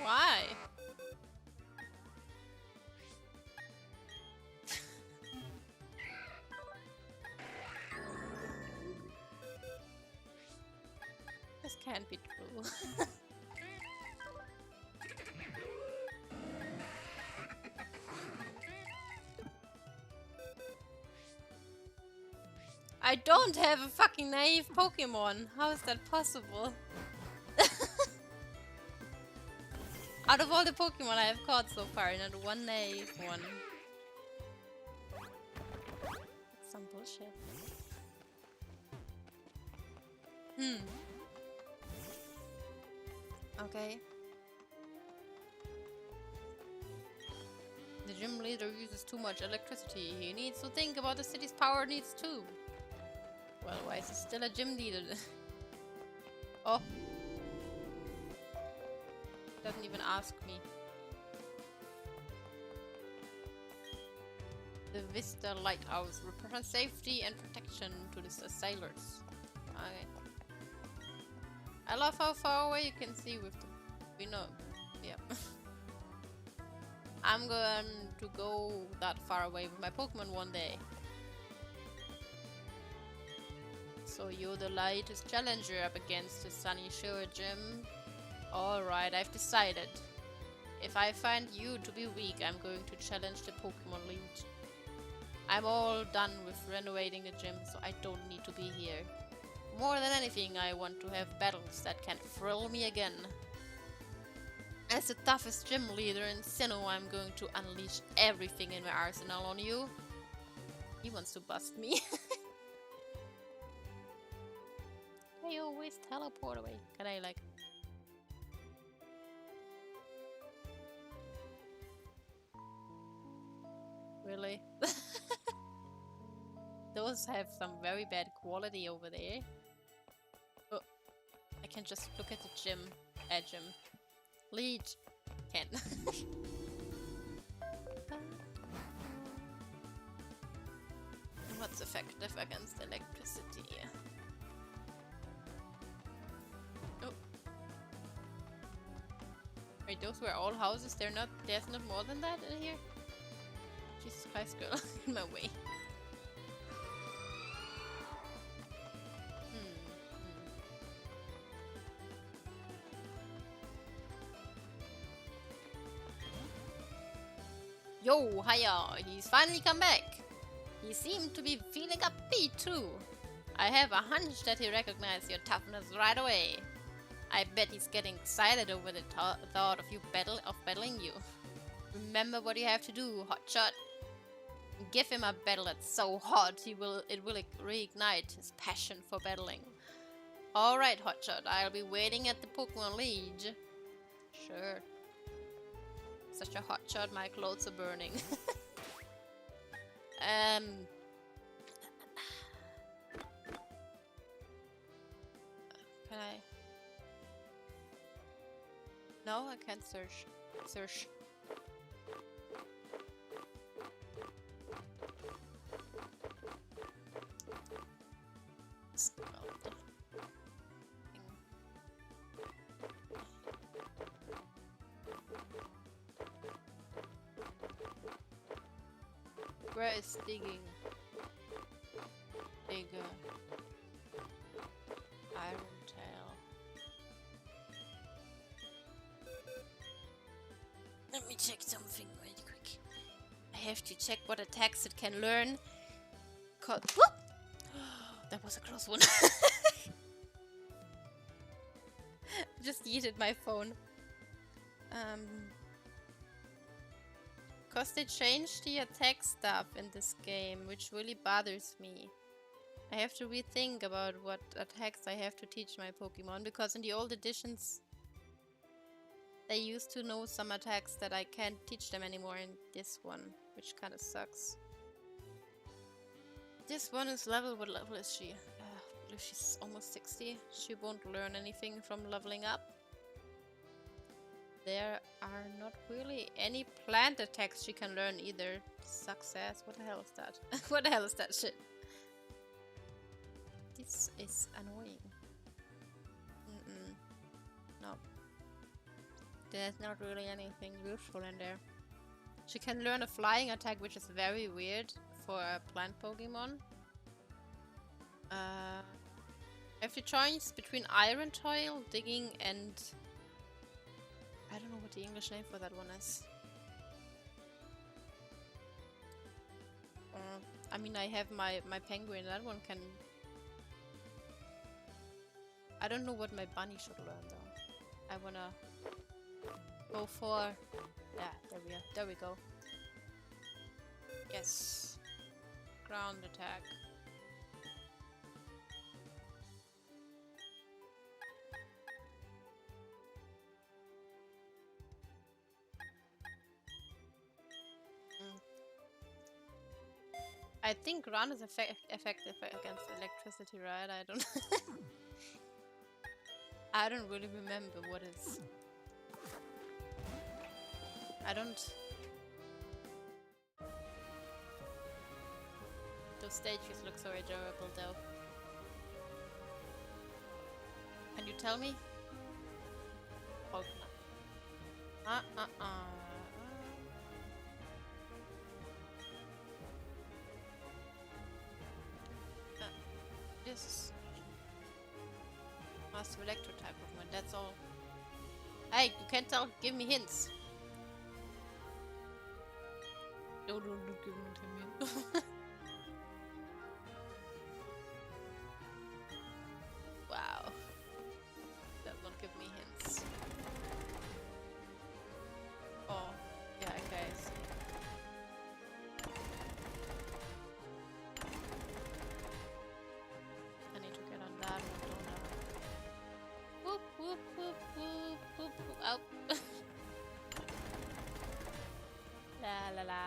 Why? This can't be true. I don't have a fucking naive Pokemon. How is that possible? Out of all the Pokemon I have caught so far, not one naive one. That's some bullshit. Okay. The gym leader uses too much electricity. He needs to think about the city's power needs too. Well, why is he still a gym leader? Oh. Doesn't even ask me. The Vista Lighthouse represents safety and protection to the sailors. Okay. I love how far away you can see with the... We know. Yeah. I'm going to go that far away with my Pokemon one day. So you're the lightest challenger up against the Sunny Shore Gym. Alright, I've decided. If I find you to be weak, I'm going to challenge the Pokemon League. I'm all done with renovating the gym, so I don't need to be here. More than anything, I want to have battles that can thrill me again. As the toughest gym leader in Sinnoh, I'm going to unleash everything in my arsenal on you. He wants to bust me. They always teleport away. Can I like... Really? Those have some very bad quality over there. Oh, I can just look at the gym. Gym. Leech. Can. What's effective against electricity? Oh. Wait, those were all houses? There's not more than that in here? Jesus Christ, girl, in my way. Yo, hiya! He's finally come back! He seemed to be feeling upbeat too. I have a hunch that he recognized your toughness right away. I bet he's getting excited over the thought of battling you. Remember what you have to do, hotshot. Give him a battle that's so hot it will reignite his passion for battling. Alright, hotshot, I'll be waiting at the Pokémon League. Sure. Such a hotshot, my clothes are burning. Can I? No, I can't search. Search. Where is digging? Digger. Iron tail. Let me check something really quick. I have to check what attacks it can learn. That was a close one. Just yeeted my phone. Because they changed the attack stuff in this game, which really bothers me. I have to rethink about what attacks I have to teach my Pokemon, because in the old editions they used to know some attacks that I can't teach them anymore in this one, which kind of sucks. This one is level, what level is she? I believe she's almost 60. She won't learn anything from leveling up. There are not really any plant attacks she can learn either. Success. What the hell is that? What the hell is that shit? This is annoying. No. There's not really anything useful in there. She can learn a flying attack, which is very weird for a plant Pokemon. I have to choose between Iron Toil, Digging, and I don't know what the English name for that one is. I mean, I have my penguin. That one can. I don't know what my bunny should learn though. I wanna go for. Yeah, there we go. Yes. Ground attack. I think ground is effective against electricity, right? I don't. I don't really remember what is. I don't. Those statues look so adorable, though. Can you tell me? Pokemon. This is Master Electro type Pokemon, that's all. Hey, you can't tell, give me hints. No, don't give me hints. Wow. That won't give me hints. Oh, yeah, okay, I see. I need to get on that one, don't I? Whoop, whoop, whoop, whoop, whoop, whoop. Ow. La la la.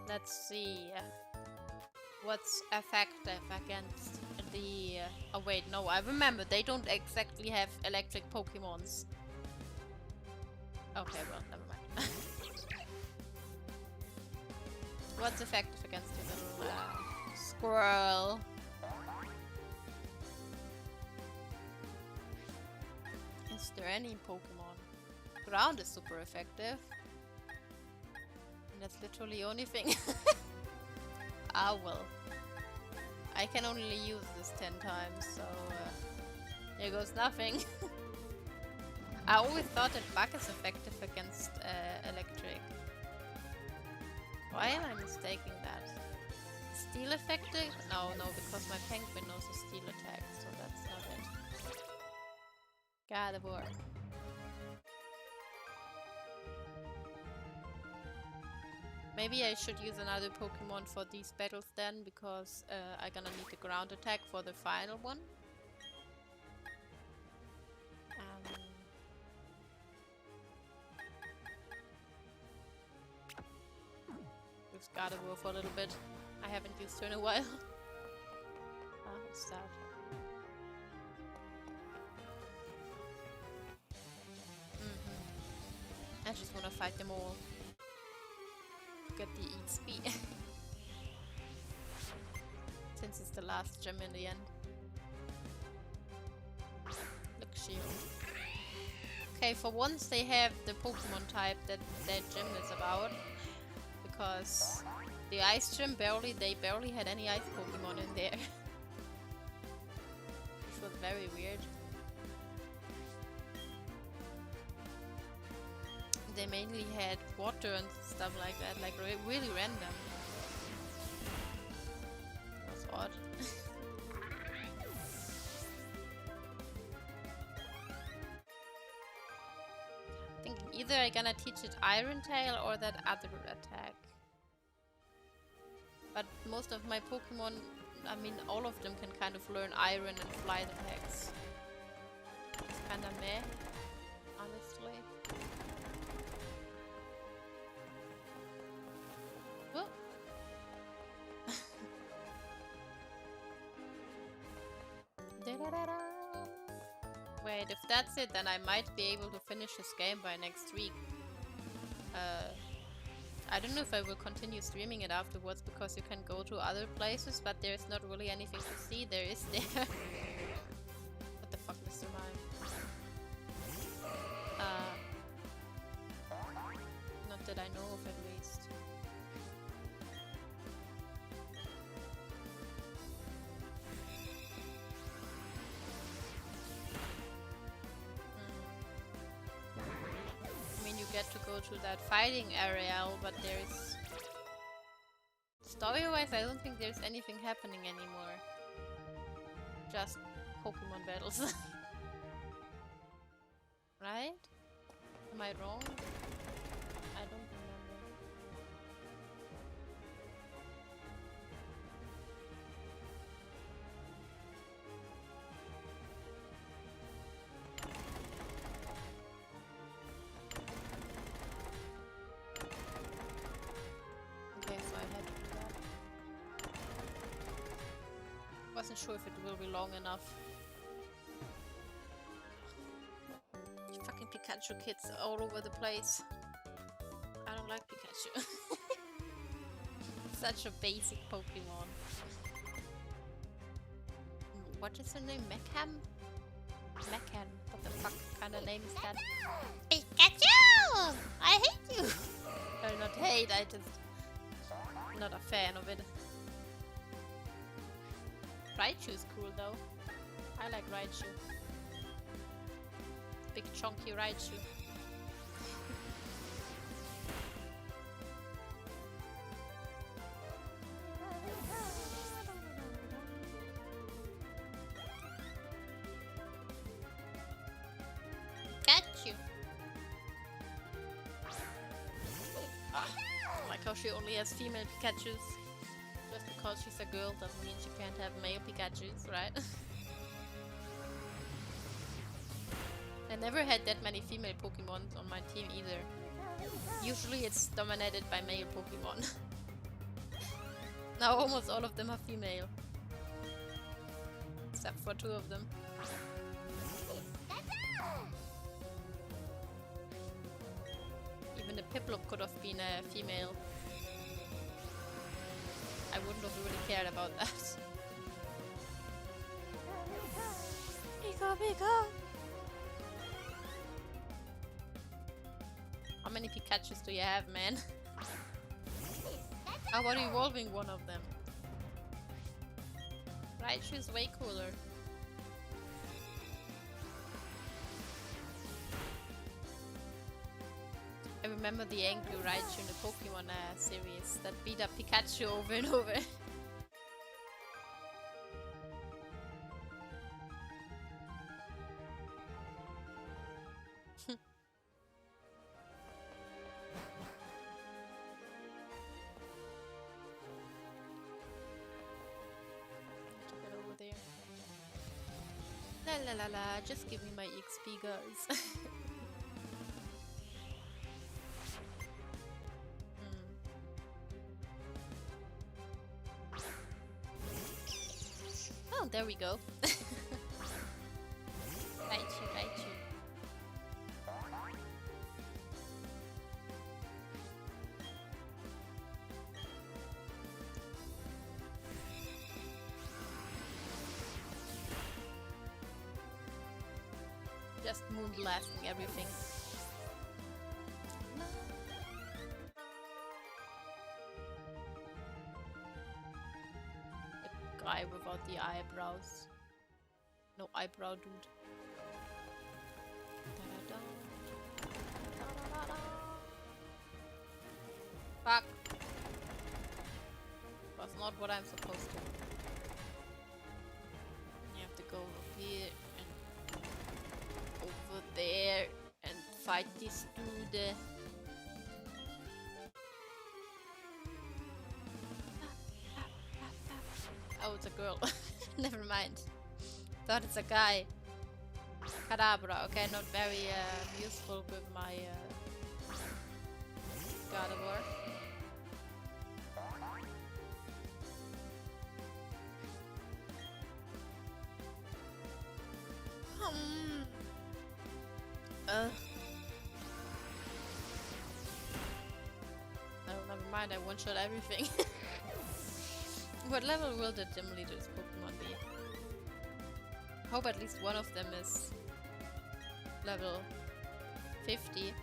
Let's see. What's effective against the... oh wait, no, I remember. They don't exactly have electric Pokemons. Okay, well, never mind. What's effective against the little squirrel? Is there any Pokemon? ground is super effective. And that's literally the only thing. Ah well. I can only use this 10 times, so here goes nothing. I always thought that bug is effective against electric. Why am I mistaking that? Steel effective? No, because my penguin knows a steel attack, so that's not it. Gotta work. Maybe I should use another Pokemon for these battles then, because I'm gonna need the ground attack for the final one. Use Gardevoir for a little bit. I haven't used her in a while. Ah, what's that? I just wanna fight them all. Get the XP. Since it's the last gym in the end. Look, shield. Okay, for once they have the Pokemon type that their gym is about. Because the ice gym they barely had any ice Pokemon in there. Which was very weird. They mainly had water and stuff like that, like really random. That's odd. I think either I'm gonna teach it Iron Tail or that other attack. But most of my Pokemon, I mean all of them can kind of learn Iron and Flight attacks. It's kinda meh, honestly. Wait, if that's it, then I might be able to finish this game by next week. I don't know if I will continue streaming it afterwards, because you can go to other places, but there's not really anything to see. There is there. What the fuck, Mr. Mime? Not that I know of, at least. Get to go to that fighting area, but there's story-wise I don't think there's anything happening anymore. Just Pokemon battles. Right? Am I wrong? I don't remember. Wasn't sure if it will be long enough. Fucking Pikachu kids all over the place. I don't like Pikachu. Such a basic Pokemon. What is her name? Mecham? Mecham. What the fuck kind of name is that? Pikachu! I hate you! Or not hate, I just... not a fan of it. Raichu's cool though. I like Raichu. Big chunky Raichu. Got you. I like how she only has female Pikachus. Just because she's a girl doesn't mean she can't have male Pikachus, right? I never had that many female Pokemon on my team either. Usually it's dominated by male Pokemon. Now almost all of them are female. Except for 2 of them. Even the Piplup could have been a female. I wouldn't have really cared about that. Pika Pika! many Pikachus do you have, man? How about evolving one of them? Raichu's way cooler. I remember the angry Raichu in the Pokemon series that beat up Pikachu over and over. Get over there. La la la la, just give me my XP, guys. Oh, there we go. Raichu, Raichu. Just moonblasting everything. The guy without the eyebrows. No eyebrow dude. Fuck. Was not what I'm supposed to. You have to go up here and over there and fight this dude. Oh, it's a girl. Never mind. Thought it's a guy. Kadabra. Okay, not very useful with my God of War. No, never mind. I one-shot everything. What level will the gym leader's Pokemon be? Hope at least one of them is level 50.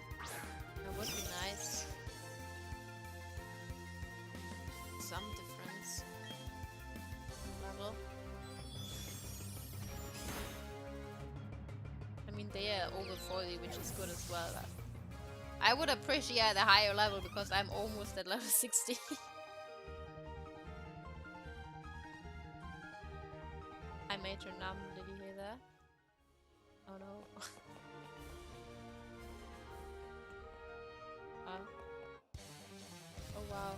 That would be nice. Some difference in level. I mean, they are over 40, which is good as well. I would appreciate a higher level because I'm almost at level 60. Hi Major Num, did you hear that? Oh no. Oh wow.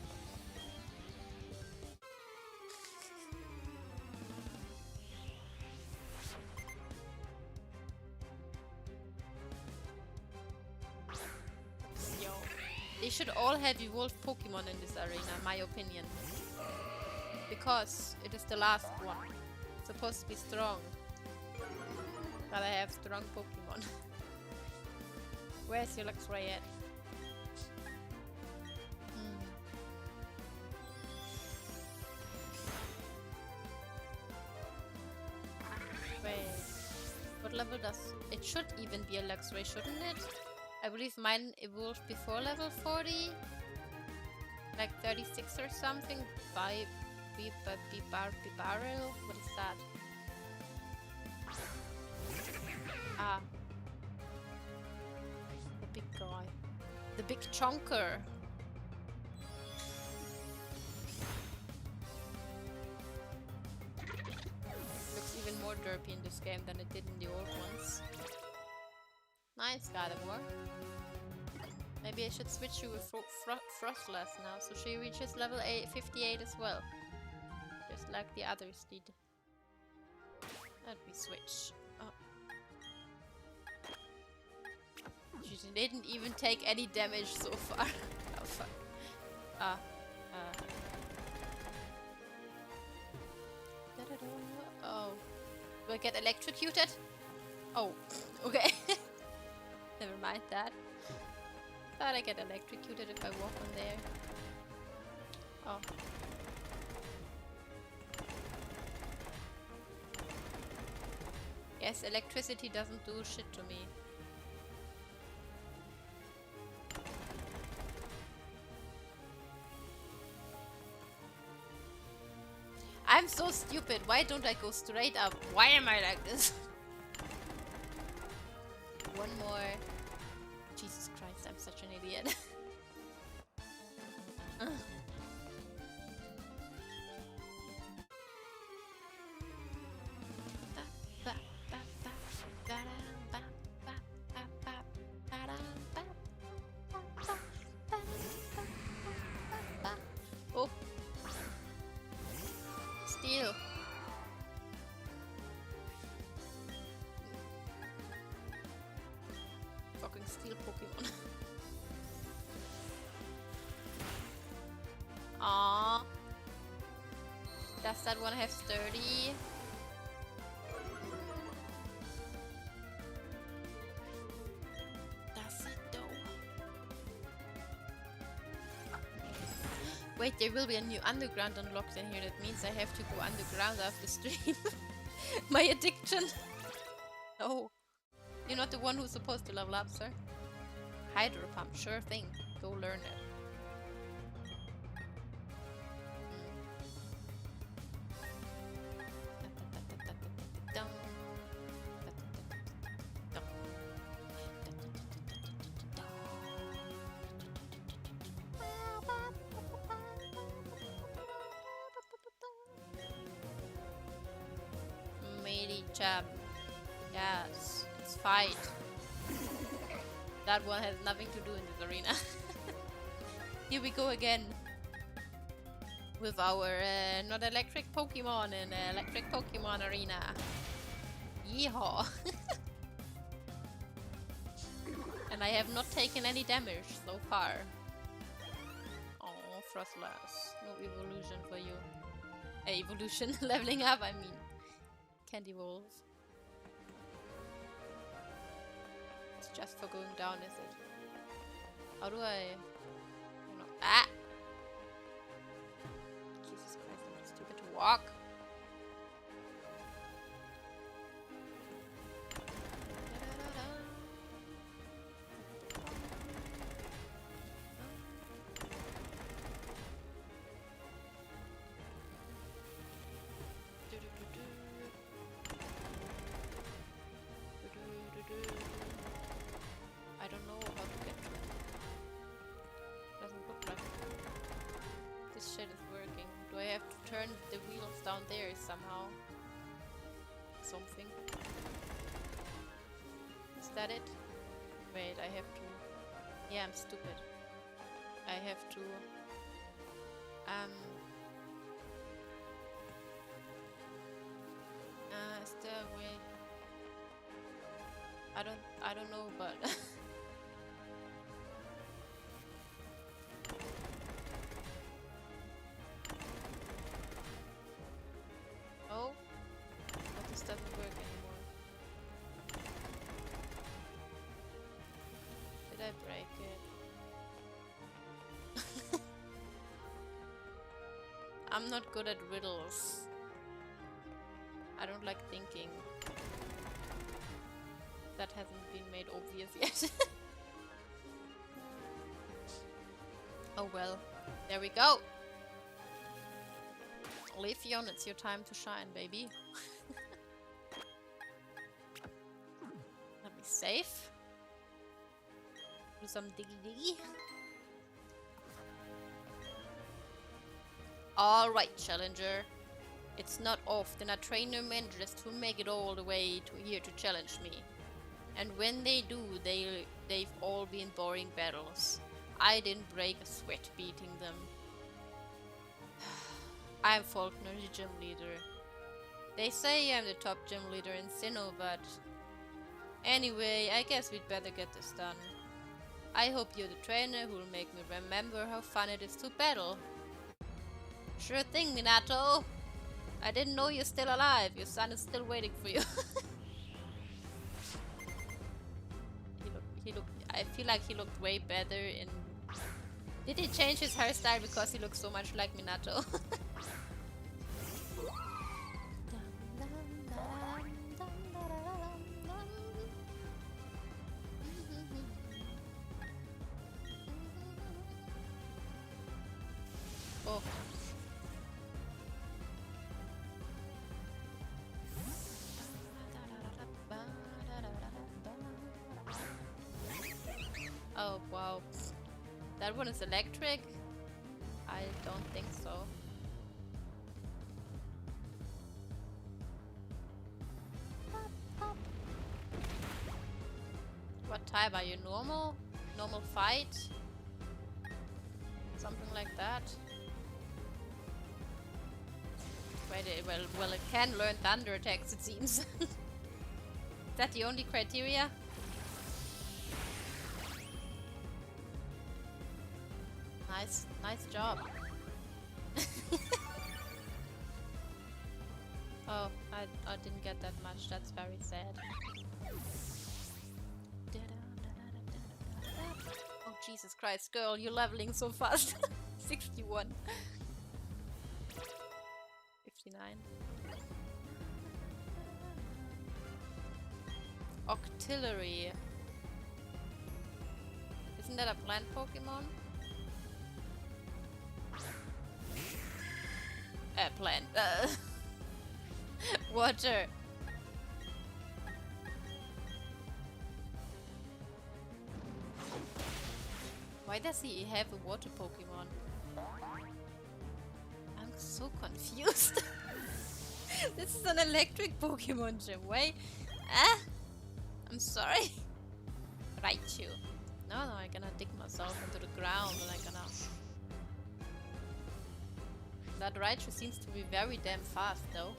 Yo. They should all have evolved Pokemon in this arena, in my opinion. Because it is the last one. It's supposed to be strong. But I have strong Pokemon. Where's your Luxray at? Wait. What level does... It should even be a Luxray, shouldn't it? I believe mine evolved before level 40. Like 36 or something. Bibarel? What is that? Ah. The big guy. The big chonker. Looks even more derpy in this game than it did in the old ones. Nice, Gardevoir. Maybe I should switch you with Frostlass now, so she reaches level 58 as well. Just like the others did. Let me switch. Oh. She didn't even take any damage so far. Oh fuck. Oh. Do I get electrocuted? Oh, okay. Never mind that. Thought I get electrocuted if I walk on there. Oh. Yes, electricity doesn't do shit to me. I'm so stupid. Why don't I go straight up? Why am I like this? One more. Jesus Christ, I'm such an idiot. Oh. Steel. Fucking steel Pokemon. Aww. Does that one have sturdy? Does it though? Wait, there will be a new underground unlocked in here. That means I have to go underground after stream. My addiction. Oh. You're not the one who's supposed to level up, sir. Hydro pump, sure thing. Go learn it. Melee chap. Yes, let's fight. That one has nothing to do in this arena. Here we go again. With our not electric Pokemon in electric Pokemon arena. Yeehaw! And I have not taken any damage so far. Oh, Frostlass. No evolution for you. Evolution leveling up, I mean. Can't evolve. It's just for going down, is it? How do I... No. Ah! Jesus Christ, I'm too stupid to walk. I don't know how to get to it. Doesn't look like this shit is working. Do I have to turn the wheels down there somehow? Something. Is that it? Wait, I have to... Yeah, I'm stupid. I have to... is there a way? I don't know, but... Oh? But this doesn't work anymore. Did I break it? I'm not good at riddles. I don't like thinking. That hasn't been made obvious yet. Oh well. There we go! Leafeon, it's your time to shine, baby. Let me save. Do some diggy diggy. Alright, Challenger. It's not often a trainer manages to make it all the way to here to challenge me. And when they do, they've all been boring battles. I didn't break a sweat beating them. I'm Faulkner, the gym leader. They say I'm the top gym leader in Sinnoh, but... Anyway, I guess we'd better get this done. I hope you're the trainer who'll make me remember how fun it is to battle. Sure thing, Minato! I didn't know you're still alive. Your son is still waiting for you. I feel like he looked way better in... Did he change his hairstyle because he looks so much like Minato? Oh. That one is electric? I don't think so. What type are you? Normal? Normal fight? Something like that? Wait, well, it can learn thunder attacks, it seems. Is that the only criteria? Nice job. Oh, I didn't get that much. That's very sad. Oh, Jesus Christ, girl, you're leveling so fast. 61. 59. Octillery. Isn't that a plant Pokemon? Plant. Water. Why does he have a water Pokemon? I'm so confused. This is an electric Pokemon gym. Wait. I'm sorry. Raichu. No, I'm gonna dig myself into the ground and I'm gonna... That Raichu seems to be very damn fast though.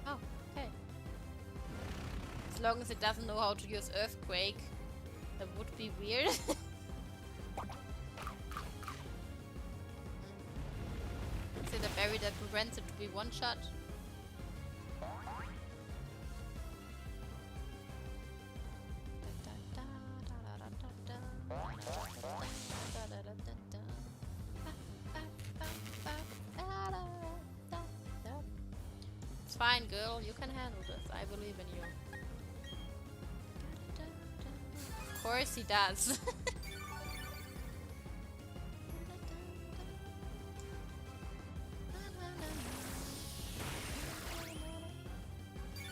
Oh, okay. As long as it doesn't know how to use Earthquake. That would be weird. Is it a berry that prevents it to be one-shot? It's fine, girl. You can handle this. I believe in you. Of course he does.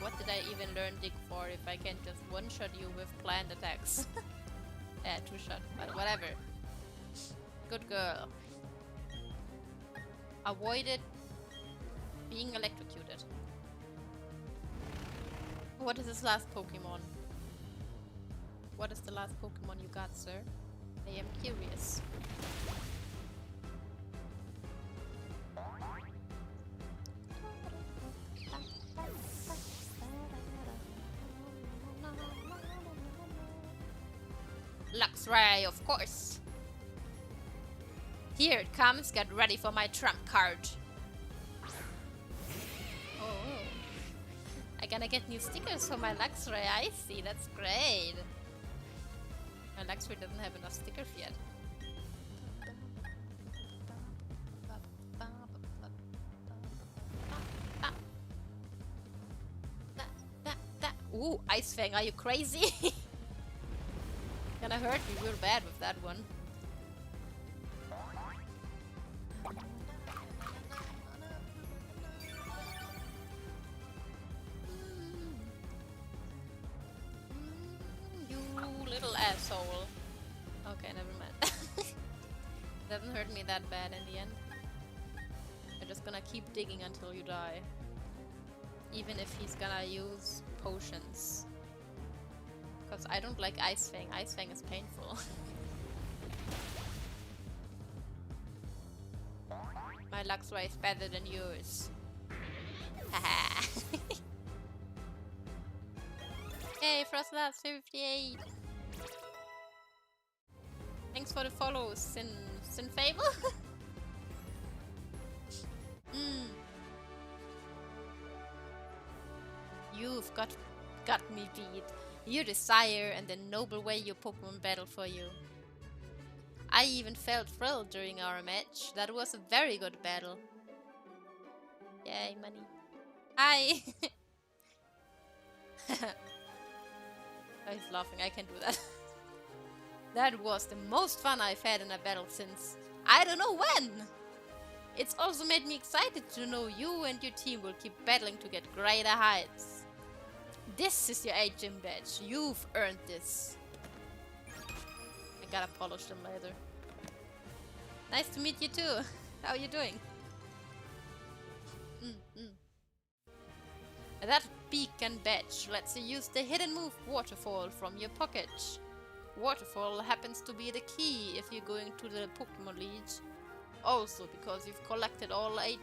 What did I even learn Dig for if I can just one-shot you with plant attacks? Yeah, two-shot, but whatever. Good girl. Avoided being electrocuted. What is this last Pokemon? What is the last Pokemon you got, sir? I am curious. Luxray, of course. Here it comes. Get ready for my trump card. Oh. I'm gonna get new stickers for my Luxray. I see. That's great. My Luxray doesn't have enough stickers yet. Ooh, Ice Fang, are you crazy? Gonna hurt me real bad with that one. You little asshole. Okay, never mind. Doesn't hurt me that bad in the end. I'm just gonna keep digging until you die. Even if he's gonna use potions. Because I don't like Ice Fang. Ice Fang is painful. My Luxray is better than yours. Haha. Hey, Frostlabs 58. Thanks for the follow, Sin Fable. You've got me beat. You desire and the noble way your Pokemon battle for you. I even felt thrilled during our match. That was a very good battle. Yay, money. Hi! Oh, he's laughing, I can do that. That was the most fun I've had in a battle since I don't know when! It's also made me excited to know you and your team will keep battling to get greater heights. This is your 8 gym badge. You've earned this. I gotta polish them later. Nice to meet you too. How are you doing? That beacon badge lets you use the hidden move Waterfall from your pocket. Waterfall happens to be the key if you're going to the Pokémon League. Also, because you've collected all eight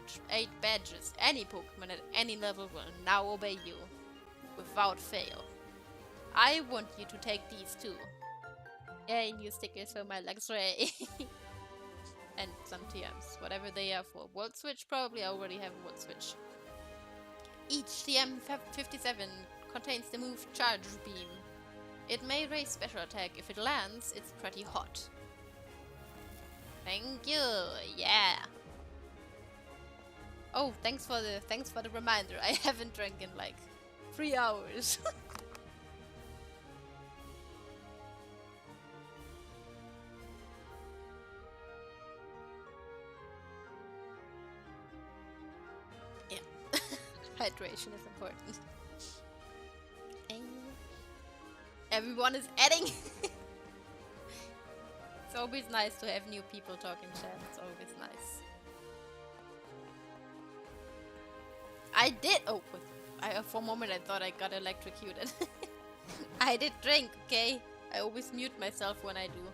badges, any Pokemon at any level will now obey you, without fail. I want you to take these too. Yay, new stickers for my Luxray. And some TMs, whatever they are for. World Switch, probably I already have a World Switch. Each TM57 contains the move Charge Beam. It may raise special attack. If it lands, it's pretty hot. Thank you. Yeah. Oh, thanks for the reminder. I haven't drank in like 3 hours. Yeah. Hydration is important. Everyone is adding. It's always nice to have new people talking chat. It's always nice. I did. Oh, for a moment I thought I got electrocuted. I did drink. Okay. I always mute myself when I do.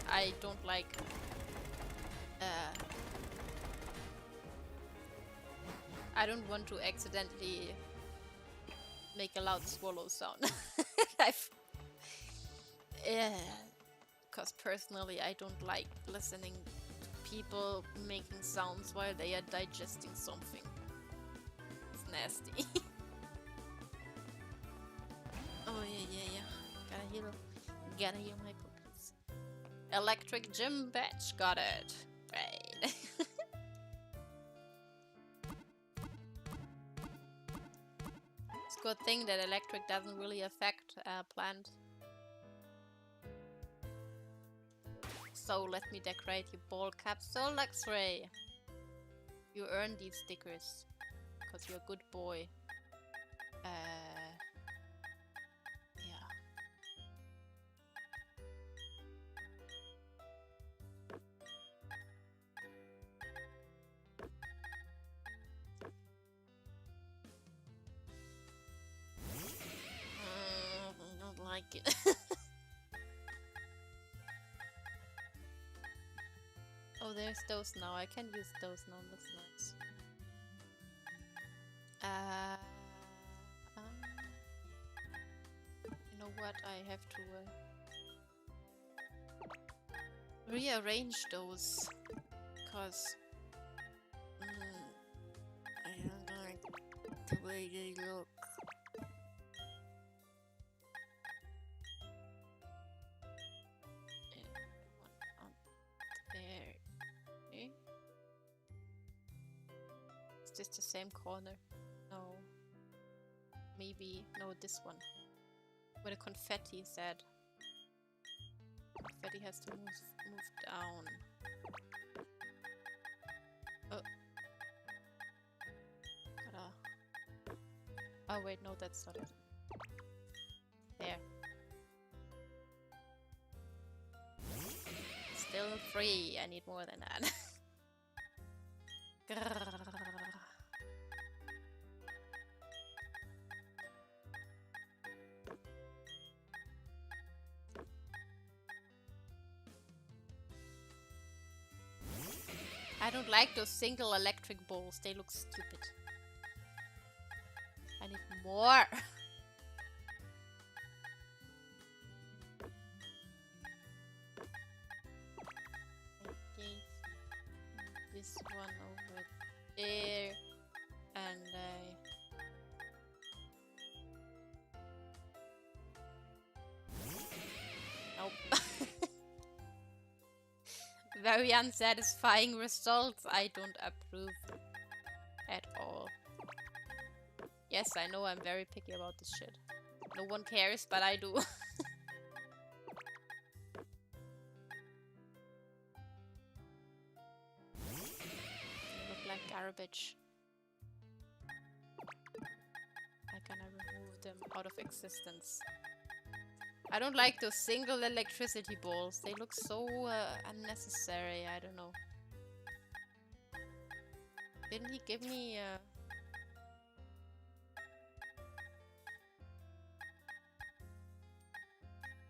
I don't like. I don't want to accidentally make a loud swallow sound. Because personally I don't like listening to people making sounds while they are digesting something. It's nasty. Oh yeah. Gotta heal my puppies. Electric gym badge, got it. Right. It's a good thing that electric doesn't really affect plant. So let me decorate your ball cap. So Luxray, you earn these stickers because you're a good boy. Yeah. I don't like it. Oh, there's those now. I can use those now. That's nice. You know what? I have to rearrange those because I don't like the way they look. Is this the same corner? No. Maybe. No, this one. Where the confetti is at. Confetti has to move down. Oh. Oh wait, no, that's not it. There. Still 3. I need more than that. I don't like those single electric balls. They look stupid. I need more. Okay. This one over there. And nope. Very unsatisfying results. I don't approve at all. Yes, I know I'm very picky about this shit. No one cares, but I do. You look like garbage. I'm gonna remove them out of existence. I don't like those single electricity balls. They look so unnecessary. I don't know. Didn't he give me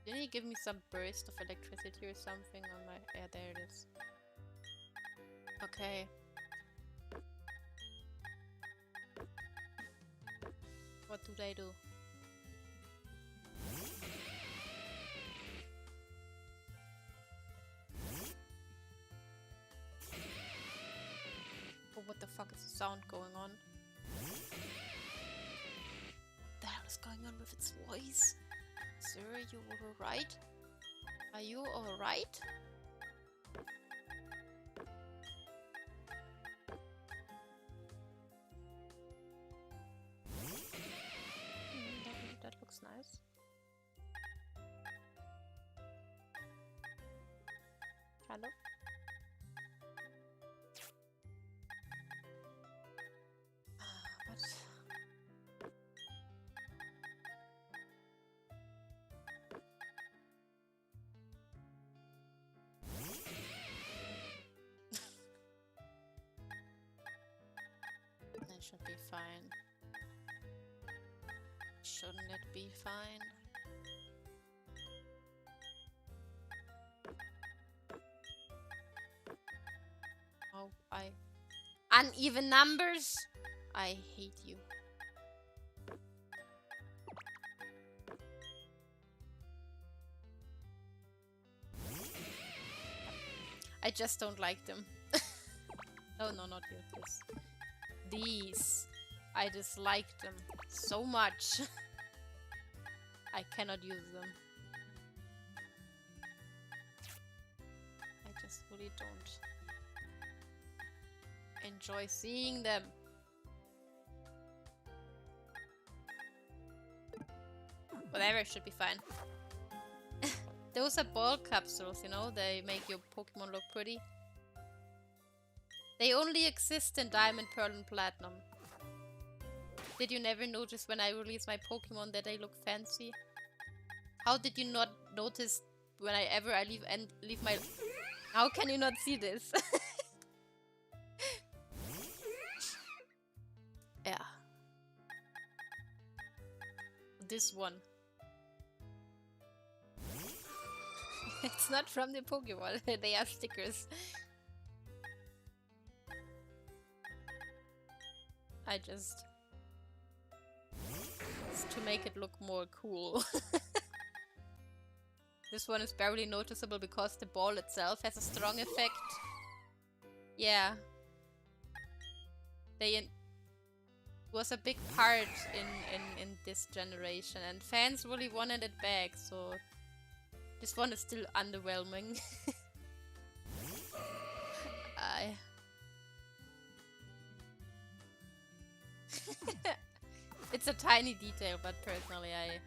Didn't he give me some burst of electricity or something on my... Yeah, there it is. Okay. What do they do? Oh, what the fuck is the sound going on? What the hell is going on with its voice? Sir, are you alright? Are you alright? That looks nice. Hello? What? That should be fine. Shouldn't it be fine? Oh, uneven numbers? I hate you. I just don't like them. Oh no, not you. This. These. I dislike them so much. I cannot use them. I just really don't enjoy seeing them. Whatever, should be fine. Those are ball capsules, you know, they make your Pokemon look pretty. They only exist in Diamond, Pearl, and Platinum. Did you never notice when I release my Pokemon that they look fancy? How did you not notice when I leave my... How can you not see this? Yeah. This one. It's not from the Pokemon, they are stickers. Just to make it look more cool. This one is barely noticeable because the ball itself has a strong effect. Yeah. Was a big part in this generation, and fans really wanted it back, so this one is still underwhelming. It's a tiny detail, but personally I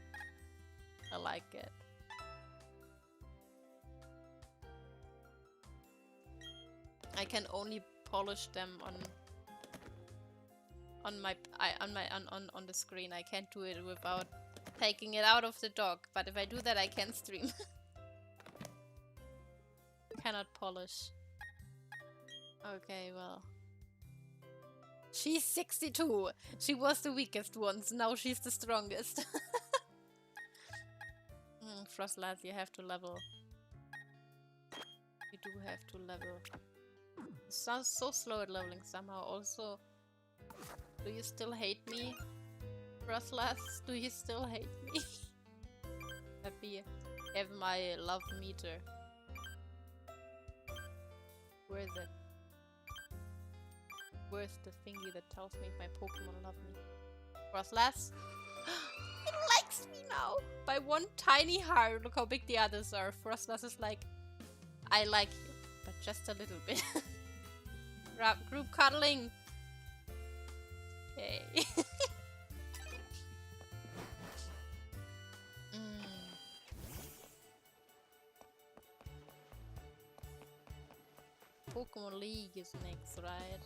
like it. I can only polish them on the screen. I can't do it without taking it out of the dock, but if I do that I can stream. Cannot polish. Okay, well. She's 62. She was the weakest once. Now she's the strongest. Frostlass, you have to level. You do have to level. It sounds so slow at leveling somehow. Also, do you still hate me? Frostlass, do you still hate me? Let me have my love meter. Where is it? Where's the thingy that tells me if my Pokemon love me? Frostlass? It likes me now! By one tiny heart. Look how big the others are. Frostlass is like, I like you, but just a little bit. Group cuddling! Yay. Pokemon League is next, right?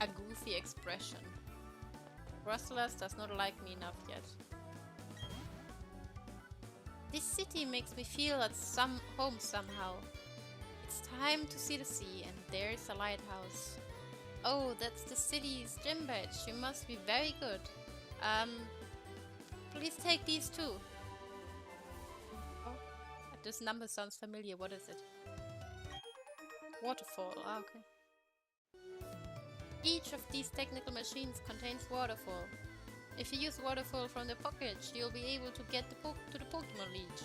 A goofy expression. Brussels does not like me enough yet. This city makes me feel at home somehow. It's time to see the sea, and there's a lighthouse. Oh, that's the city's gym badge. You must be very good. Please take these too. Oh, this number sounds familiar. What is it? Waterfall. Ah, okay. Each of these technical machines contains waterfall. If you use waterfall from the package, you'll be able to get to the Pokemon Leech.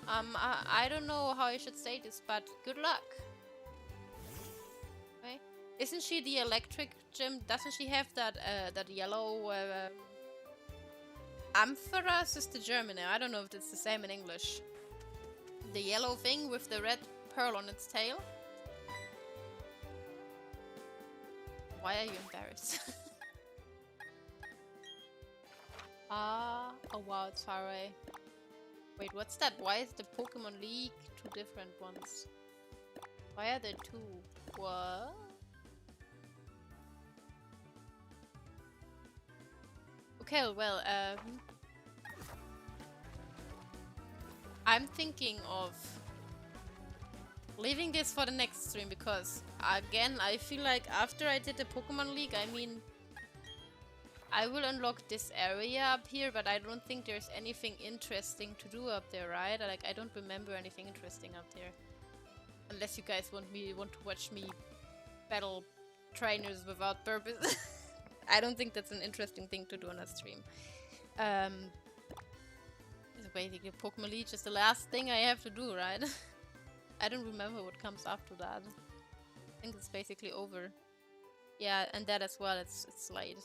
I don't know how I should say this, but good luck. Okay. Isn't she the electric gym? Doesn't she have that that yellow Ampharos is the German. I don't know if it's the same in English. The yellow thing with the red pearl on its tail. Why are you embarrassed? Oh wow, it's far away. Wait, what's that? Why is the Pokemon League two different ones? Why are there two? What? Okay, well, I'm thinking of leaving this for the next stream because, again, I feel like after I did the Pokemon League, I mean, I will unlock this area up here, but I don't think there's anything interesting to do up there, right? Like, I don't remember anything interesting up there. Unless you guys want to watch me battle trainers without purpose. I don't think that's an interesting thing to do on a stream. So basically, Pokemon Leech is the last thing I have to do, right? I don't remember what comes after that. I think it's basically over. Yeah, and that as well, it's late.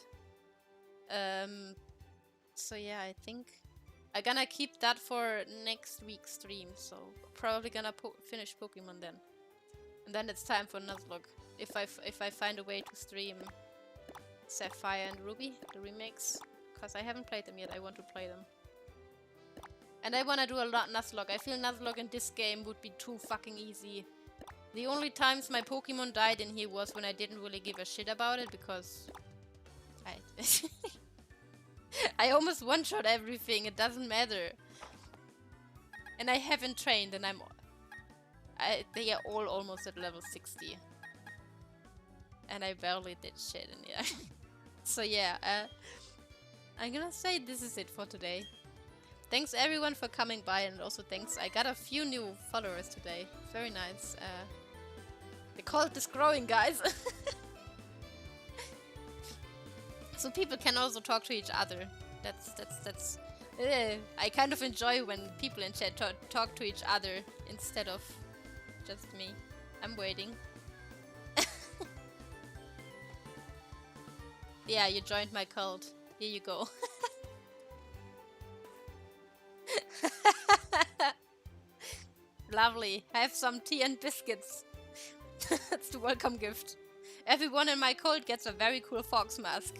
So yeah, I think I'm gonna keep that for next week's stream, so probably gonna finish Pokemon then. And then it's time for Nuzlocke. If I find a way to stream Sapphire and Ruby, the remakes, because I haven't played them yet, I want to play them. And I wanna do a lot Nuzlocke. I feel Nuzlocke in this game would be too fucking easy. The only times my Pokemon died in here was when I didn't really give a shit about it, because I almost one-shot everything, it doesn't matter. And I haven't trained, and they are all almost at level 60. And I barely did shit in here. So yeah, I'm gonna say this is it for today. Thanks everyone for coming by, and also thanks, I got a few new followers today. Very nice. The cult is growing, guys. So people can also talk to each other. That's I kind of enjoy when people in chat talk to each other instead of just me. I'm waiting. Yeah, you joined my cult. Here you go. Lovely. Have some tea and biscuits. That's the welcome gift. Everyone in my cult gets a very cool fox mask.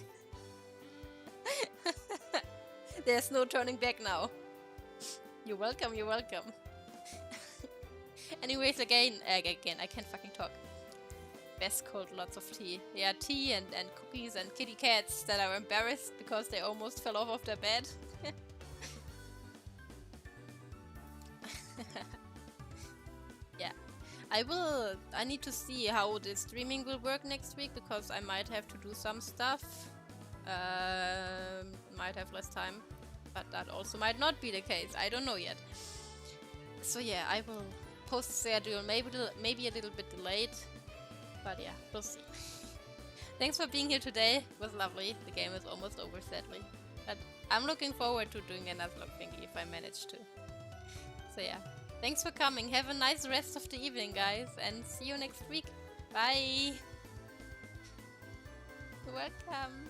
There's no turning back now. You're welcome, you're welcome. Anyways, again, I can't fucking talk. Best cult, lots of tea. Yeah, tea and cookies and kitty cats that are embarrassed because they almost fell off of their bed. Yeah. I need to see how the streaming will work next week, because I might have to do some stuff. Might have less time, but that also might not be the case. I don't know yet. So yeah, I will post the schedule, maybe a little bit delayed, but yeah, we'll see. Thanks for being here today. It was lovely. The game is almost over, sadly, but I'm looking forward to doing another vlog thingy if I manage to. So yeah, thanks for coming. Have a nice rest of the evening, guys, and see you next week. Bye. You're welcome.